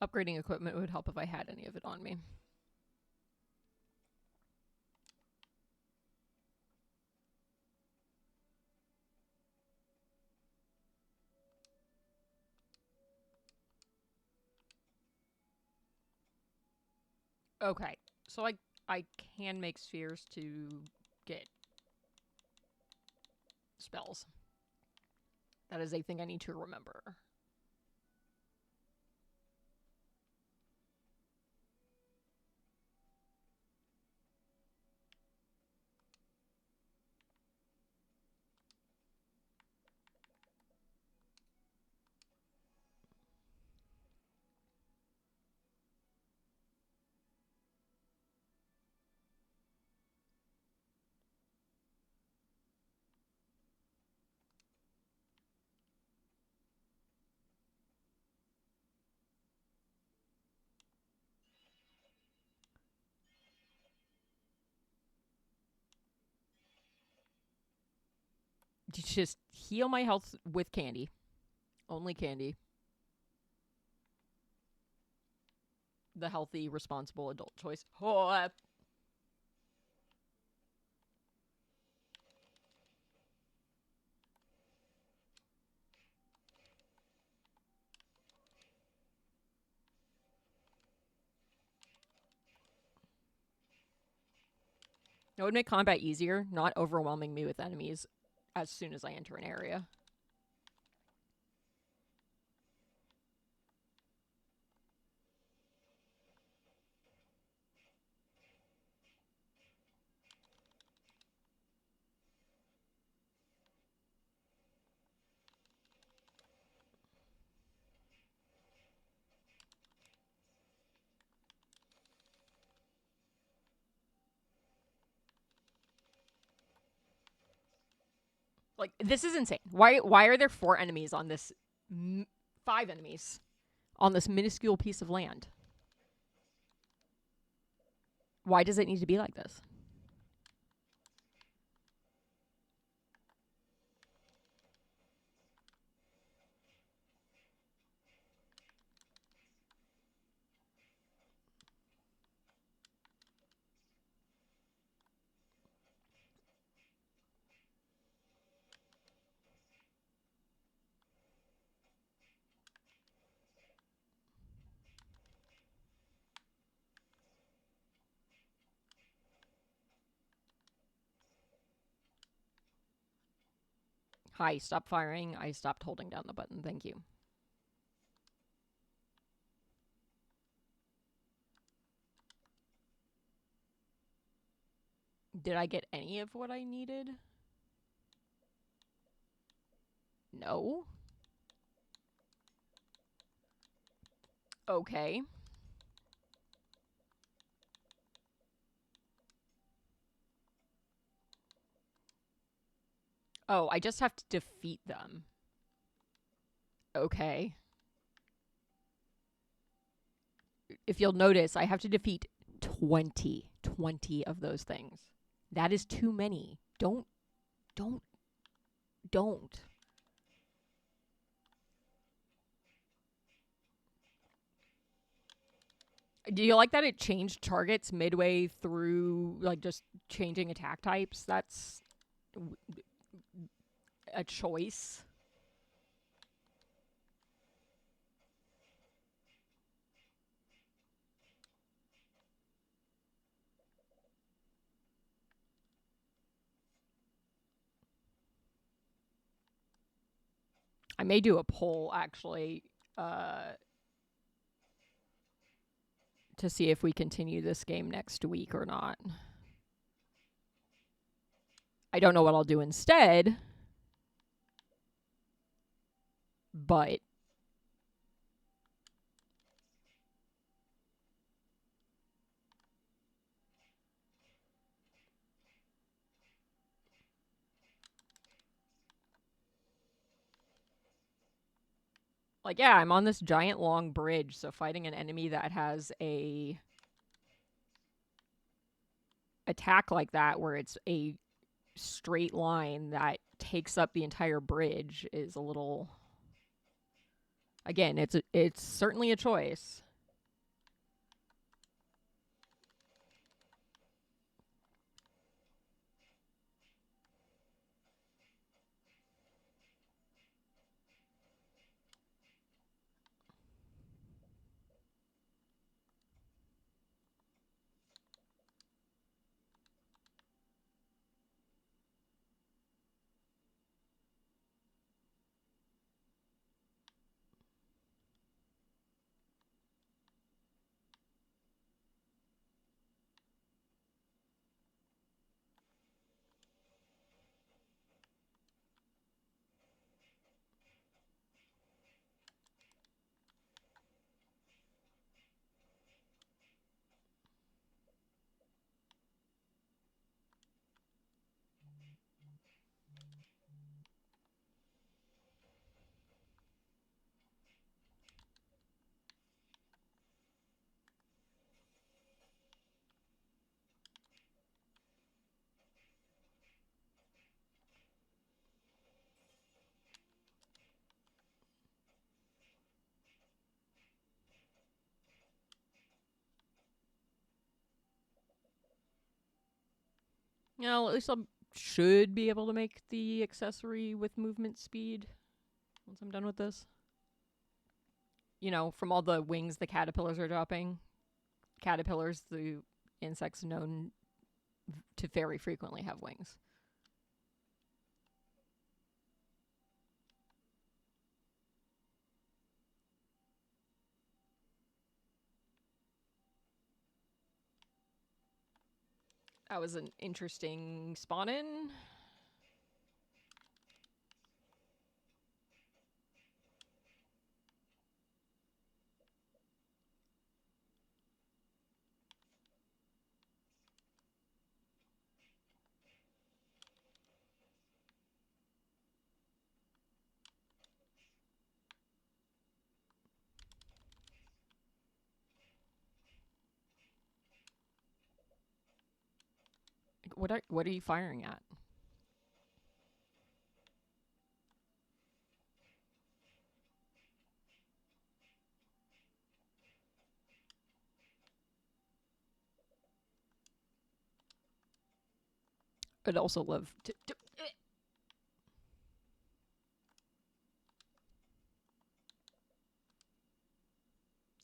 Upgrading equipment would help if I had any of it on me. Okay, so I can make spheres to get spells. That is a thing I need to remember. just heal my health with candy. Only candy. The healthy, responsible adult choice. Oh, it would make combat easier, not overwhelming me with enemies as soon as I enter an area. Like, this is insane. Why are there 4 enemies on this 5 enemies on this minuscule piece of land? Why does it need to be like this? Hi, stop firing. I stopped holding down the button. Thank you. Did I get any of what I needed? No. Okay. Oh, I just have to defeat them. Okay. If you'll notice, I have to defeat 20 of those things. That is too many. Don't. Do you like that it changed targets midway through, like, just changing attack types? That's a choice. I may do a poll, actually, to see if we continue this game next week or not. I don't know what I'll do instead, but like, yeah, I'm on this giant long bridge, so fighting an enemy that has a attack like that where it's a straight line that takes up the entire bridge is a little, again, it's certainly a choice. At least I should be able to make the accessory with movement speed once I'm done with this. From all the wings the caterpillars are dropping. Caterpillars, the insects known to very frequently have wings. That was an interesting spawn-in. What are you firing at? I'd also love to.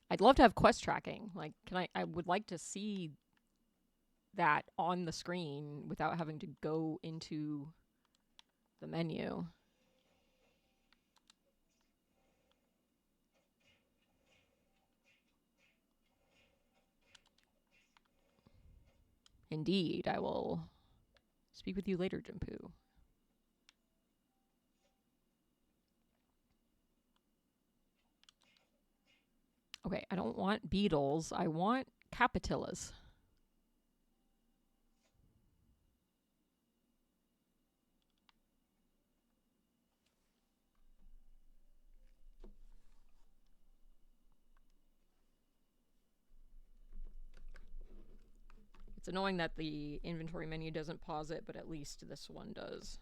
I'd love to have quest tracking. Like, I would like to see that on the screen without having to go into the menu. Indeed, I will speak with you later, Jimpu. Okay, I don't want beetles. I want capitillas. It's annoying that the inventory menu doesn't pause it, but at least this one does.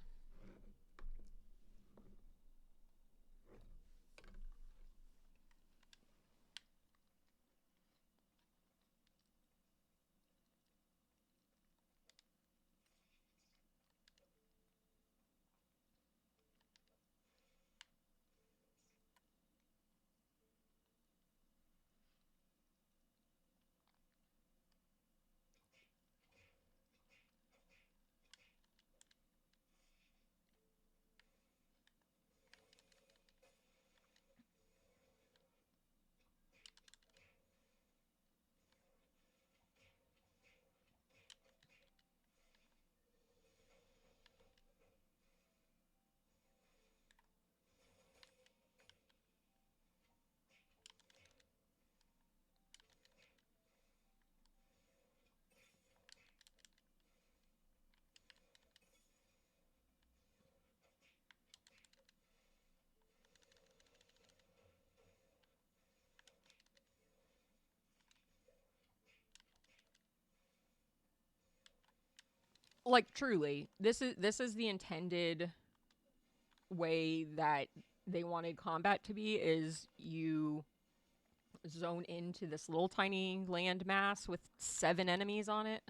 Like, truly, this is the intended way that they wanted combat to be, is you zone into this little tiny land mass with 7 enemies on it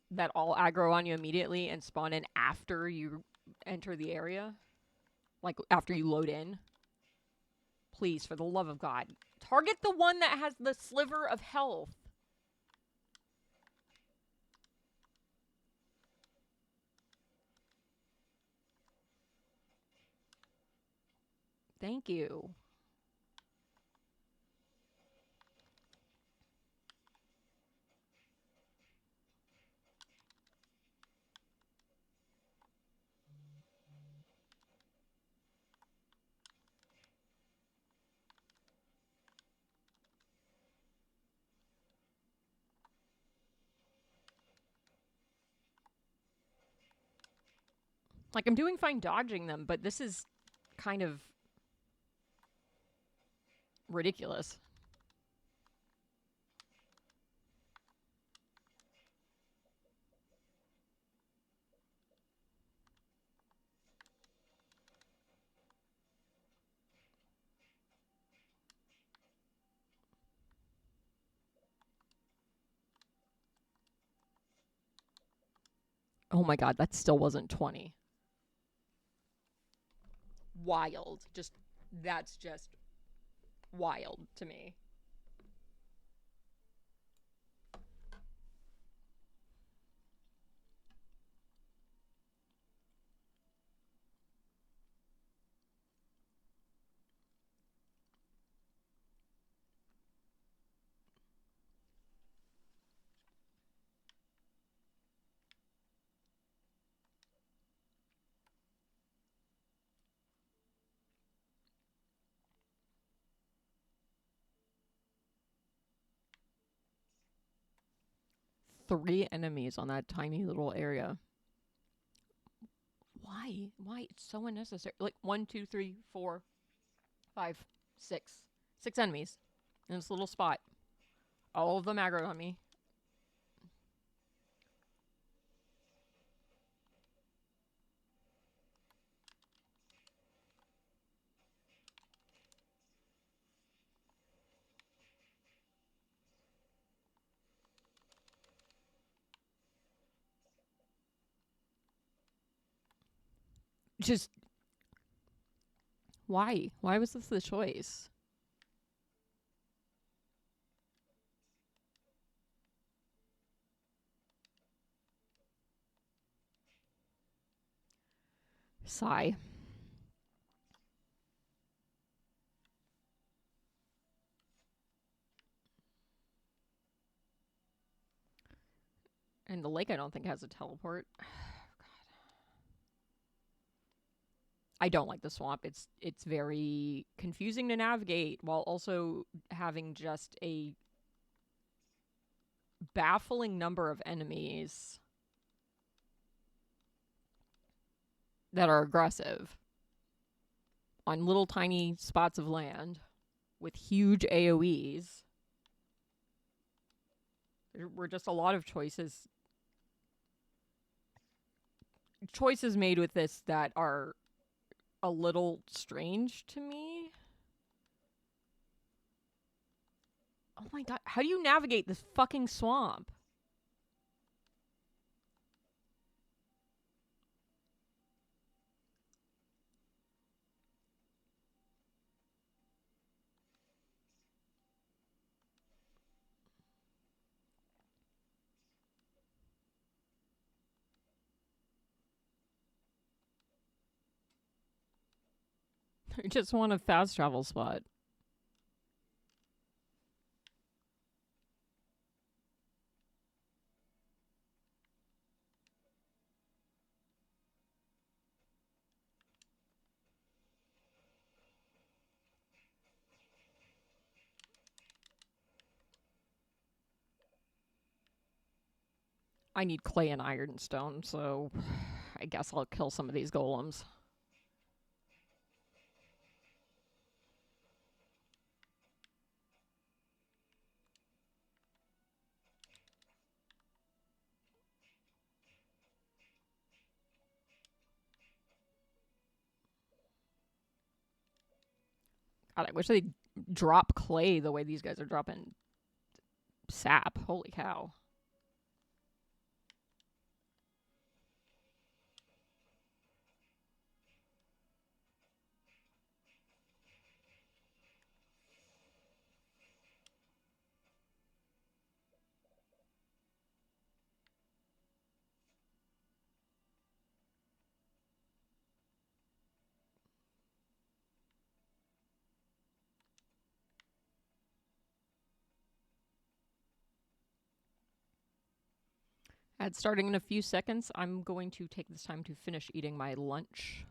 that all aggro on you immediately and spawn in after you enter the area. Like, after you load in. Please, for the love of God, target the one that has the sliver of health. Thank you. Like, I'm doing fine dodging them, but this is kind of ridiculous. Oh my god, that still wasn't 20. Wild. That's just wild to me. Three enemies on that tiny little area. Why? Why? It's so unnecessary. Like 1, 2, 3, 4, 5, 6. 6 enemies in this little spot. All of them aggroed on me. Just why? Why was this the choice? Sigh. And the lake I don't think has a teleport. I don't like the swamp. It's very confusing to navigate while also having just a baffling number of enemies that are aggressive on little tiny spots of land with huge AoEs. There were just a lot of choices made with this that are a little strange to me. Oh my god, how do you navigate this fucking swamp? I just want a fast travel spot. I need clay and ironstone, so I guess I'll kill some of these golems. God, I wish they'd drop clay the way these guys are dropping sap. Holy cow. Ad starting in a few seconds. I'm going to take this time to finish eating my lunch.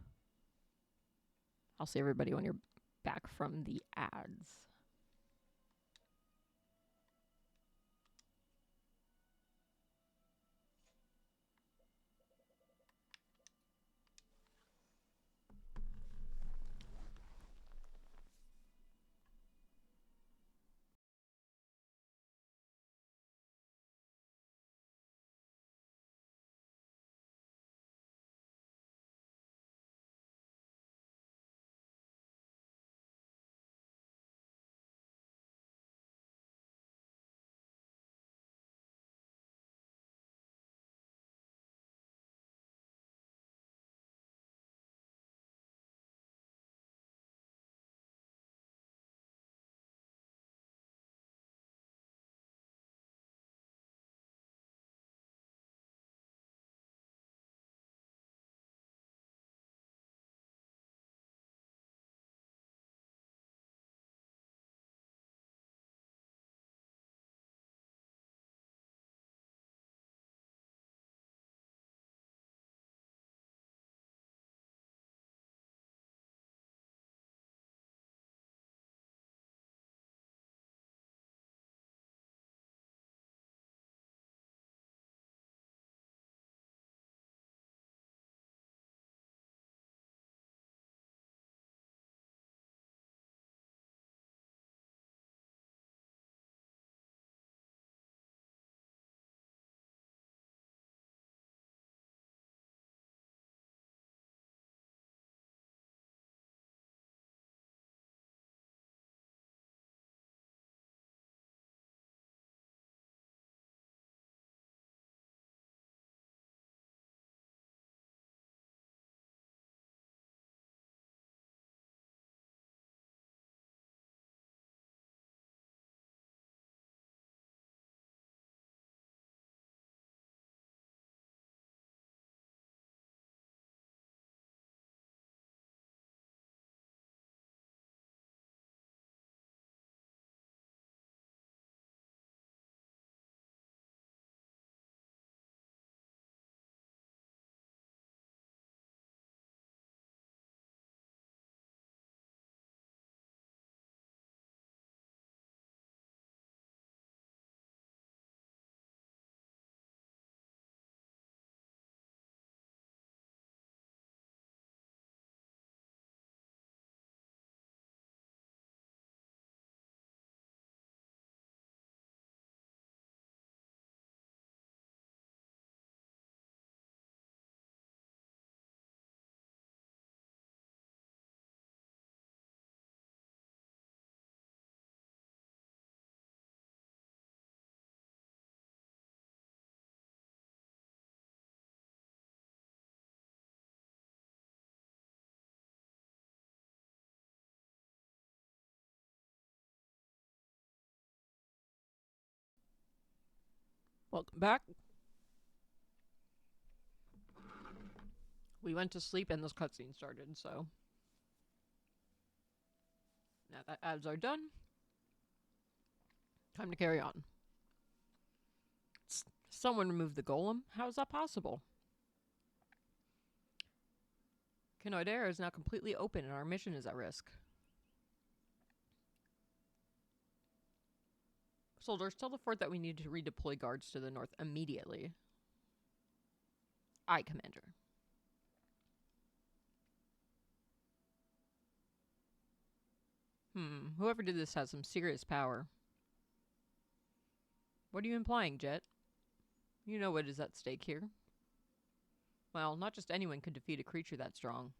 I'll see everybody when you're back from the ads. Welcome back. We went to sleep and this cutscene started, so now that ads are done, time to carry on. Someone removed the golem? How is that possible? Kitaria is now completely open and our mission is at risk. Soldiers, tell the fort that we need to redeploy guards to the north immediately. Aye, Commander. Whoever did this has some serious power. What are you implying, Jet? You know what is at stake here. Well, not just anyone could defeat a creature that strong.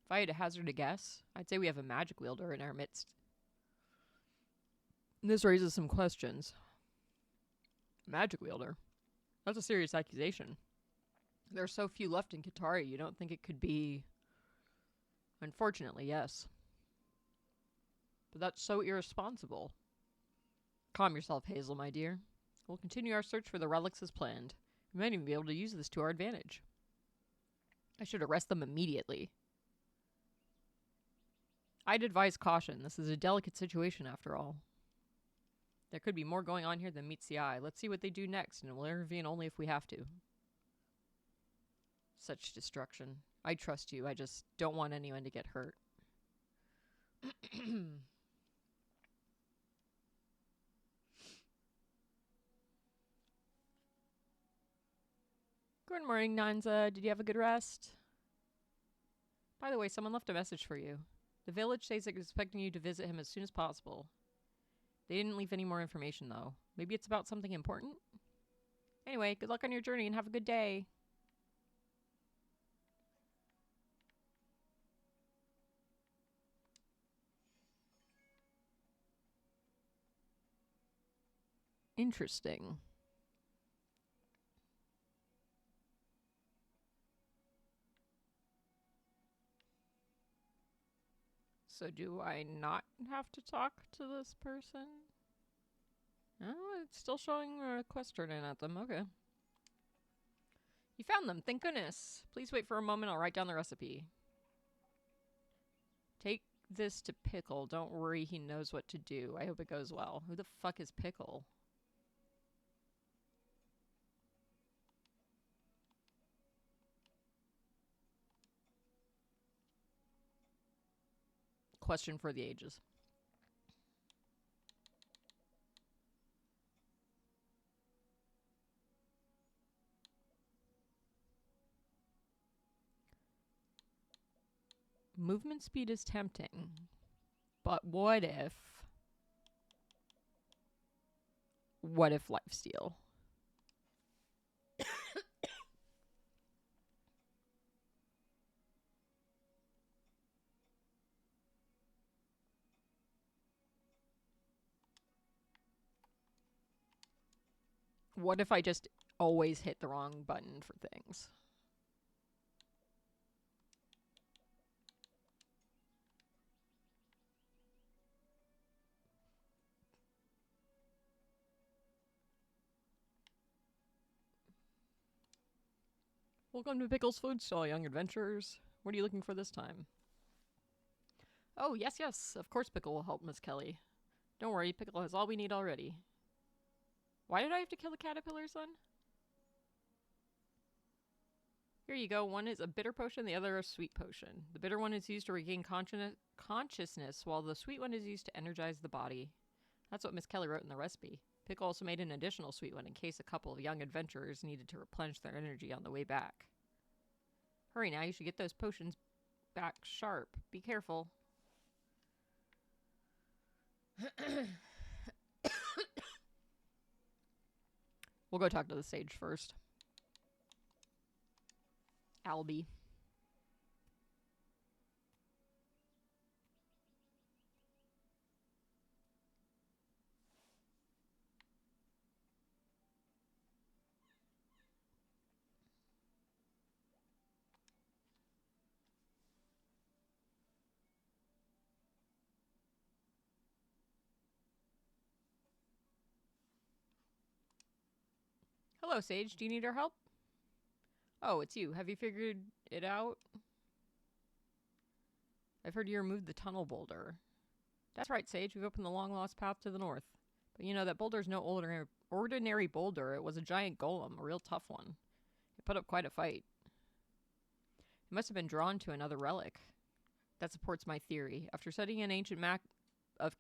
If I had to hazard a guess, I'd say we have a magic wielder in our midst. This raises some questions. Magic wielder? That's a serious accusation. There are so few left in Kitaria, you don't think it could be... Unfortunately, yes. But that's so irresponsible. Calm yourself, Hazel, my dear. We'll continue our search for the relics as planned. We might even be able to use this to our advantage. I should arrest them immediately. I'd advise caution. This is a delicate situation, after all. There could be more going on here than meets the eye. Let's see what they do next, and we'll intervene only if we have to. Such destruction. I trust you. I just don't want anyone to get hurt. Good morning, Nanza. Did you have a good rest? By the way, someone left a message for you. The village says they're expecting you to visit him as soon as possible. They didn't leave any more information, though. Maybe it's about something important? Anyway, good luck on your journey and have a good day. Interesting. So do I not have to talk to this person? Oh, it's still showing a quest turn-in at them. Okay. You found them. Thank goodness. Please wait for a moment. I'll write down the recipe. Take this to Pickle. Don't worry. He knows what to do. I hope it goes well. Who the fuck is Pickle? Question for the ages. Movement speed is tempting. But what if... What if lifesteal? What if I just always hit the wrong button for things? Welcome to Pickle's Food Stall, young adventurers. What are you looking for this time? Oh, yes, yes. Of course Pickle will help, Miss Kelly. Don't worry, Pickle has all we need already. Why did I have to kill the caterpillars, then? Here you go. One is a bitter potion, the other a sweet potion. The bitter one is used to regain consciousness, while the sweet one is used to energize the body. That's what Miss Kelly wrote in the recipe. Pickle also made an additional sweet one in case a couple of young adventurers needed to replenish their energy on the way back. Hurry now, you should get those potions back sharp. Be careful. We'll go talk to the sage first. Albie. Hello, Sage. Do you need our help? Oh, it's you. Have you figured it out? I've heard you removed the tunnel boulder. That's right, Sage. We've opened the long-lost path to the north. But you know, that boulder's no ordinary boulder. It was a giant golem, a real tough one. It put up quite a fight. It must have been drawn to another relic. That supports my theory. After studying an ancient map of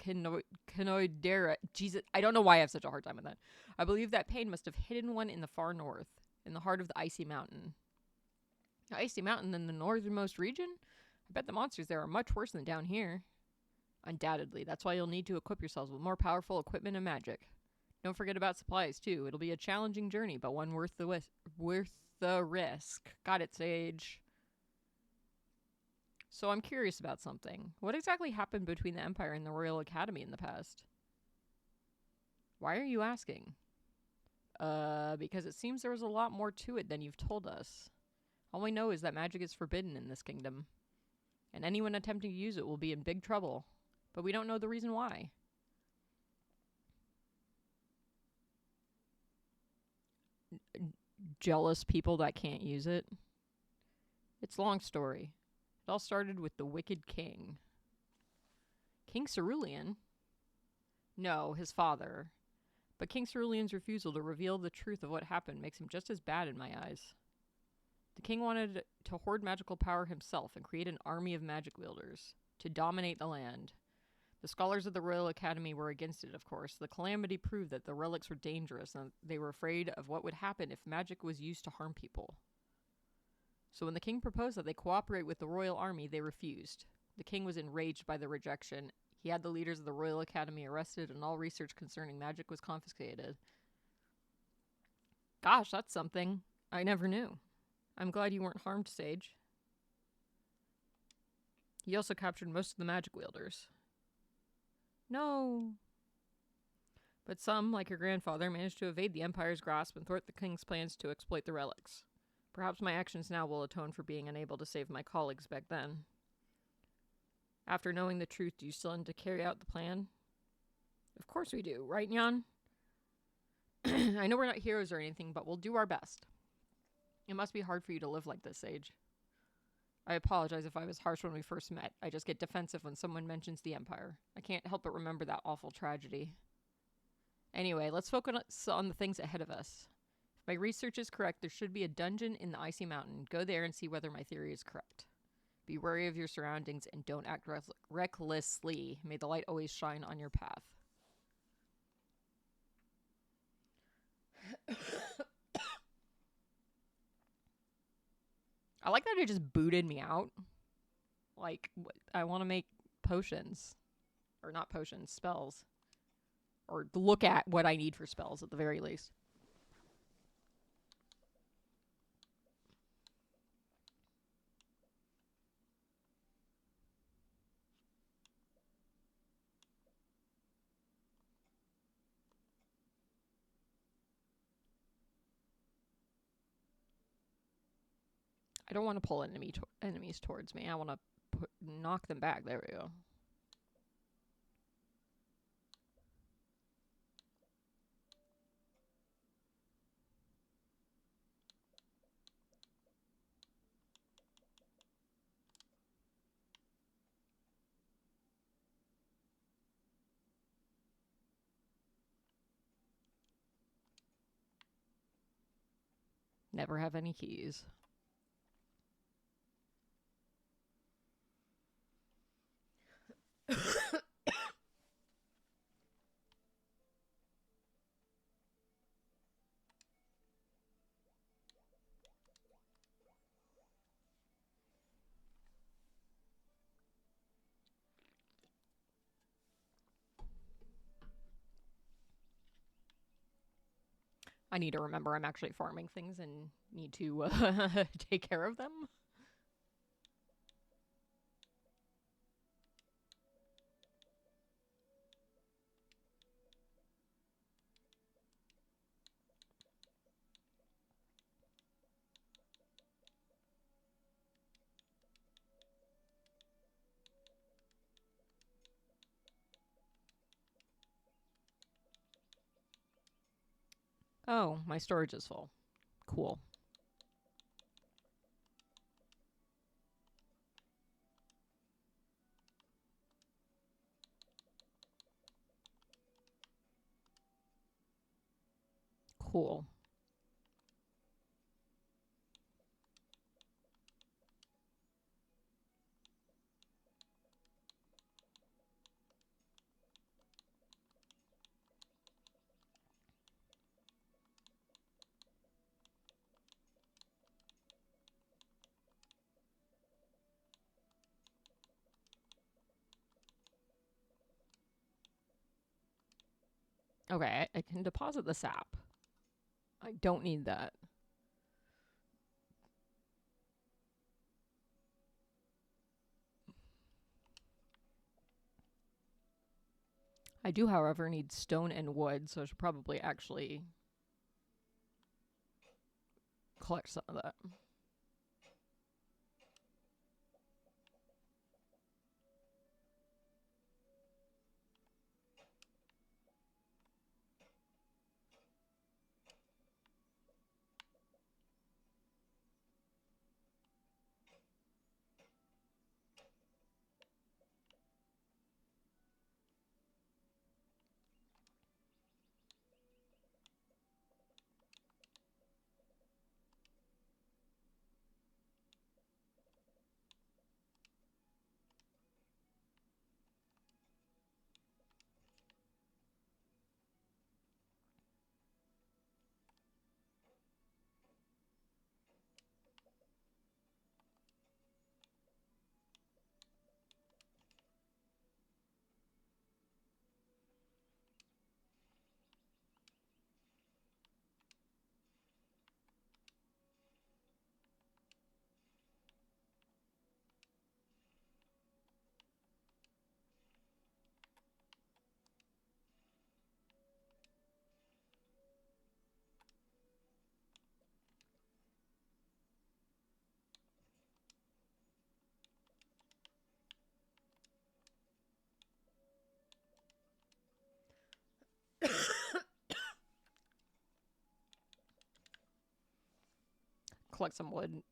Kinoidera... Jesus, I don't know why I have such a hard time with that. I believe that pain must have hidden one in the far north, in the heart of the Icy Mountain. The Icy Mountain in the northernmost region? I bet the monsters there are much worse than down here. Undoubtedly. That's why you'll need to equip yourselves with more powerful equipment and magic. Don't forget about supplies, too. It'll be a challenging journey, but one worth the risk. Got it, Sage. So I'm curious about something. What exactly happened between the Empire and the Royal Academy in the past? Why are you asking? Because it seems there was a lot more to it than you've told us. All we know is that magic is forbidden in this kingdom. And anyone attempting to use it will be in big trouble. But we don't know the reason why. Jealous people that can't use it? It's a long story. It all started with the Wicked King. King Cerulean? No, his father. But King Cerulean's refusal to reveal the truth of what happened makes him just as bad in my eyes. The king wanted to hoard magical power himself and create an army of magic wielders to dominate the land. The scholars of the Royal Academy were against it, of course. The calamity proved that the relics were dangerous, and they were afraid of what would happen if magic was used to harm people. So when the king proposed that they cooperate with the royal army, they refused. The king was enraged by the rejection. He had the leaders of the Royal Academy arrested, and all research concerning magic was confiscated. Gosh, that's something I never knew. I'm glad you weren't harmed, Sage. He also captured most of the magic wielders. No. But some, like your grandfather, managed to evade the Empire's grasp and thwart the king's plans to exploit the relics. Perhaps my actions now will atone for being unable to save my colleagues back then. After knowing the truth, do you still intend to carry out the plan? Of course we do, right, Nyan? I know we're not heroes or anything, but we'll do our best. It must be hard for you to live like this, Sage. I apologize if I was harsh when we first met. I just get defensive when someone mentions the Empire. I can't help but remember that awful tragedy. Anyway, let's focus on the things ahead of us. If my research is correct, there should be a dungeon in the Icy Mountain. Go there and see whether my theory is correct. Be wary of your surroundings and don't act recklessly. May the light always shine on your path. I like that it just booted me out. Like, I want to make potions. Or not potions, spells. Or look at what I need for spells at the very least. I don't want to pull enemies towards me. I want to knock them back. There we go. Never have any keys. I need to remember I'm actually farming things and need to take care of them. Oh, my storage is full. Cool. Cool. Okay, I can deposit the sap. I don't need that. I do, however, need stone and wood, so I should probably actually collect some of that. Collect some wood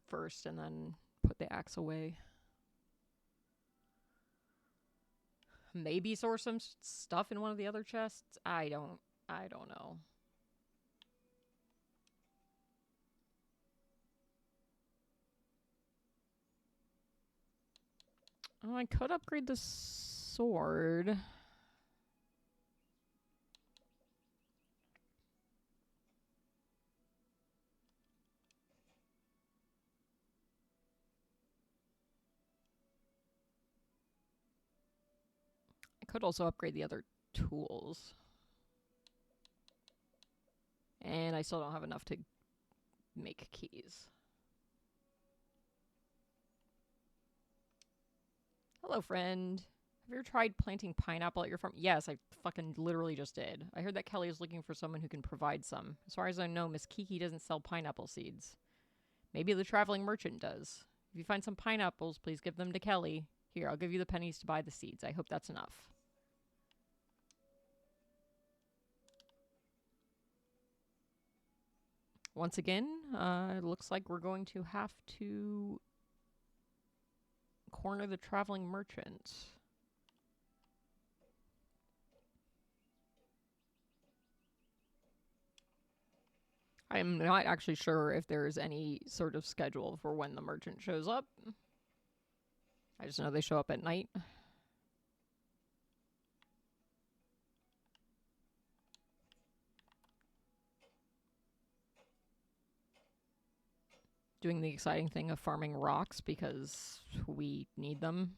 first and then put the axe away. Maybe source some stuff in one of the other chests. I don't know. Oh, I could upgrade the sword. I could also upgrade the other tools. And I still don't have enough to make keys. Hello, friend. Have you ever tried planting pineapple at your farm? Yes, I fucking literally just did. I heard that Kelly is looking for someone who can provide some. As far as I know, Miss Kiki doesn't sell pineapple seeds. Maybe the traveling merchant does. If you find some pineapples, please give them to Kelly. Here, I'll give you the pennies to buy the seeds. I hope that's enough. Once again, it looks like we're going to have to corner the traveling merchant. I'm not actually sure if there's any sort of schedule for when the merchant shows up. I just know they show up at night. Doing the exciting thing of farming rocks because we need them.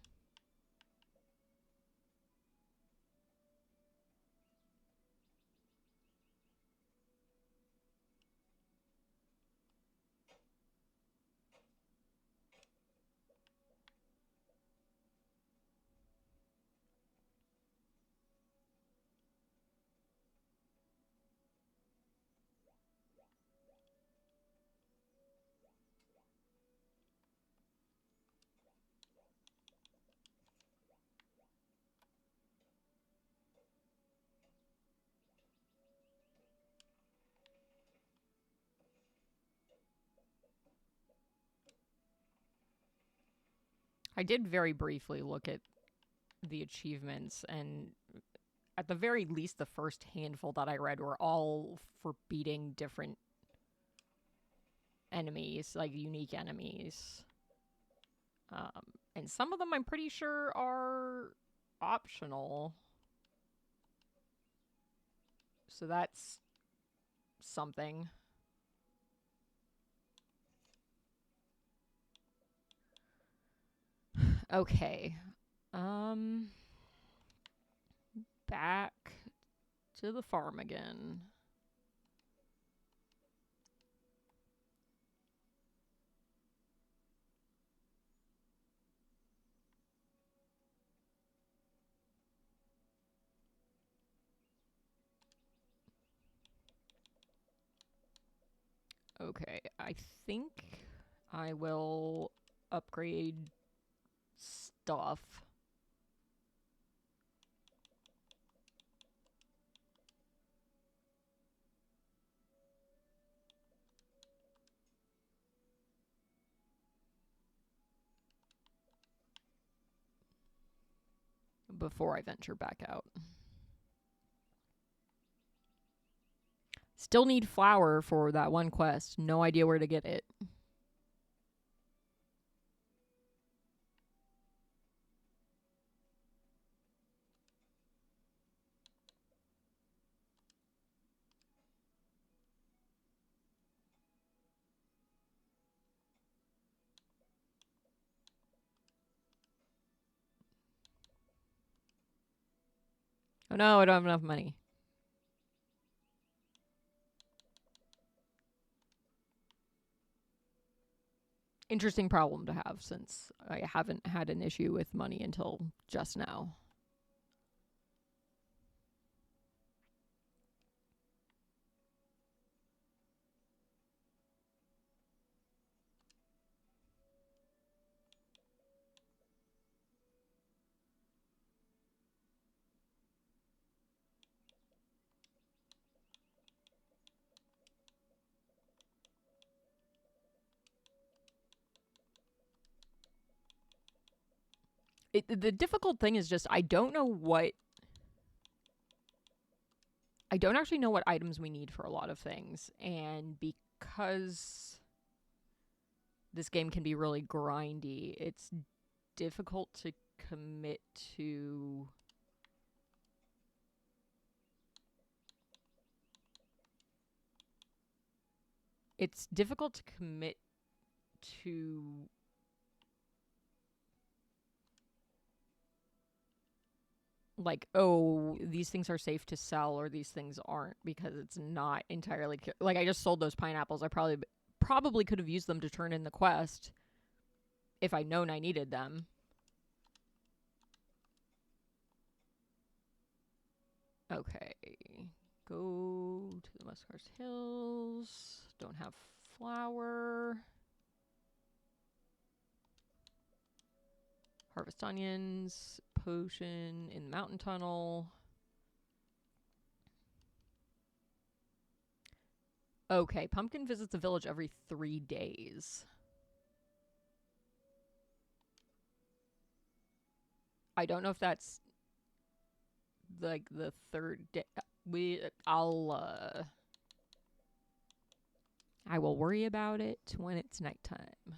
I did very briefly look at the achievements, and at the very least, the first handful that I read were all for beating different enemies, like unique enemies. And some of them I'm pretty sure are optional. So that's something. Okay. Back to the farm again. Okay, I think I will upgrade stuff. Before I venture back out. Still need flour for that one quest. No idea where to get it. Oh no, I don't have enough money. Interesting problem to have, since I haven't had an issue with money until just now. The difficult thing is just I don't actually know what items we need for a lot of things, and because this game can be really grindy, it's difficult to commit to like, oh, these things are safe to sell or these things aren't, because it's not entirely like I just sold those pineapples. I probably could have used them to turn in the quest if I'd known I needed them. Okay. Go to the Muscars Hills. Don't have flour. Harvest onions. Potion in the mountain tunnel. Okay, Pumpkin visits the village every 3 days. I don't know if that's like the third day. I will worry about it when it's nighttime.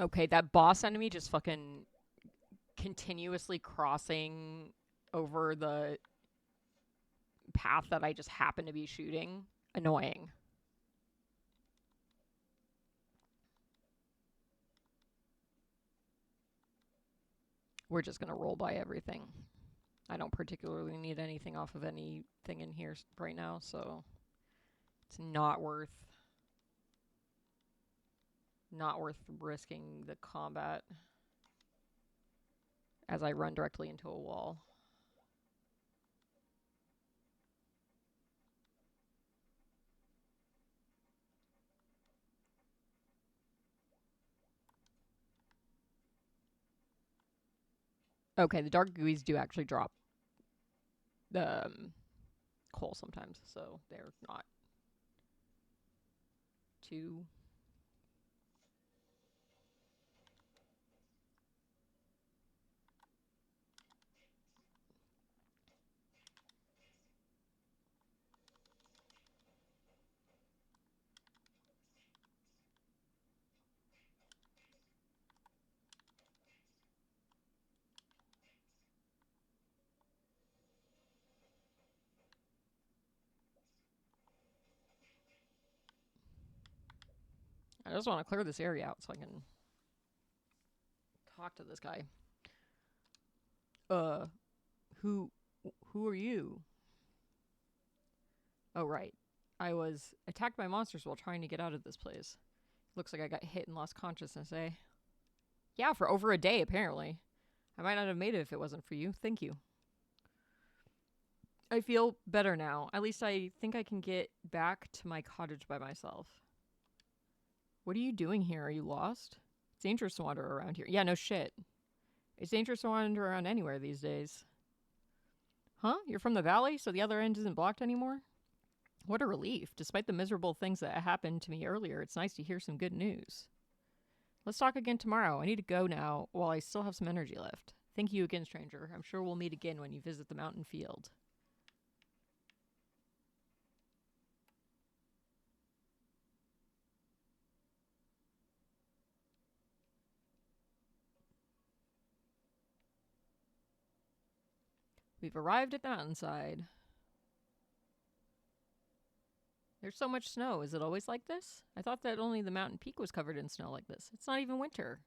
Okay, that boss enemy just fucking continuously crossing over the path that I just happen to be shooting. Annoying. We're just gonna roll by everything. I don't particularly need anything off of anything in here right now, so it's not worth risking the combat as I run directly into a wall. Okay, the dark gooeys do actually drop the coal sometimes, so they're not too. I just want to clear this area out so I can talk to this guy. Who are you? Oh, right. I was attacked by monsters while trying to get out of this place. Looks like I got hit and lost consciousness, eh? Yeah, for over a day, apparently. I might not have made it if it wasn't for you. Thank you. I feel better now. At least I think I can get back to my cottage by myself. What are you doing here? Are you lost? It's dangerous to wander around here. Yeah, no shit. It's dangerous to wander around anywhere these days. Huh? You're from the valley, so the other end isn't blocked anymore? What a relief. Despite the miserable things that happened to me earlier, it's nice to hear some good news. Let's talk again tomorrow. I need to go now while I still have some energy left. Thank you again, stranger. I'm sure we'll meet again when you visit the mountain field. We've arrived at the mountainside. There's so much snow. Is it always like this? I thought that only the mountain peak was covered in snow like this. It's not even winter.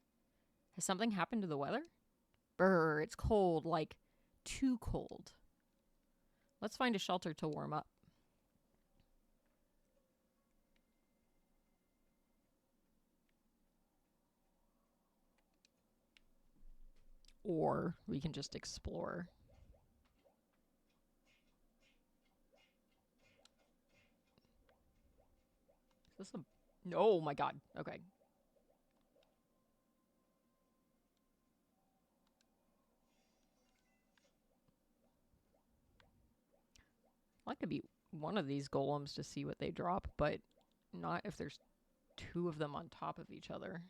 Has something happened to the weather? Brr, it's cold, like too cold. Let's find a shelter to warm up. Or we can just explore. Is this a... Oh my god. Okay. I'd like to be one of these golems to see what they drop, but not if there's two of them on top of each other.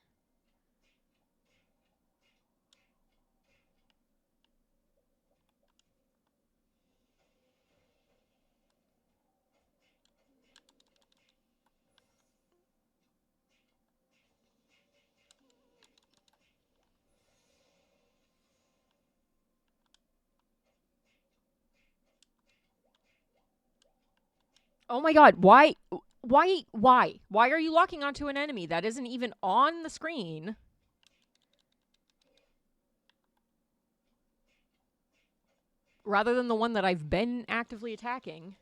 Oh my god, why? Why are you locking onto an enemy that isn't even on the screen? Rather than the one that I've been actively attacking.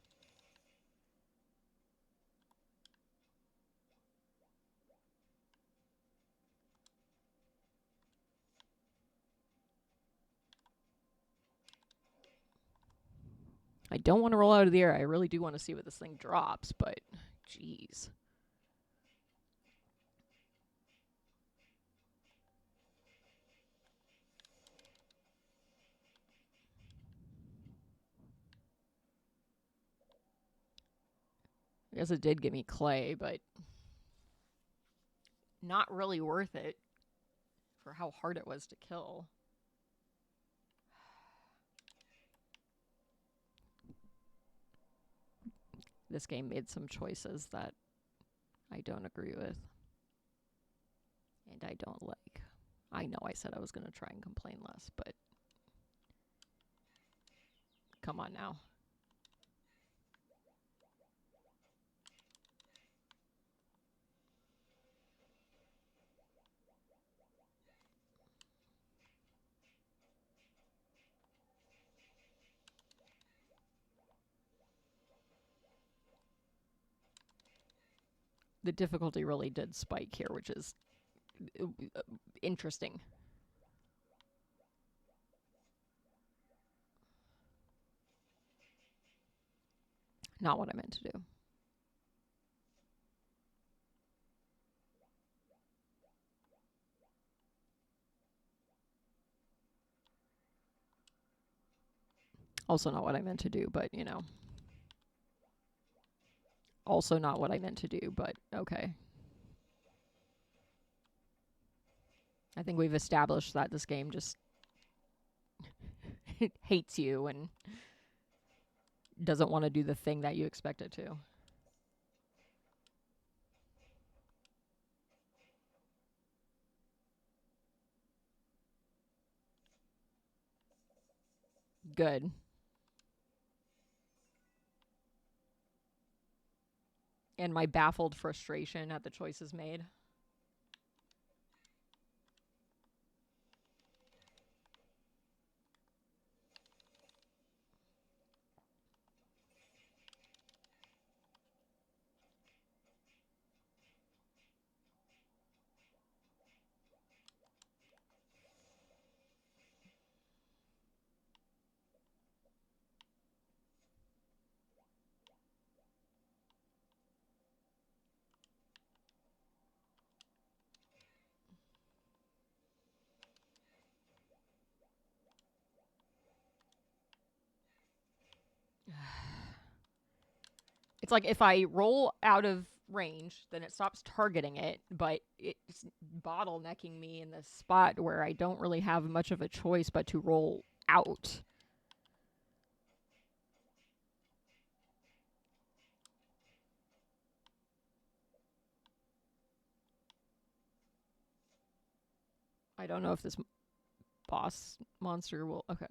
I don't want to roll out of the air. I really do want to see what this thing drops, but jeez. I guess it did give me clay, but not really worth it for how hard it was to kill. This game made some choices that I don't agree with. And I don't like. I know I said I was going to try and complain less, but come on now. The difficulty really did spike here, which is interesting. Not what I meant to do. Also not what I meant to do, but, you know. Also not what I meant to do, but okay. I think we've established that this game just hates you and doesn't want to do the thing that you expect it to. Good. And my baffled frustration at the choices made. It's like if I roll out of range, then it stops targeting it, but it's bottlenecking me in this spot where I don't really have much of a choice but to roll out. I don't know if this boss monster will... Okay.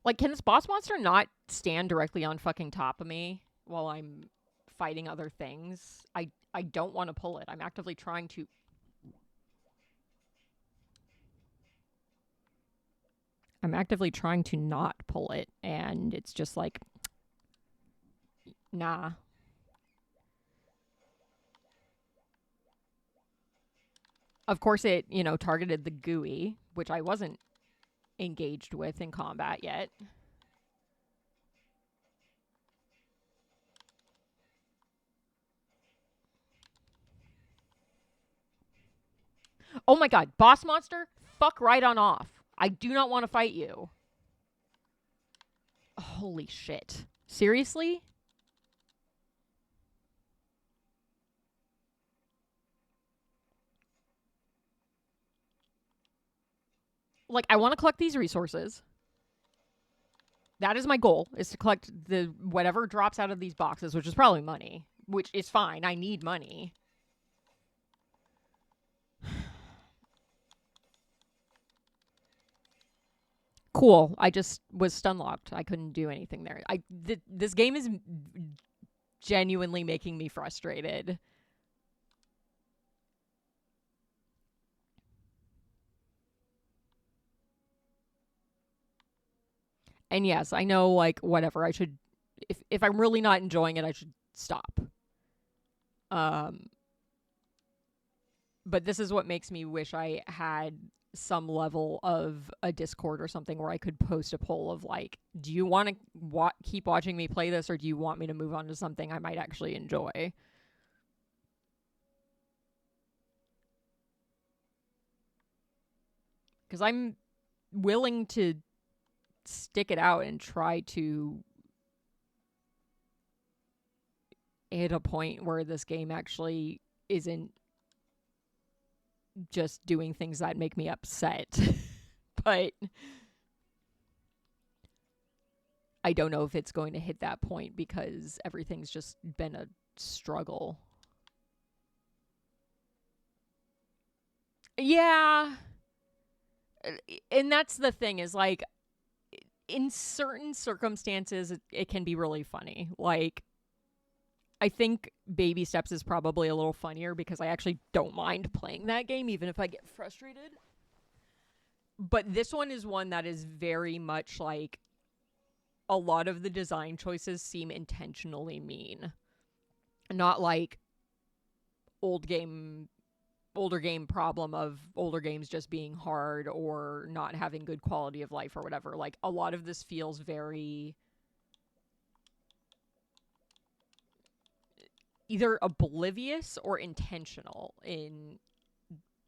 Like, can this boss monster not stand directly on fucking top of me while I'm fighting other things? I don't want to pull it. I'm actively trying to... I'm actively trying to not pull it, and it's just like... Nah. Of course it, you know, targeted the GUI, which I wasn't engaged with in combat yet. Oh my god, boss monster, fuck right on off. I do not want to fight you. Holy shit. Seriously? Like, I want to collect these resources. That is my goal, is to collect the whatever drops out of these boxes, which is probably money, which is fine. I need money. Cool. I just was stun locked. I couldn't do anything there. This game is genuinely making me frustrated. And yes, I know, like, whatever. I should... If I'm really not enjoying it, I should stop. But this is what makes me wish I had some level of a Discord or something where I could post a poll of like, do you want to keep watching me play this, or do you want me to move on to something I might actually enjoy? Because I'm willing to stick it out and try to hit a point where this game actually isn't just doing things that make me upset. But I don't know if it's going to hit that point because everything's just been a struggle. Yeah. And that's the thing is, like, in certain circumstances, it can be really funny. Like, I think Baby Steps is probably a little funnier because I actually don't mind playing that game, even if I get frustrated. But this one is one that is very much like, a lot of the design choices seem intentionally mean. Not like older game problem of older games just being hard or not having good quality of life or whatever. Like, a lot of this feels very either oblivious or intentional in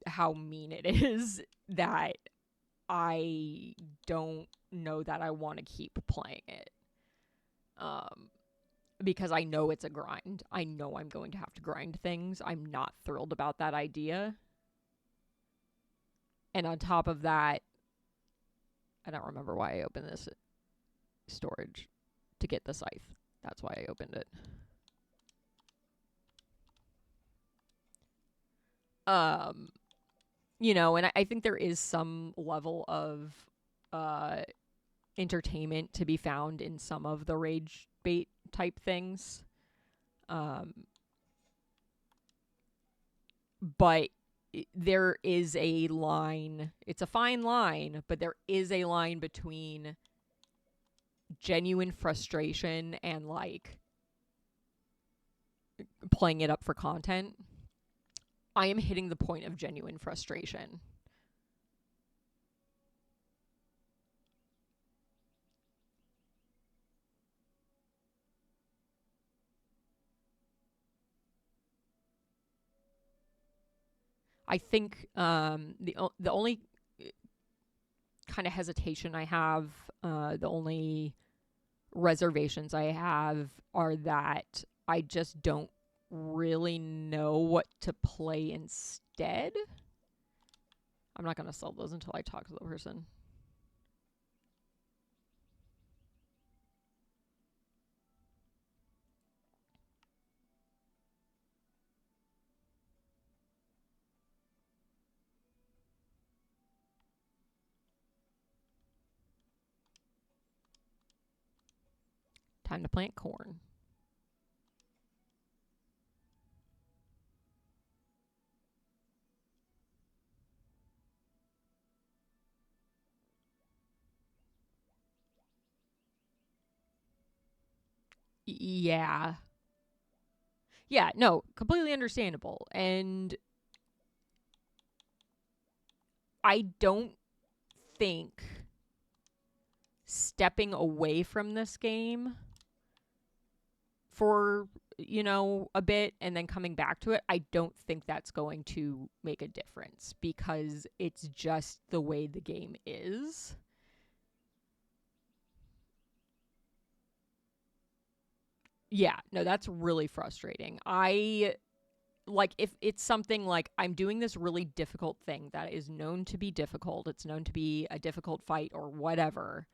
how mean it is, that I don't know that I want to keep playing it. Because I know it's a grind. I know I'm going to have to grind things. I'm not thrilled about that idea. And on top of that, I don't remember why I opened this storage to get the scythe. That's why I opened it. You know, and I think there is some level of entertainment to be found in some of the rage bait type things. But there is a line. It's a fine line, but there is a line between genuine frustration and, like, playing it up for content. I am hitting the point of genuine frustration. I think the only kind of hesitation I have, the only reservations I have are that I just don't really know what to play instead. I'm not going to sell those until I talk to the person. Time to plant corn. Yeah. Yeah, no, completely understandable. And I don't think stepping away from this game for, you know, a bit and then coming back to it, I don't think that's going to make a difference because it's just the way the game is. Yeah, no, that's really frustrating. Like, if it's something like I'm doing this really difficult thing that is known to be difficult, it's known to be a difficult fight or whatever,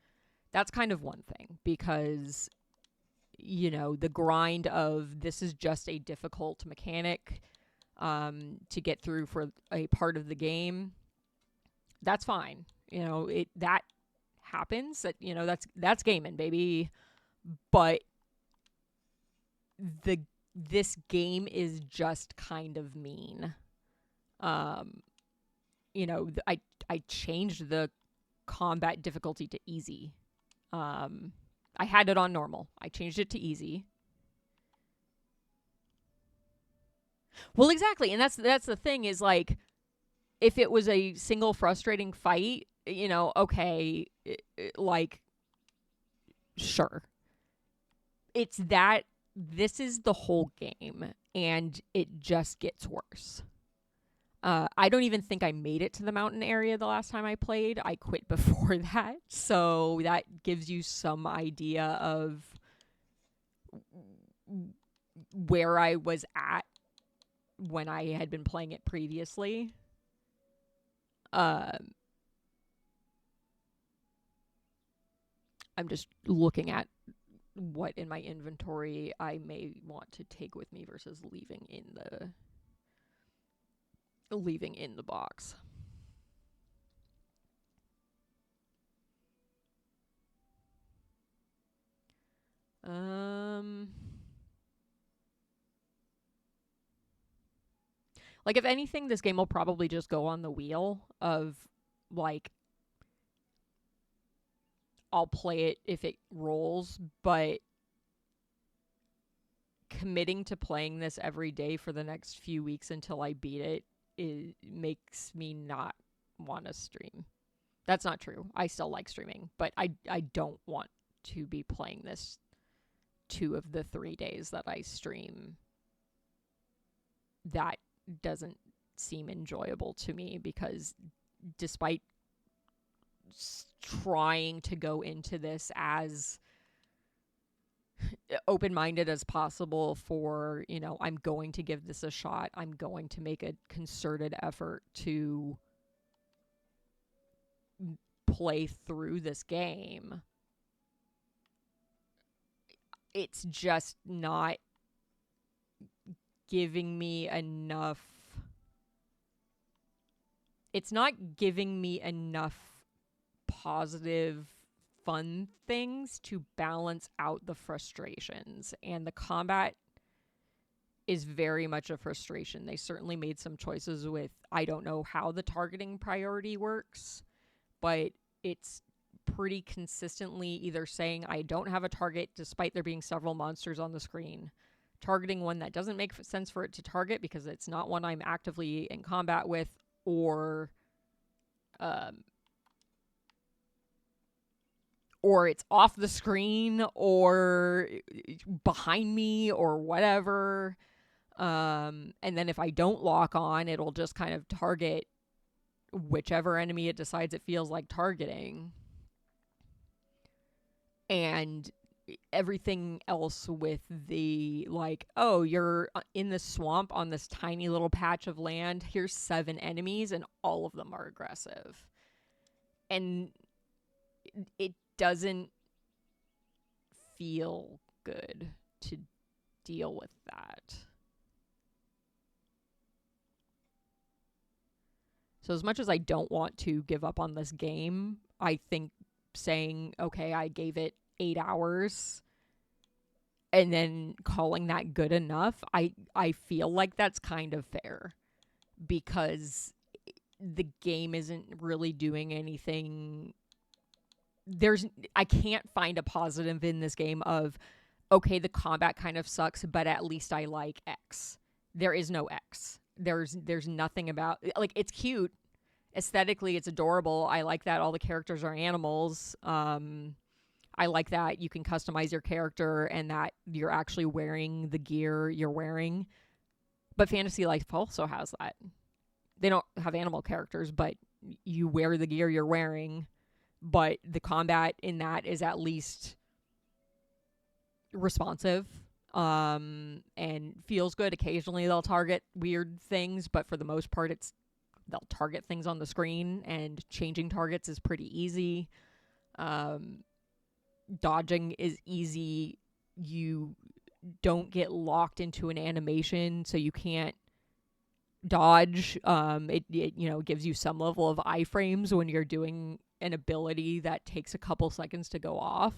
that's kind of one thing because, you know, the grind of this is just a difficult mechanic to get through for a part of the game, that's fine. You know, that happens. That, you know, that's gaming, baby. But this game is just kind of mean. You know, I changed the combat difficulty to easy. I had it on normal. I changed it to easy. Well, exactly, and that's the thing is, like, if it was a single frustrating fight, you know, okay, like, sure. It's that this is the whole game, and it just gets worse. I don't even think I made it to the mountain area the last time I played. I quit before that, so that gives you some idea of where I was at when I had been playing it previously. I'm just looking at what in my inventory I may want to take with me versus leaving in the box. Like, if anything, this game will probably just go on the wheel of, like, I'll play it if it rolls, but committing to playing this every day for the next few weeks until I beat it makes me not want to stream. That's not true. I still like streaming, but I don't want to be playing this 2 of the 3 days that I stream. That doesn't seem enjoyable to me, because despite trying to go into this as open-minded as possible for, you know, I'm going to give this a shot, I'm going to make a concerted effort to play through this game, it's just not giving me enough. It's not giving me enough positive, fun things to balance out the frustrations. And the combat is very much a frustration. They certainly made some choices with, I don't know how the targeting priority works, but it's pretty consistently either saying I don't have a target despite there being several monsters on the screen, targeting one that doesn't make sense for it to target because it's not one I'm actively in combat with, or it's off the screen or behind me or whatever. And then if I don't lock on, it'll just kind of target whichever enemy it decides it feels like targeting. And everything else with the, like, oh, you're in the swamp on this tiny little patch of land, here's 7 enemies and all of them are aggressive. And it doesn't feel good to deal with that. So as much as I don't want to give up on this game, I think saying, okay, I gave it 8 hours and then calling that good enough, I feel like that's kind of fair, because the game isn't really doing anything. I can't find a positive in this game of, okay, the combat kind of sucks, but at least I like X. There is no X. There's nothing about, like, it's cute. Aesthetically, it's adorable. I like that all the characters are animals. I like that you can customize your character and that you're actually wearing the gear you're wearing. But Fantasy Life also has that. They don't have animal characters, but you wear the gear you're wearing. But the combat in that is at least responsive, and feels good. Occasionally they'll target weird things, but for the most part they'll target things on the screen, and changing targets is pretty easy. Dodging is easy. You don't get locked into an animation, so you can't dodge. It gives you some level of iframes when you're doing an ability that takes a couple seconds to go off.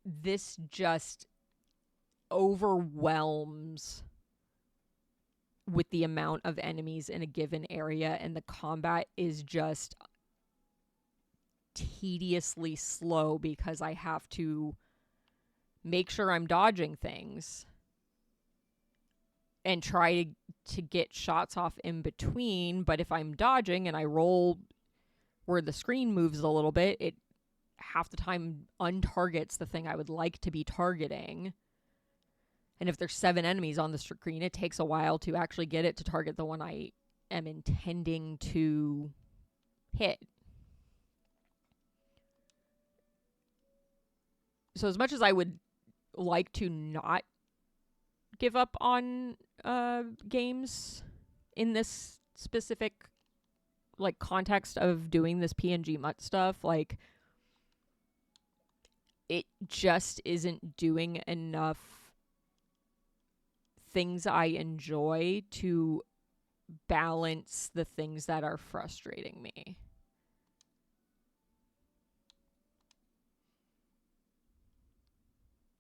This just overwhelms with the amount of enemies in a given area, and the combat is just tediously slow because I have to make sure I'm dodging things and try to get shots off in between. But if I'm dodging and I roll where the screen moves a little bit, it half the time untargets the thing I would like to be targeting. And if there's 7 enemies on the screen, it takes a while to actually get it to target the one I am intending to hit. So as much as I would like to not give up on games in this specific like context of doing this PNGmuht stuff, like it just isn't doing enough things I enjoy to balance the things that are frustrating me.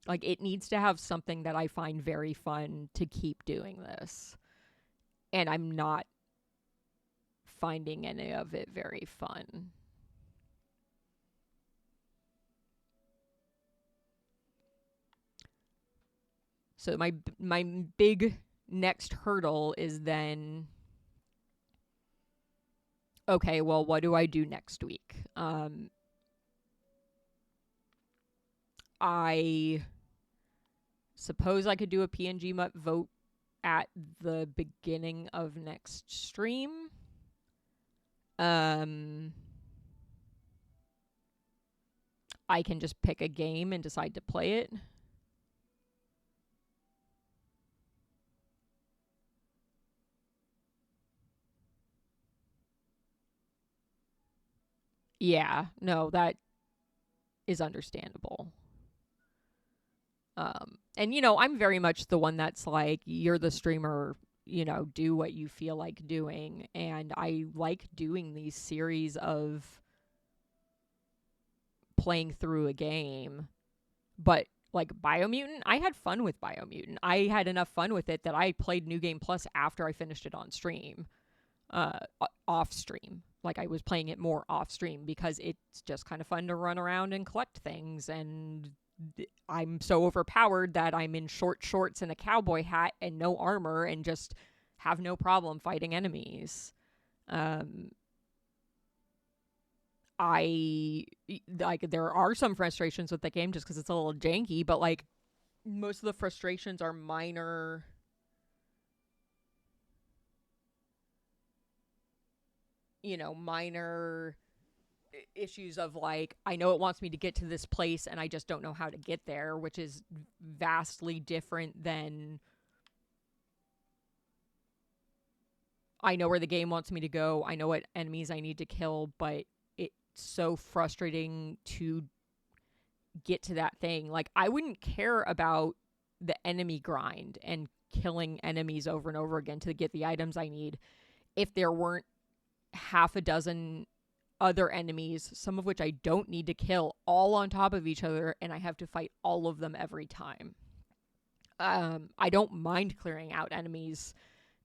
Like, it needs to have something that I find very fun to keep doing this. And I'm not finding any of it very fun. So my big next hurdle is then, okay, well, what do I do next week? I suppose I could do a PNGmuht vote at the beginning of next stream. I can just pick a game and decide to play it. Yeah, no, that is understandable. And, you know, I'm very much the one that's like, you're the streamer, you know, do what you feel like doing. And I like doing these series of playing through a game. But, like, Biomutant, I had fun with Biomutant. I had enough fun with it that I played New Game Plus after I finished it on stream. Off stream. Like, I was playing it more off stream because it's just kind of fun to run around and collect things, and I'm so overpowered that I'm in short shorts and a cowboy hat and no armor and just have no problem fighting enemies. There are some frustrations with the game just because it's a little janky, but like most of the frustrations are minor issues of like, I know it wants me to get to this place and I just don't know how to get there, which is vastly different than I know where the game wants me to go, I know what enemies I need to kill, but it's so frustrating to get to that thing. Like, I wouldn't care about the enemy grind and killing enemies over and over again to get the items I need if there weren't half a dozen other enemies, some of which I don't need to kill, all on top of each other, and I have to fight all of them every time. I don't mind clearing out enemies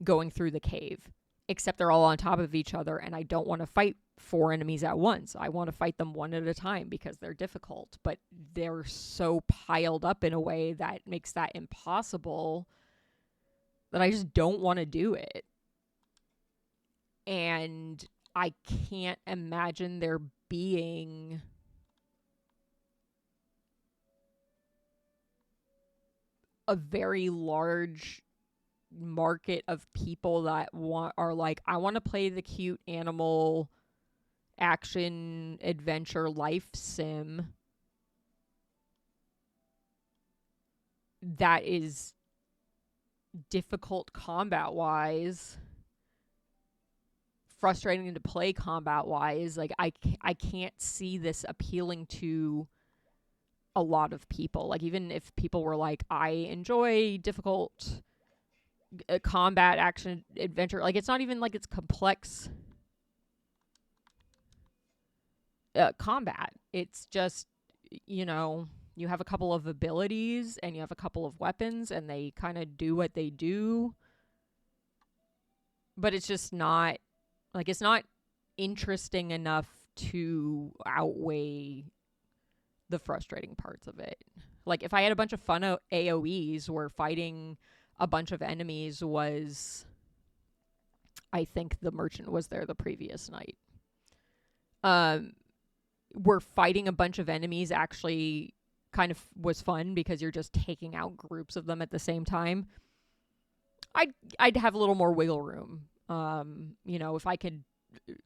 going through the cave, except they're all on top of each other, and I don't want to fight 4 enemies at once. I want to fight them one at a time because they're difficult, but they're so piled up in a way that makes that impossible that I just don't want to do it. And I can't imagine there being a very large market of people that are like, I want to play the cute animal action adventure life sim that is difficult combat wise, frustrating to play combat wise. Like, I can't see this appealing to a lot of people. Like, even if people were like, I enjoy difficult combat action adventure, like, it's not even like it's complex combat. It's just, you know, you have a couple of abilities and you have a couple of weapons and they kind of do what they do, but it's just not, like, it's not interesting enough to outweigh the frustrating parts of it. Like, if I had a bunch of fun AoEs where fighting a bunch of enemies was, I think the merchant was there the previous night. We're fighting a bunch of enemies actually kind of was fun because you're just taking out groups of them at the same time. I'd have a little more wiggle room. If I could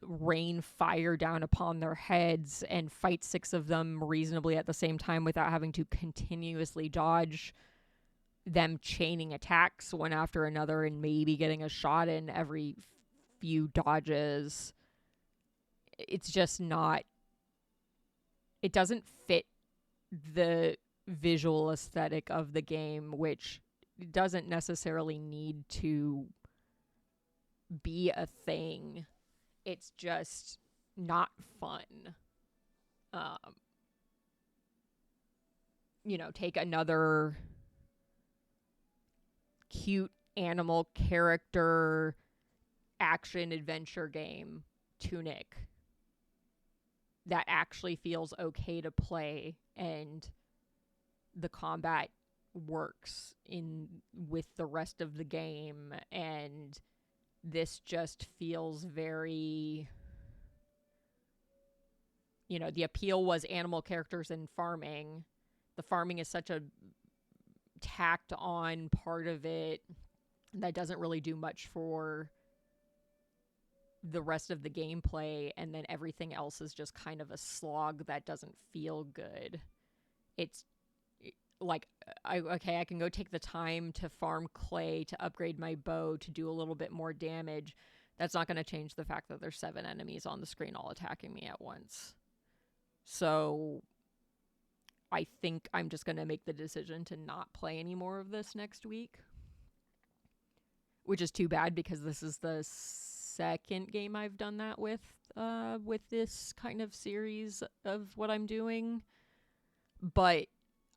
rain fire down upon their heads and fight 6 of them reasonably at the same time without having to continuously dodge them chaining attacks one after another and maybe getting a shot in every few dodges. It's just not, it doesn't fit the visual aesthetic of the game, which doesn't necessarily need to be a thing. It's just not fun. Take another cute animal character action adventure game, Tunic, that actually feels okay to play and the combat works with the rest of the game, and this just feels very, the appeal was animal characters and farming. The farming is such a tacked on part of it that doesn't really do much for the rest of the gameplay, and then everything else is just kind of a slog that doesn't feel good. It's like, I can go take the time to farm clay, to upgrade my bow, to do a little bit more damage. That's not going to change the fact that there's 7 enemies on the screen all attacking me at once. So I think I'm just going to make the decision to not play any more of this next week, which is too bad because this is the second game I've done that with this kind of series of what I'm doing. But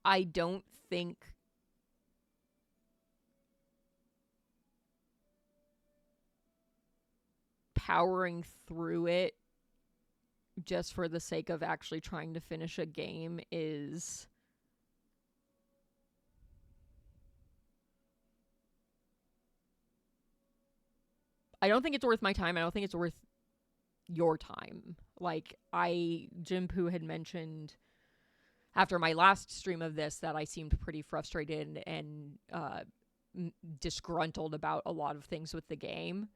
I don't think powering through it just for the sake of actually trying to finish a game is I don't think it's worth my time. I don't think it's worth your time. Like, Jimpu had mentioned after my last stream of this that I seemed pretty frustrated and disgruntled about a lot of things with the game.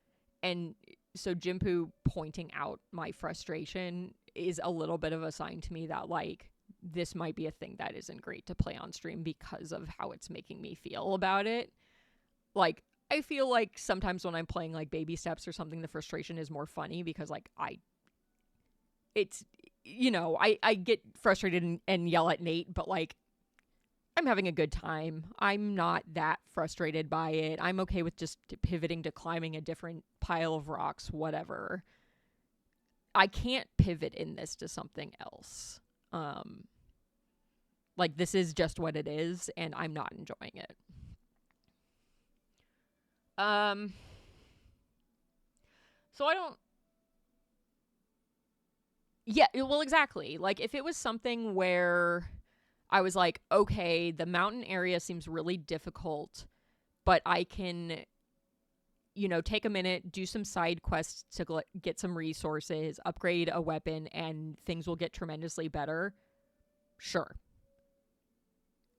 And so Jimpu pointing out my frustration is a little bit of a sign to me that, like, this might be a thing that isn't great to play on stream because of how it's making me feel about it. Like, I feel like sometimes when I'm playing, like, Baby Steps or something, the frustration is more funny because, like, I get frustrated and yell at Nate, but, like, I'm having a good time. I'm not that frustrated by it. I'm okay with just pivoting to climbing a different pile of rocks, whatever. I can't pivot in this to something else. Like, this is just what it is, and I'm not enjoying it. So I don't... Yeah, well, exactly. Like, if it was something where I was like, okay, the mountain area seems really difficult, but I can, take a minute, do some side quests to get some resources, upgrade a weapon, and things will get tremendously better. Sure.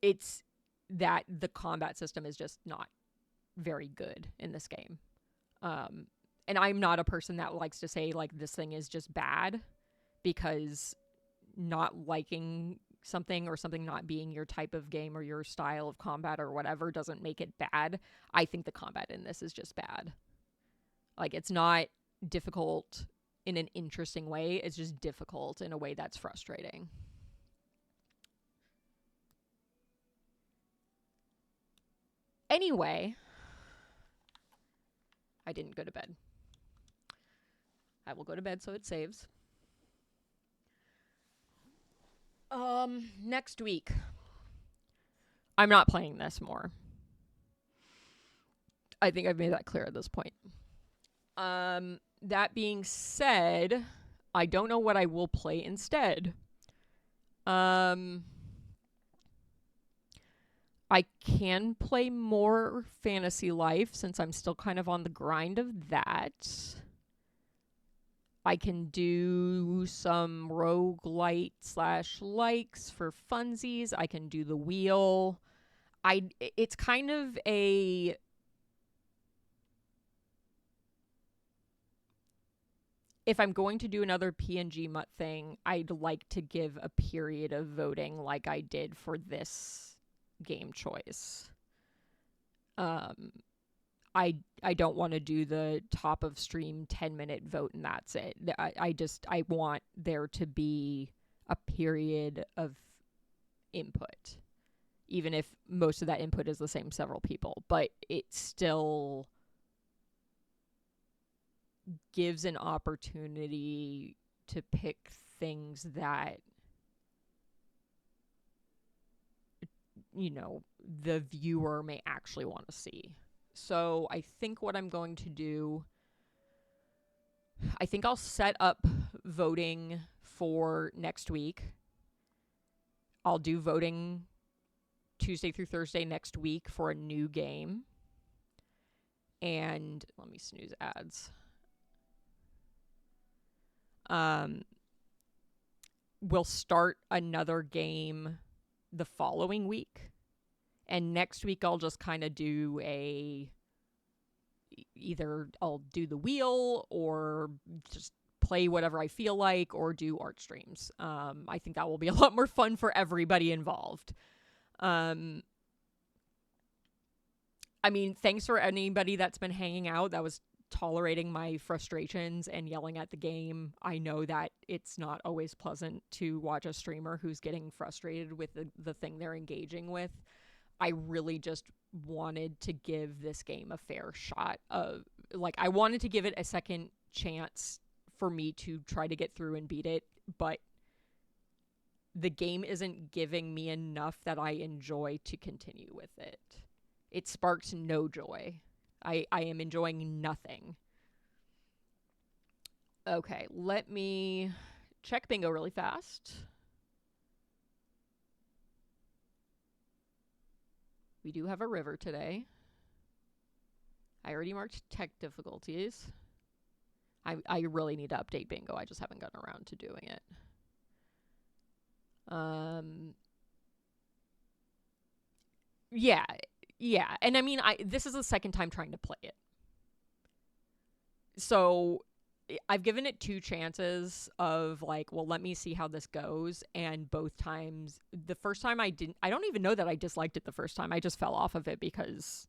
It's that the combat system is just not very good in this game. And I'm not a person that likes to say, like, this thing is just bad, because not liking something or something not being your type of game or your style of combat or whatever doesn't make it bad. I think the combat in this is just bad. Like, it's not difficult in an interesting way. It's just difficult in a way that's frustrating. Anyway, I didn't go to bed. I will go to bed so it saves. Next week, I'm not playing this more. I think I've made that clear at this point. That being said, I don't know what I will play instead. I I can play more Fantasy Life since I'm still kind of on the grind of that. I can do some roguelite / likes for funsies. I can do the wheel. It's kind of a... If I'm going to do another PNGmuht thing, I'd like to give a period of voting like I did for this game choice. I don't want to do the top of stream 10-minute vote and that's it. I want there to be a period of input, even if most of that input is the same several people, but it still gives an opportunity to pick things that, you know, the viewer may actually want to see. So I think what I'm going to do, I think I'll set up voting for next week. I'll do voting Tuesday through Thursday next week for a new game. And let me snooze ads. We'll start another game the following week. And next week I'll just kind of do either I'll do the wheel or just play whatever I feel like or do art streams. I think that will be a lot more fun for everybody involved. I mean, thanks for anybody that's been hanging out that was tolerating my frustrations and yelling at the game. I know that it's not always pleasant to watch a streamer who's getting frustrated with the thing they're engaging with. I really just wanted to give this game a fair shot of, like, I wanted to give it a second chance for me to try to get through and beat it, but the game isn't giving me enough that I enjoy to continue with it. It sparks no joy. I am enjoying nothing. Okay, let me check bingo really fast. We do have a river today. I already marked tech difficulties. I really need to update bingo. I just haven't gotten around to doing it. Yeah. And I mean, this is the second time trying to play it. So I've given it 2 chances of like, well, let me see how this goes. And both times, the first time I don't even know that I disliked it the first time. I just fell off of it because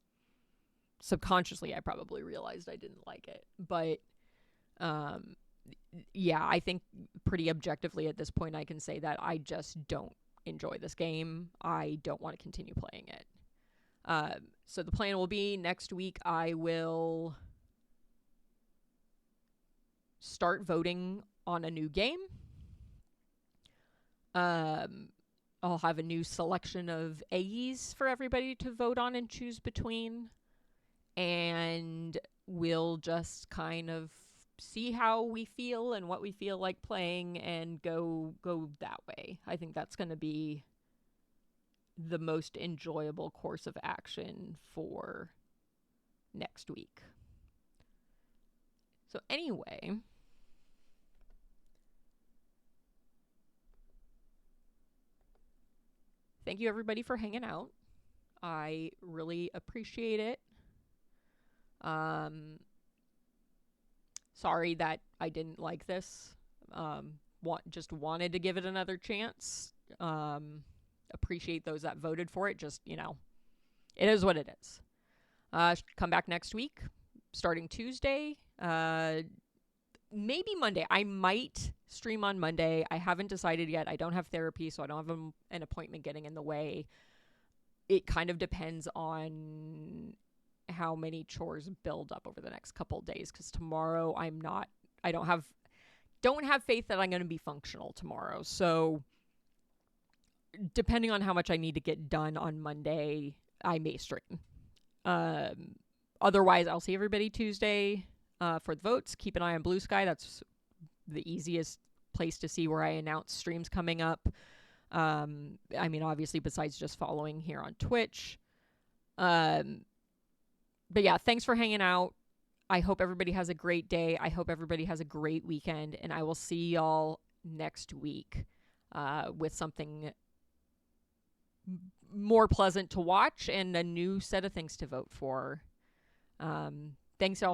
subconsciously I probably realized I didn't like it. But yeah, I think pretty objectively at this point I can say that I just don't enjoy this game. I don't want to continue playing it. So the plan will be next week I will start voting on a new game. I'll have a new selection of AEs for everybody to vote on and choose between. And we'll just kind of see how we feel and what we feel like playing and go that way. I think that's going to be the most enjoyable course of action for next week. So anyway, thank you everybody for hanging out. I really appreciate it. Sorry that I didn't like this. Just wanted to give it another chance. Appreciate those that voted for it. Just, you know, it is what it is. Come back next week, starting Tuesday. Maybe Monday. I might stream on Monday. I haven't decided yet. I don't have therapy, so I don't have an appointment getting in the way. It kind of depends on how many chores build up over the next couple of days, because tomorrow I don't have faith that I'm going to be functional tomorrow. So depending on how much I need to get done on Monday, I may stream. Otherwise, I'll see everybody Tuesday for the votes. Keep an eye on Blue Sky. That's the easiest place to see where I announce streams coming up. I mean, obviously, besides just following here on Twitch. But yeah, thanks for hanging out. I hope everybody has a great day. I hope everybody has a great weekend. And I will see y'all next week with something more pleasant to watch and a new set of things to vote for. Thanks, y'all.